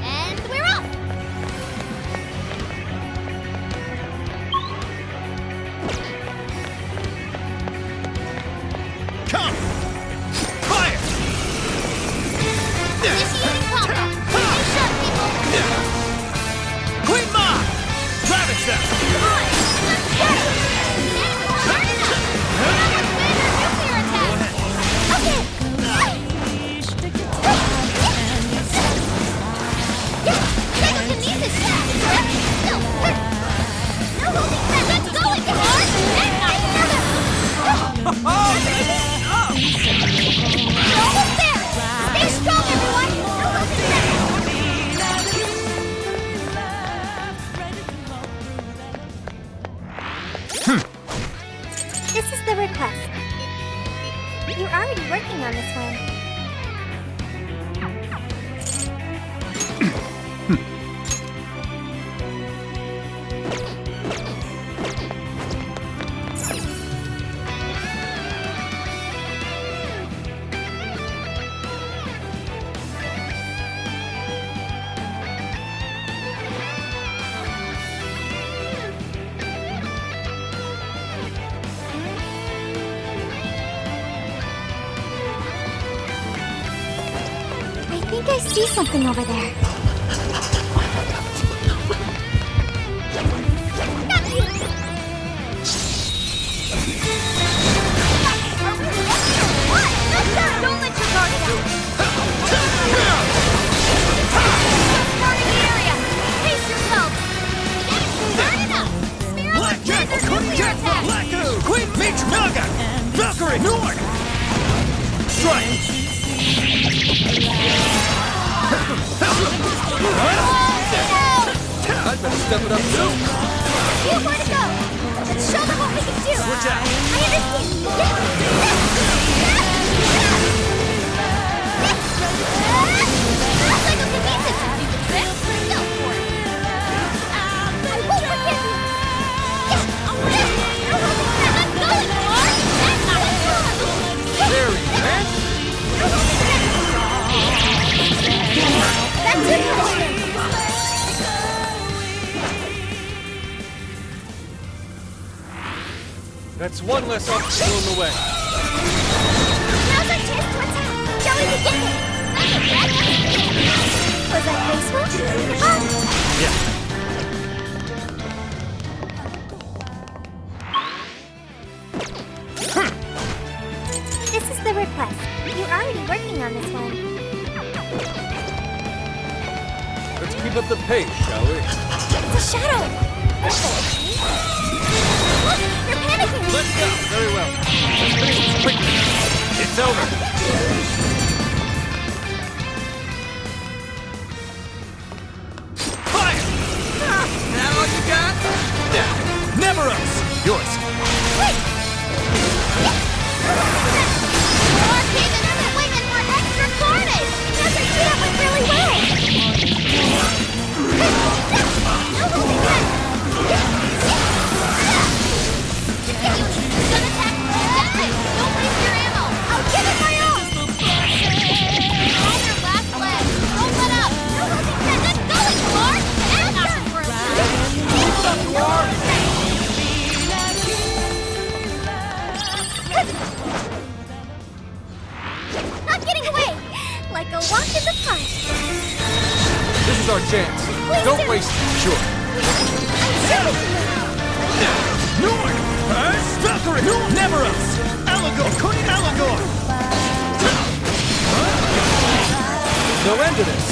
And we're off! Come! Fire! Initiating combat! Finish up, people! Queen Ma! Ravage them! Come on! Let's get it! Turn it up! Nuclear attack! Okay! Psychokinesis attack! No! No holding back! Let's go, Akira! You're almost there! Stay strong, everyone! No holding back! This is the request. You're already working on this one. I think I see something over there. Not you! Are we ready or what? Not done! Don't let your guard down! Starting the area! Pace yourself! Turn it up! Spear up! Laser nuclear attack! Queen Mech Naga! Valkyrie North! Strike! I'd better step it up too. Here's where to go! Let's show them what we can do! Watch out! I understand! Like a That's one less obstacle in the way. Now's our chance to attack. Shall we begin? Was that graceful? Yeah. This is the request. You're already working on this one. Let's keep up the pace, shall we? It's a shadow. Look, you're panicking. Let's go. Very well. Let's finish this quickly. It's over. Fire! That all you got? Yeah. Never else. Yours. More king and other wing and more extra carnage. Yes, I see that went really well. Don't waste your ammo! I'll give it my all. You're on your last leg! Don't let up! Get going, Clark! Action for a Not getting away. Like a walk in the park. This is our chance. Please Don't do. waste it. Sure. Norn! Zephyrus! Never else! Allegor! Allegor! No end to this.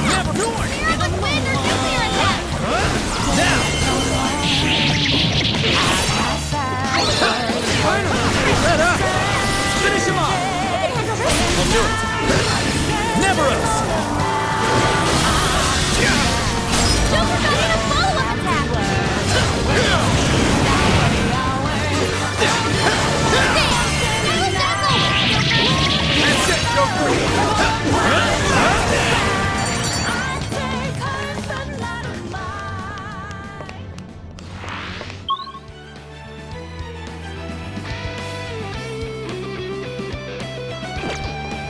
Never Norn! Fear the wind or nuclear attack! Let up! Finish him off! I'll do it. Never else! Joker got in a follow-up attack! That's it, Joker!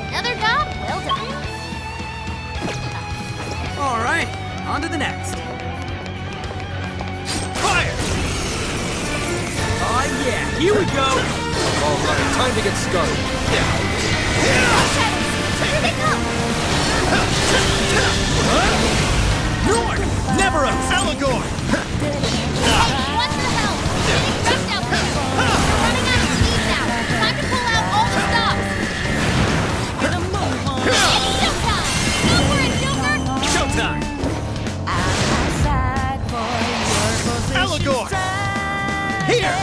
Another job well done. All right, on to the next. Fire! Oh yeah, here we go. All right, time to get started. Here they come. Norn! Never else! Allegor! What the hell? Getting rushed out there. We're running out of speed now. Time to pull out all the stops. It's showtime! Go for it, Joker! Showtime! Allegor! Here!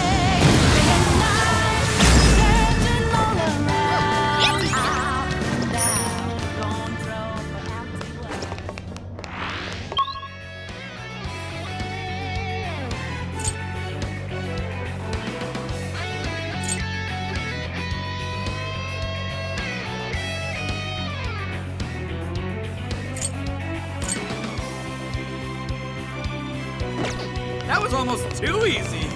That was almost too easy.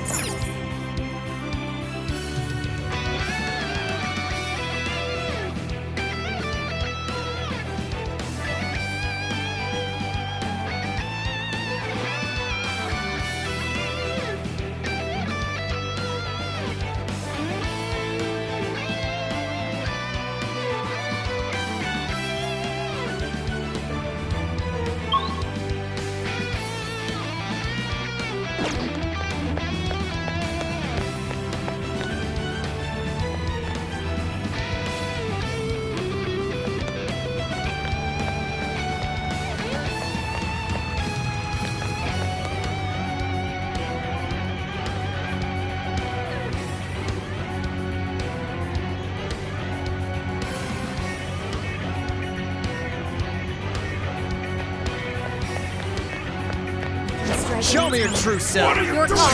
Show me your true self. Your call. What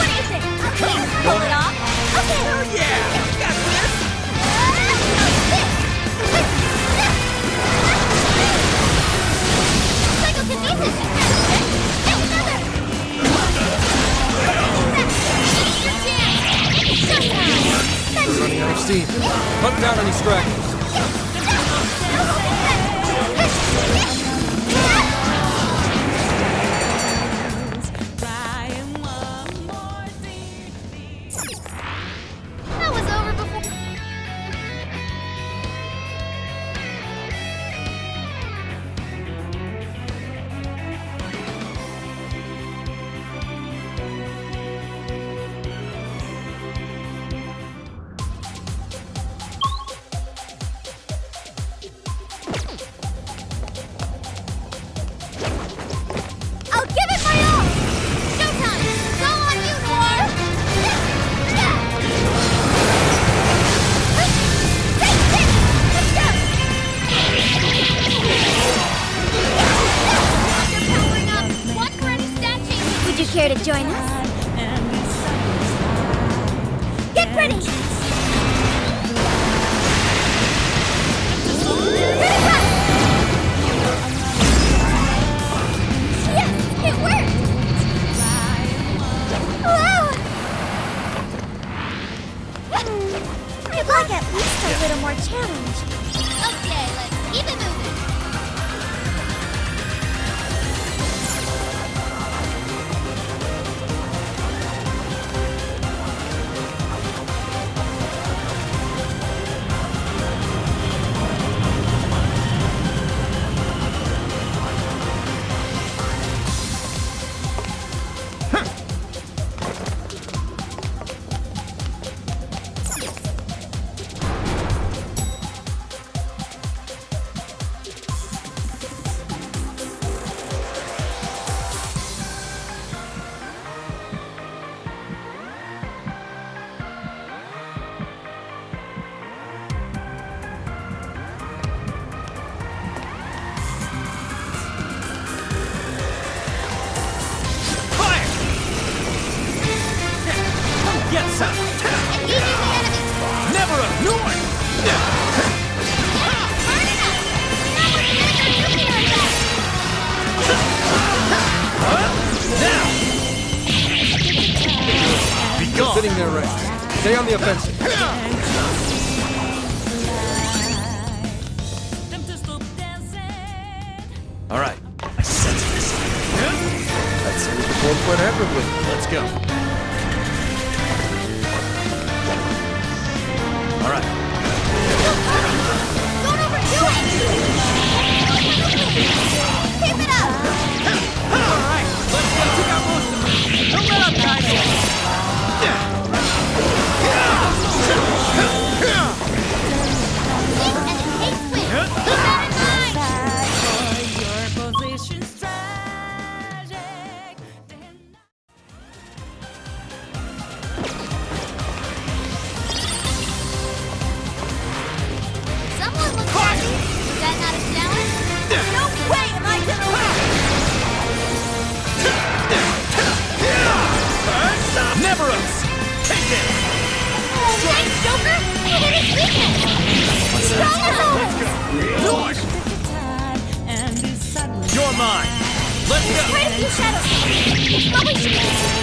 do you think? Okay, pull it off. Okay. Oh yeah, you got this. Psychokinesis. Another. Your chance. Showtime. We're running out of steam. Hunt down any stragglers. Care to join us? Get ready! Yes, it worked! Wow! I'd like at least a little more challenge. Okay, let's keep it moving. Get some! Never a noise! Now! Be gone! Sitting there right. Stay on the offensive. All right. I sense this. Let's see the 4-point heavily. Let's go. All right. Don't overdo it! Keep it up! All right. Let's go. Take out most of them. Don't let up, guys. And it takes win. Keep that in mind! Your position's tragic. Someone looks happy. Is that not a challenge? No way am I gonna win! Never us! Take it! Thanks, Joker! You hit his weakness! Strong as always! Yours! You're mine! Let's go! Quite a few shadows. Probably should continue.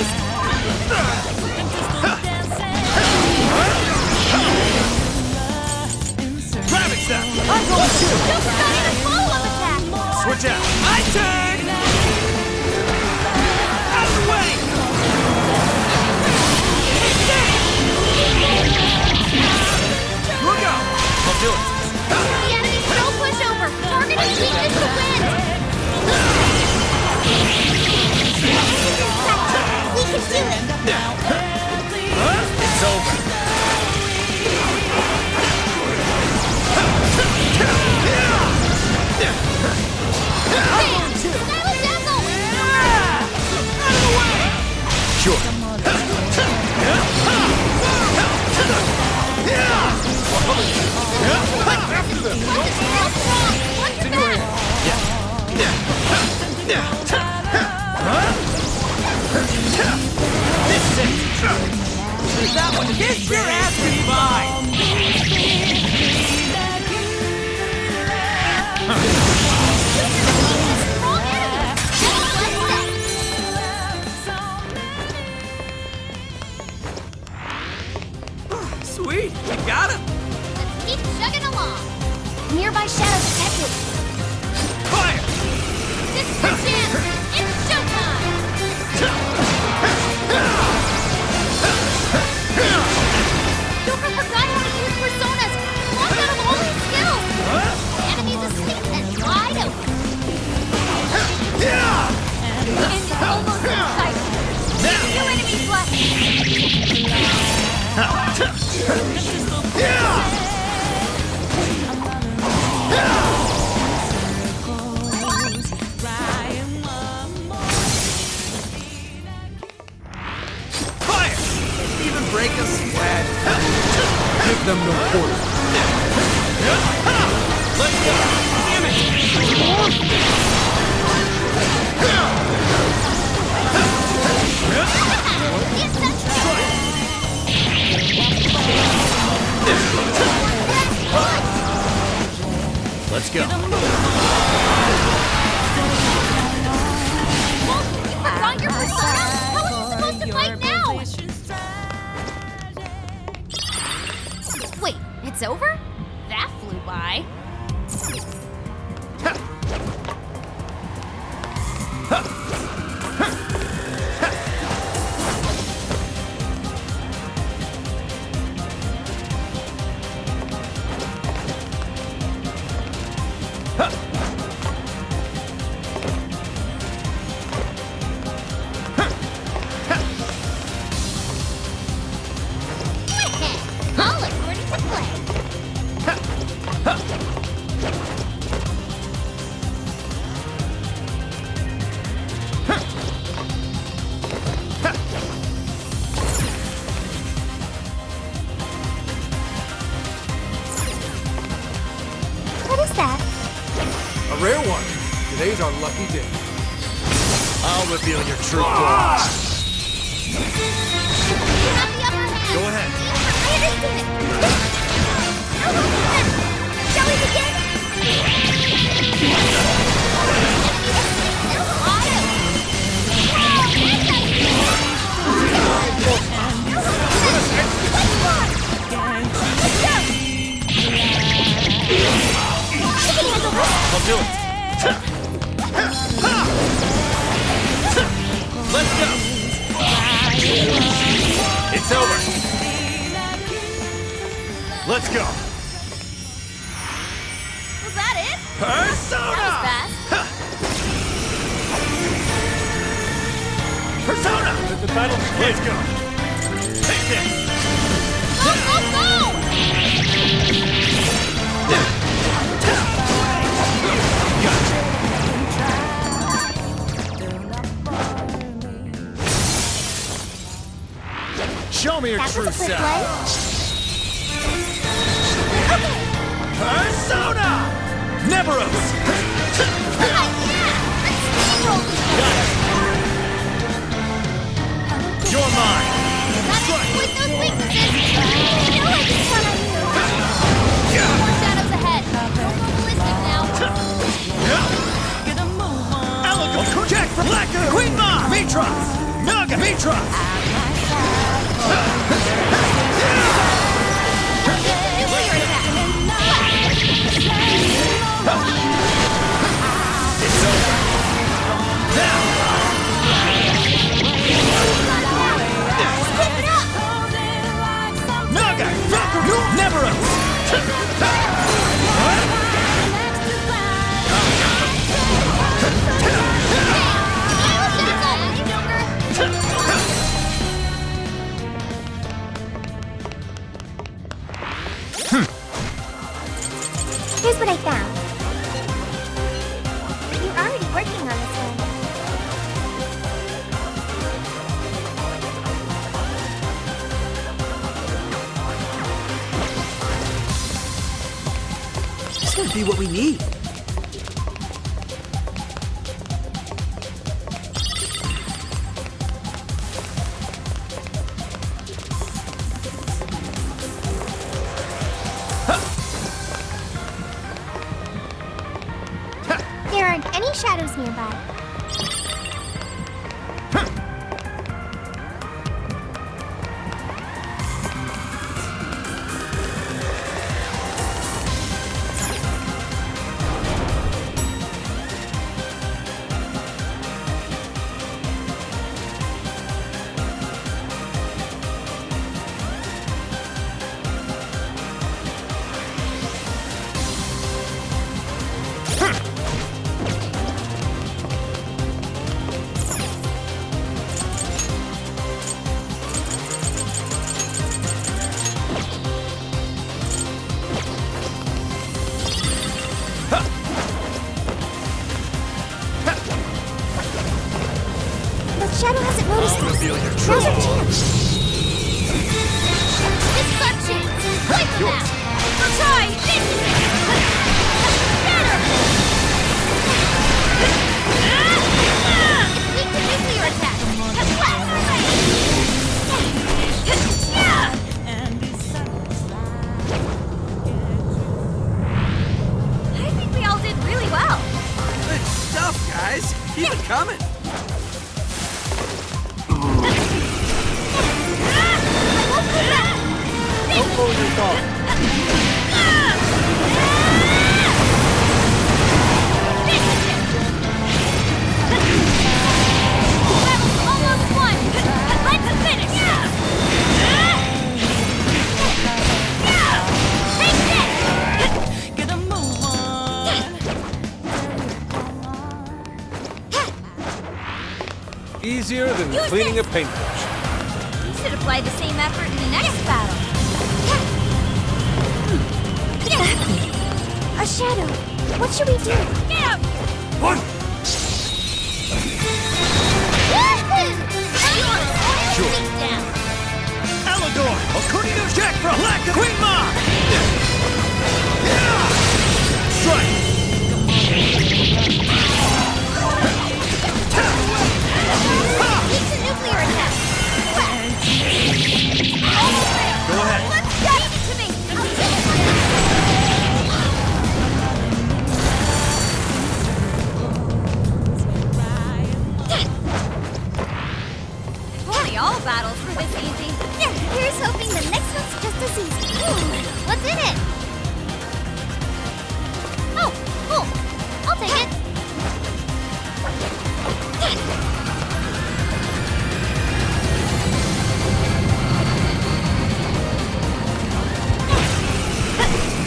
Ravage them! I'm going to! Joker got in a follow-up attack! Switch out! My turn! Out of the way! Look out! I'll do it! The enemy's no pushover! Target his weakness to win! We can do it! It's over! Bam! Silent Dazzle! Out of the way! Sure. This is it! That one kiss your ass goodbye! Sweet, you got him! Let's keep chugging along. Nearby shadow detected. Fire! This is your chance. It's showtime. Joker forgot how to use personas. Lost out of all his skills. The enemy's asleep and wide open. The end is almost in sight. 2 enemies left. Fire! Even break a sweat. Give them no quarter. Let's go! Damn it! Let's go. Forgot your persona? How are you supposed to fight now? Wait, it's over? That flew by. All according to plan. What is that? A rare one. Today's our lucky day. I'll reveal your true form. Go ahead. Shall we begin? I'll do it. Let's go. It's over. Let's go. Was that it? Persona! That was fast. Persona! The battle begins. Let's go. Take this. Go, go, go! Show me your That true was a quick self. one. Persona! Neveros! You're mine! With those weaknesses, you know I can count on you. More shadows ahead. Don't go ballistic now. Elegant! Jack from Blacker! Queen Ma! Vitros! Naga! Vitros! It's over. Now! Naga! Valkyrie! Neveros! Here's what I found. You're already working on this one. This might be what we need. There aren't any shadows nearby. Shadow hasn't noticed us. Now's our chance. This is our chance. Wait for that. Try this. Better. Weak to nuclear attack. That's less. coming. Don't blow your thumb. Almost won! Let's finish! Take this! Get a move on. Easier than cleaning a paintbrush. You should apply the same effort in the next battle. A shadow. What should we do? Get him! One! Sure. Alidor! Okunino check for lack of Queen Ma! Strike! It's a nuclear attack. Go ahead. Let's get it to me. I'll take it. If only all battles were this easy. Yeah, here's hoping the next one's just as easy. What's in it? Oh, cool. I'll take it.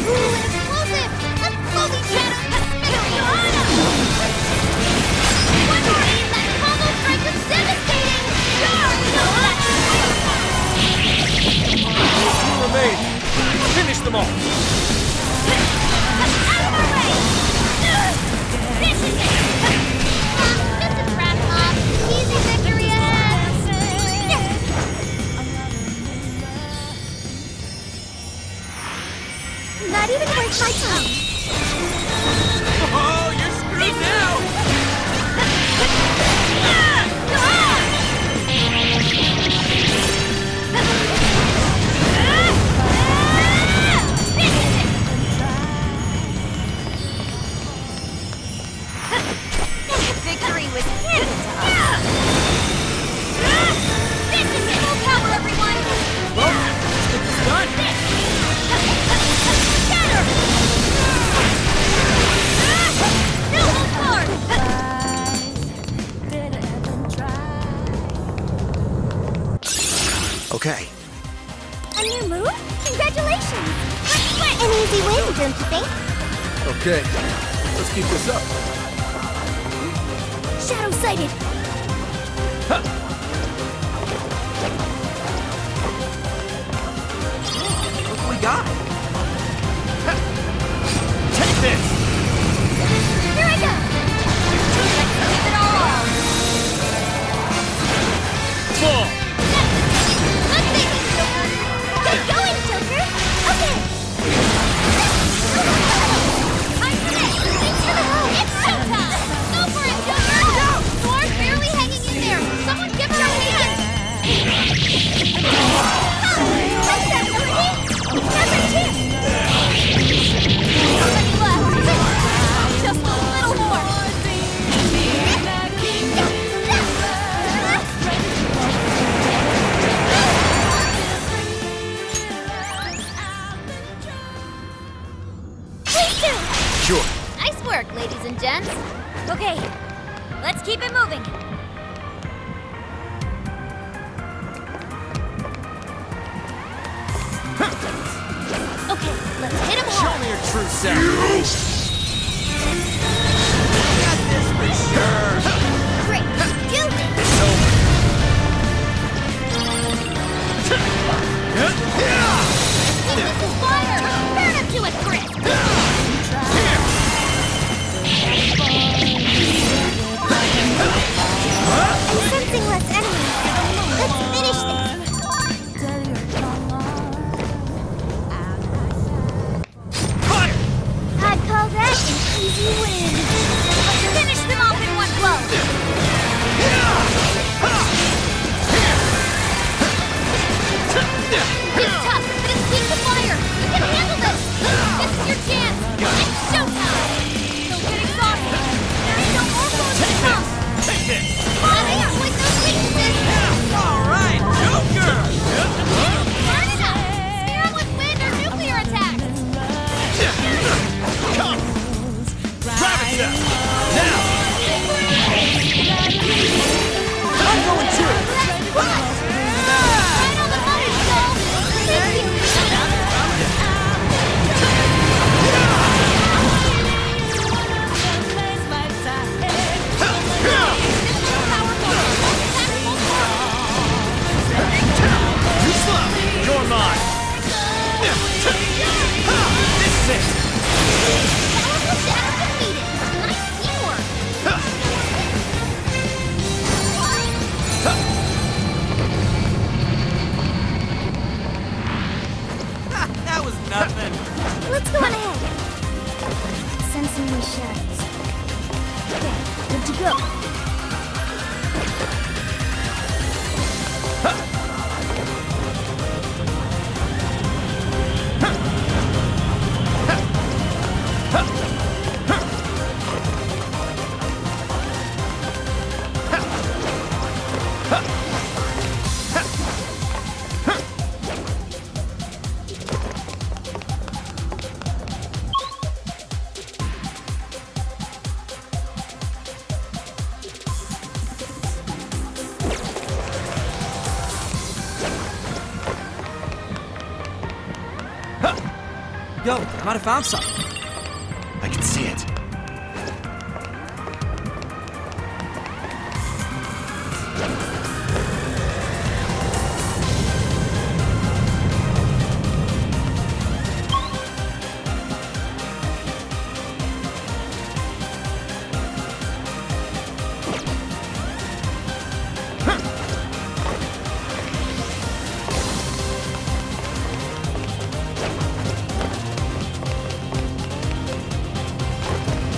Ooh, an explosive! Let's blow these shadows! One more aim, that combo strike is devastating! Two remain. Finish them all. Out of our way! This is it! Just a trap off. Easy victory! Not even worth my time. Oh, you're screwed now! Victory was handed to us. This is it! Full power, everyone! Well, let's get this done. Shatter! No, hard! Okay. A new move? Congratulations! An easy win, don't you think? Okay, let's keep this up. Shadow sighted. Look what we got. Take this! Here I go! Give it all. Fall! Let's make it, Joker! Get going, Joker! Okay! Time for this! It's showtime! Go for it, Joker! Go! Thor's barely hanging in there! Someone give her a hand! Like that, Dorothy! Now's our chance! Nobody left. Just a little more. Please do! Sure. Nice work, ladies and gents. Okay, let's keep it moving. Okay, let's hit him Show hard. me your true self. Got this for sure. Great, you win. It's over. This is fire! Burn him to a crisp! I'm sensing less enemies. Let's finish this. Fire! I'd call that an easy win. Finish them off in one blow. It's tough, but it's weak to fire! You can handle this! This is your chance! It's showtime! Don't get exhausted. There's still more blows to come. using these shards. Okay, good to go. Yo, I might have found something. I can see it.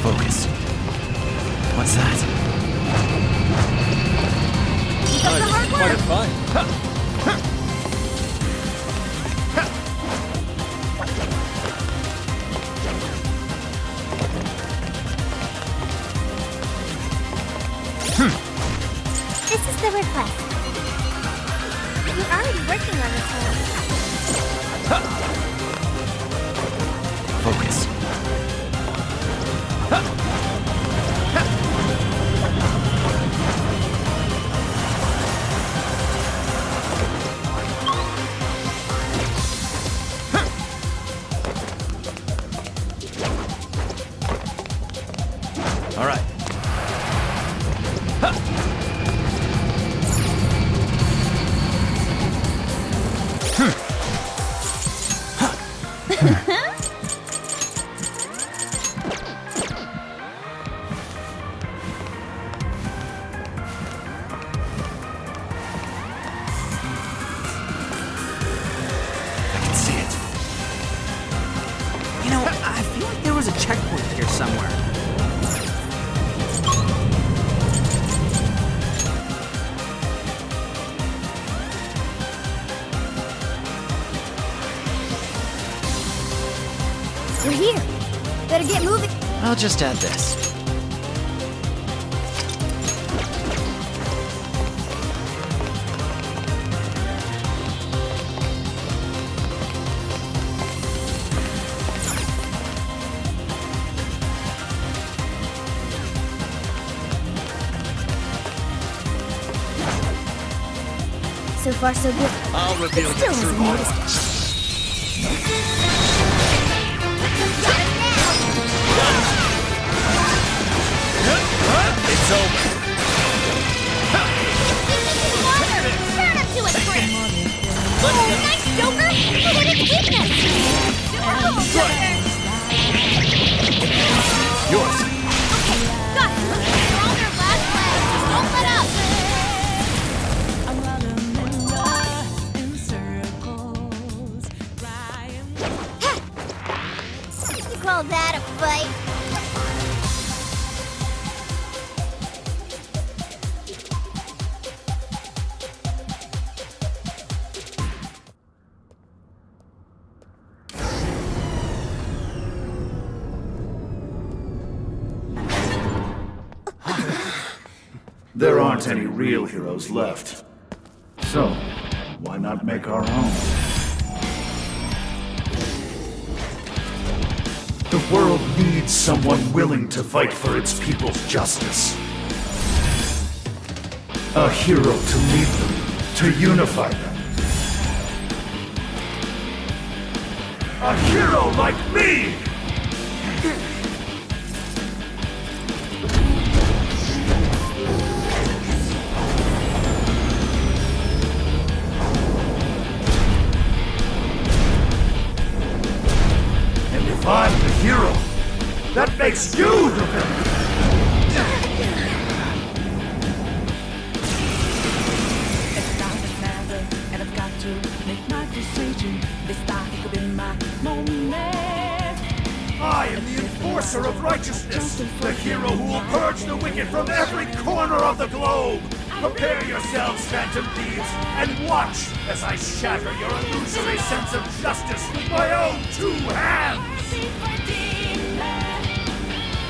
Focus. What's that? Quite a find. This is the request. You're already working on this one. Focus. All right. I can see it. You know, I feel like there was a checkpoint here somewhere. We're here. Better get moving. I'll just add this. So far, so good. I'll reveal the Still true hasn't model. noticed it. It's over. Turn him to a trick! Oh, nice, Joker! But what is weakness? Yours. Okay, got it! You're on your last leg! Just don't let up! You call that a fight? There aren't any real heroes left. So, why not make our own? The world needs someone willing to fight for its people's justice. A hero to lead them, to unify them. A hero like me! And if I'm the hero, that makes you the villain! And I've got to make my decision. This time could be my moment. I am the enforcer of righteousness, the hero who will purge the wicked from every corner of the globe. Prepare yourselves, phantom thieves, and watch as I shatter your illusory sense of justice with my own 2 hands!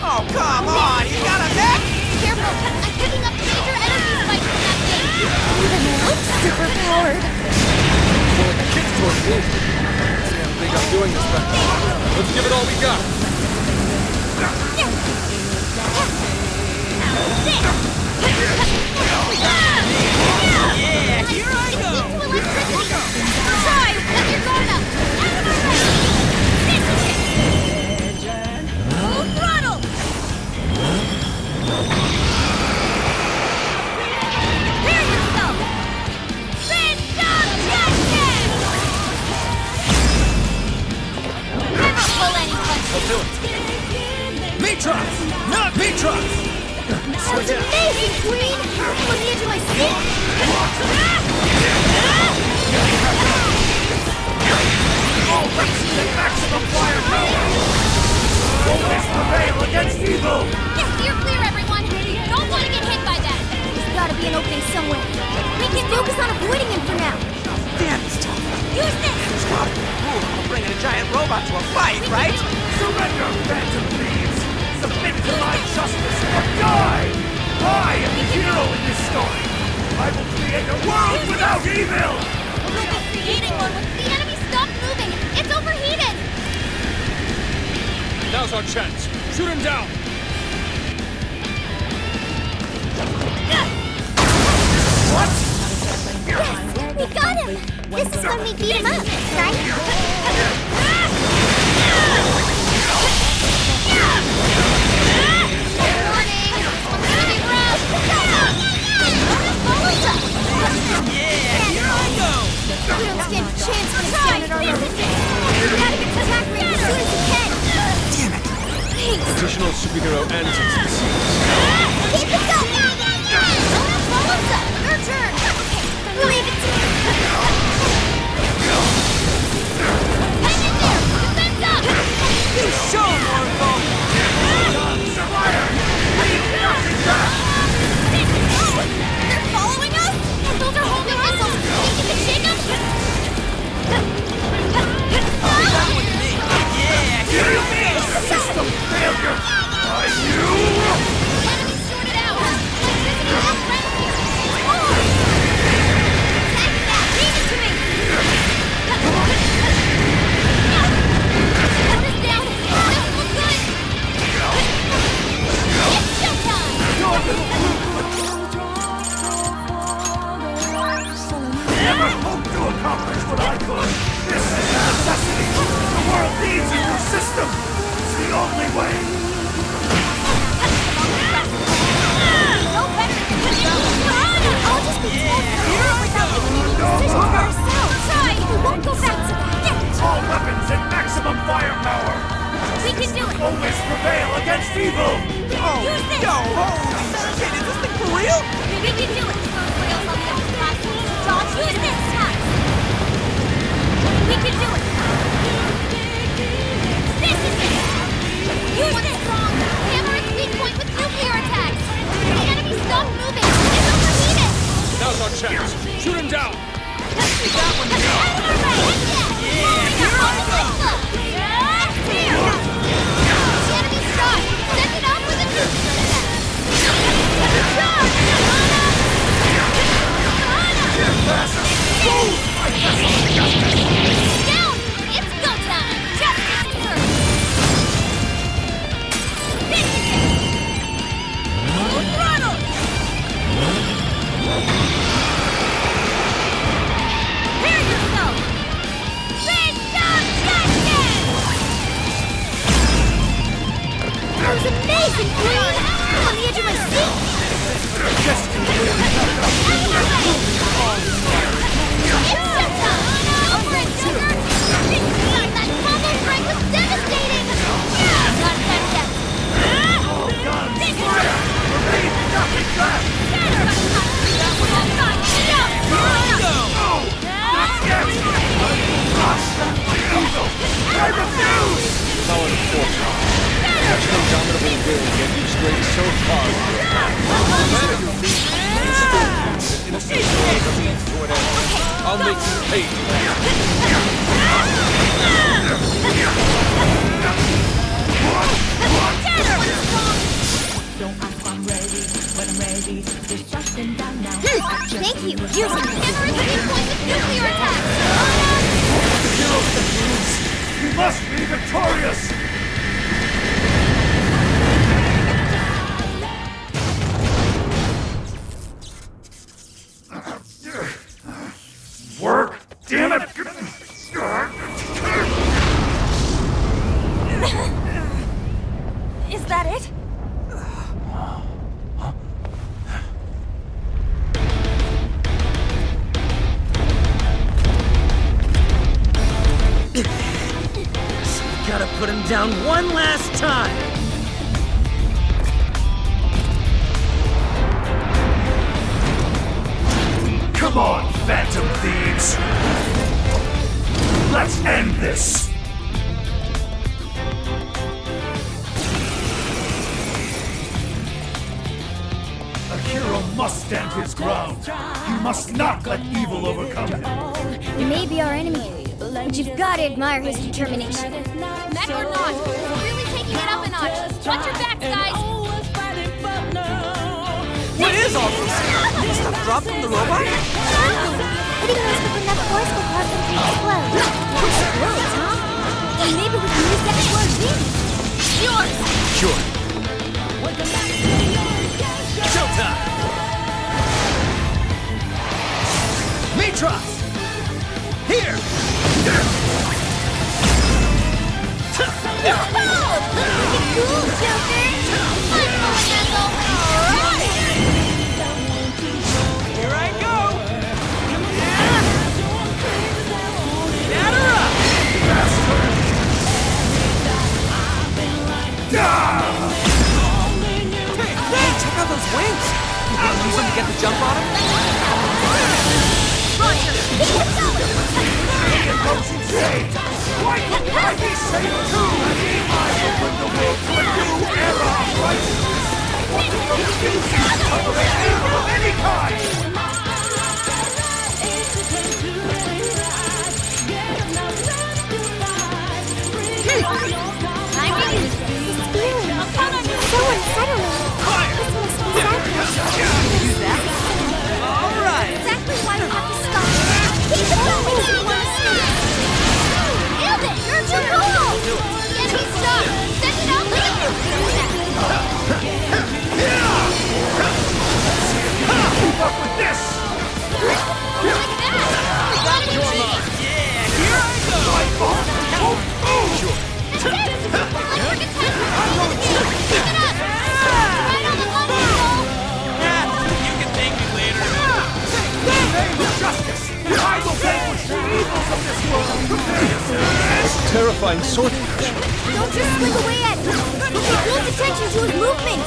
Oh, come on! You got a mech? Careful! I'm picking up major energy spikes from that thing! Even looks super powered! More like a kick's towards me. See how big I'm doing this back. Let's give it all we got. Yeah, here I go! Try! Let your guard up! Full throttle! Prepare yourself! Phantom Jetpack! Never pull any punches! I'll do it. Metros! Not Metros! That was amazing, Queen! On the edge of my seat! All races at maximum firepower! Always prevail against evil! Steer clear, everyone! Don't want to get hit by that! There's gotta be an opening somewhere. We can focus on avoiding him for now. Damn, it's tough. Use this! Stop. I'm bringing a giant robot to a fight, right? Surrender, phantom thieves! Submit to my justice or die! I am the hero in this story! I will create a world without evil! We'll be creating one with the enemy stopped moving! It's overheated! Now's our chance. Shoot him down. What? Yes! We got him! This is when we beat him up, right? We don't stand a chance when it's down at our level. We gotta get to attack range as soon as we can. Damn it! Thanks. Additional superhero antics ensues. Keep it going! Follows up. Your turn. Leave it to me. Hang in there. Defense up. You show, Marvel! They're following us? And those are homing missiles. Think you can shake them? System failure! Are you? Enemies sorted out. Electricity is friendly. Oh! Attack that. Leave it to me. Put this down. Doesn't look good. It's showtime. Never hoped to accomplish what I could! This is a necessity! The world needs a new system! It's the only way! No better than this. I'll just be told without making any decisions for ourselves. Try. We won't go back to that. All weapons at maximum firepower! We can do it. Always prevail against evil! Oh, Use this. no! Holy shit, is this thing for real? We can do it. Rails on the other platform. Dodge use this. We can do it. This is it. Use this. Strong. Hammer its weak point with nuclear attacks. The enemy stopped moving. It's overheated. Now's our chance. Shoot him down. That one, Here I go. The enemy's shot. Send it off with a nuclear attack. Down! It's go time! Justice is served! Finish it! Full throttle! Prepare yourself! Phantom Jetpack! That was amazing, Queen! I'm on the edge of my seat! It's showtime! Over it, Joker! That combo strike was devastating! Not dead yet! Fire! Remain nothing left! Not yet! Crush that evil! I refuse! How unfortunate. Is that it? Gotta put him down one last time! Come on, Phantom Thieves! Let's end this! Akira must stand his ground. He must not let evil overcome him. He may be our enemy, but you've got to admire his determination. Mech or not, we're really taking it up a notch. Watch your backs, guys! What is all this? Stuff dropped from the robot? Hitting those with enough force will cause them to explode. Explodes, huh? Maybe we can use that explode Yours! Sure. Showtime! Mitros! Here! Cool, Joker! I'm going missile! Alright! Here I go! Batter up! Hey, check out those wings! You think use them to get the jump on him? Roger! The emotions say, why can't I be safe too? I open the world to a new era of righteousness. What can you refuse to tolerate evil of any kind? I'm ready. This feeling. I'll count on you! So unsettling. This must be Zephyrus. Use that? All right! Exactly why we have to stop. Keep it going. We want to stop. Nailed it! You're too cool! The enemy's stuck! Send it out like a Keep up with this! Like that! We got it! Yeah, here I go! Sure. That's it! Like we're contenders! Keep it up! Right on the money, Soul! You can thank me later. In the name of justice, I will vanquish the evils of this world. Terrifying sword catch. Don't just swing away at him. Pay close attention to his movements.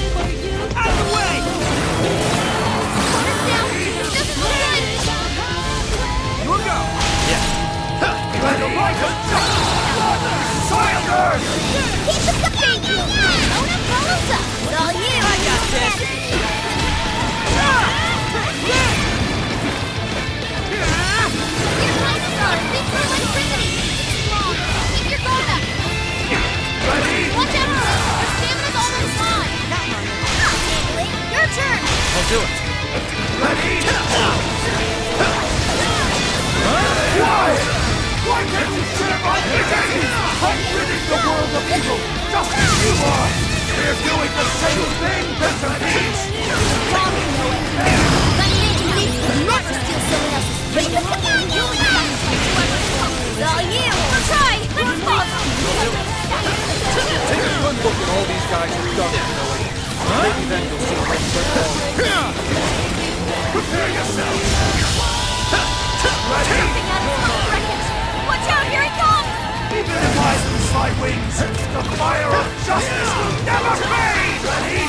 Thank you. Out of the way! Water's down! This doesn't look good! You will go! By the right of justice, soiled earth! Keep it up. Thank you. Mona follows up! It's all you. I got this! Your lightning rod! Think for electricity! It's strong! Keep your guard up! Ready? Watch out! Your stamina's almost gone! Your turn! I'll do it. Ready? Why? Why can't you share my vision? I'm ridding the world of evil, just as you are! We're doing the same thing, Phantom Thieves! Never steal someone else's freedom. Come on, you It's all you. Try! Let's pause! Take a good look at all these guys you've done, Konoe. Maybe then you'll see what's wrong. Prepare yourself! Jumping out of some wreckage! Watch out, here it comes! Even if I lose my wings, the fire of justice will never fade! Ready?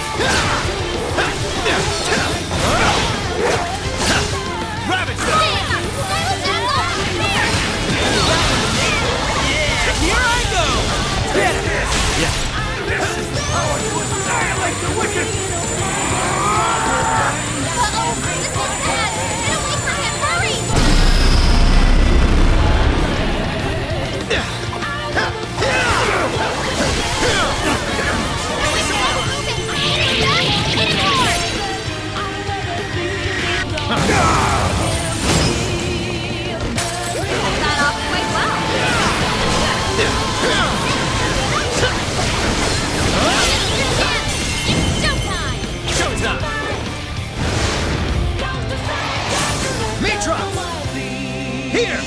Ravage them! Damn! Silence Apple! There! Yeah, here I go! Get this! This is the power to annihilate the wicked! Uh-oh! This is bad! Get away from him! Hurry! Got off quite well. It's showtime! Showtime! Mitros! Here!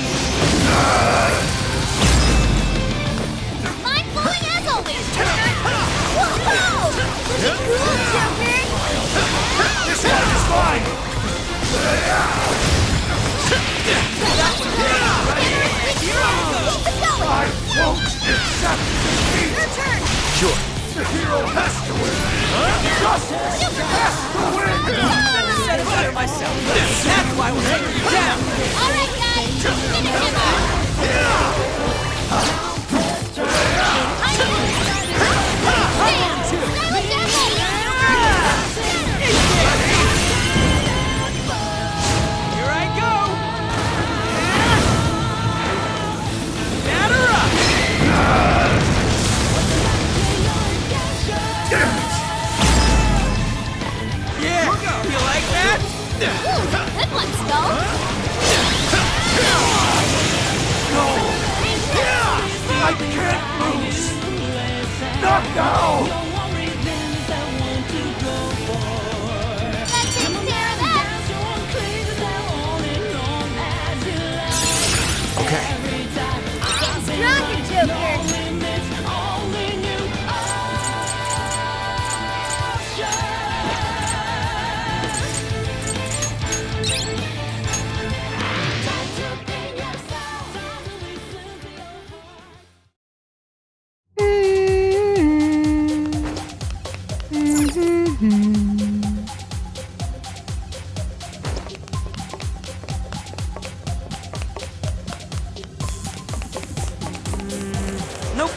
Nope,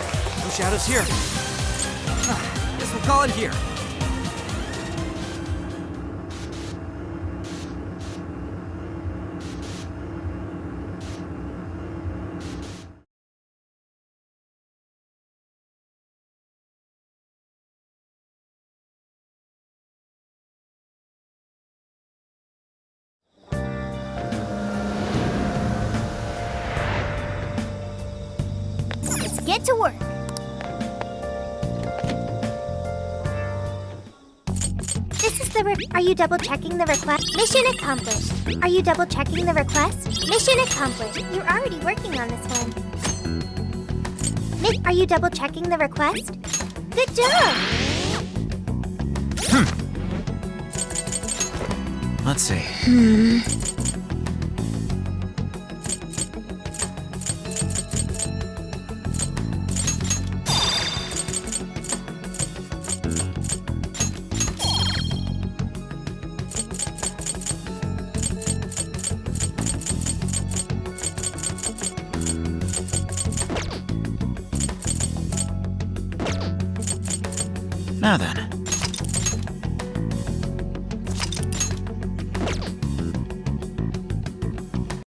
no shadows here. Guess we'll call it here. Let's get to work. This is the Are you double checking the request? Mission accomplished. Are you double checking the request? Mission accomplished. You're already working on this one. Are you double checking the request? Good job. Let's see. Now then.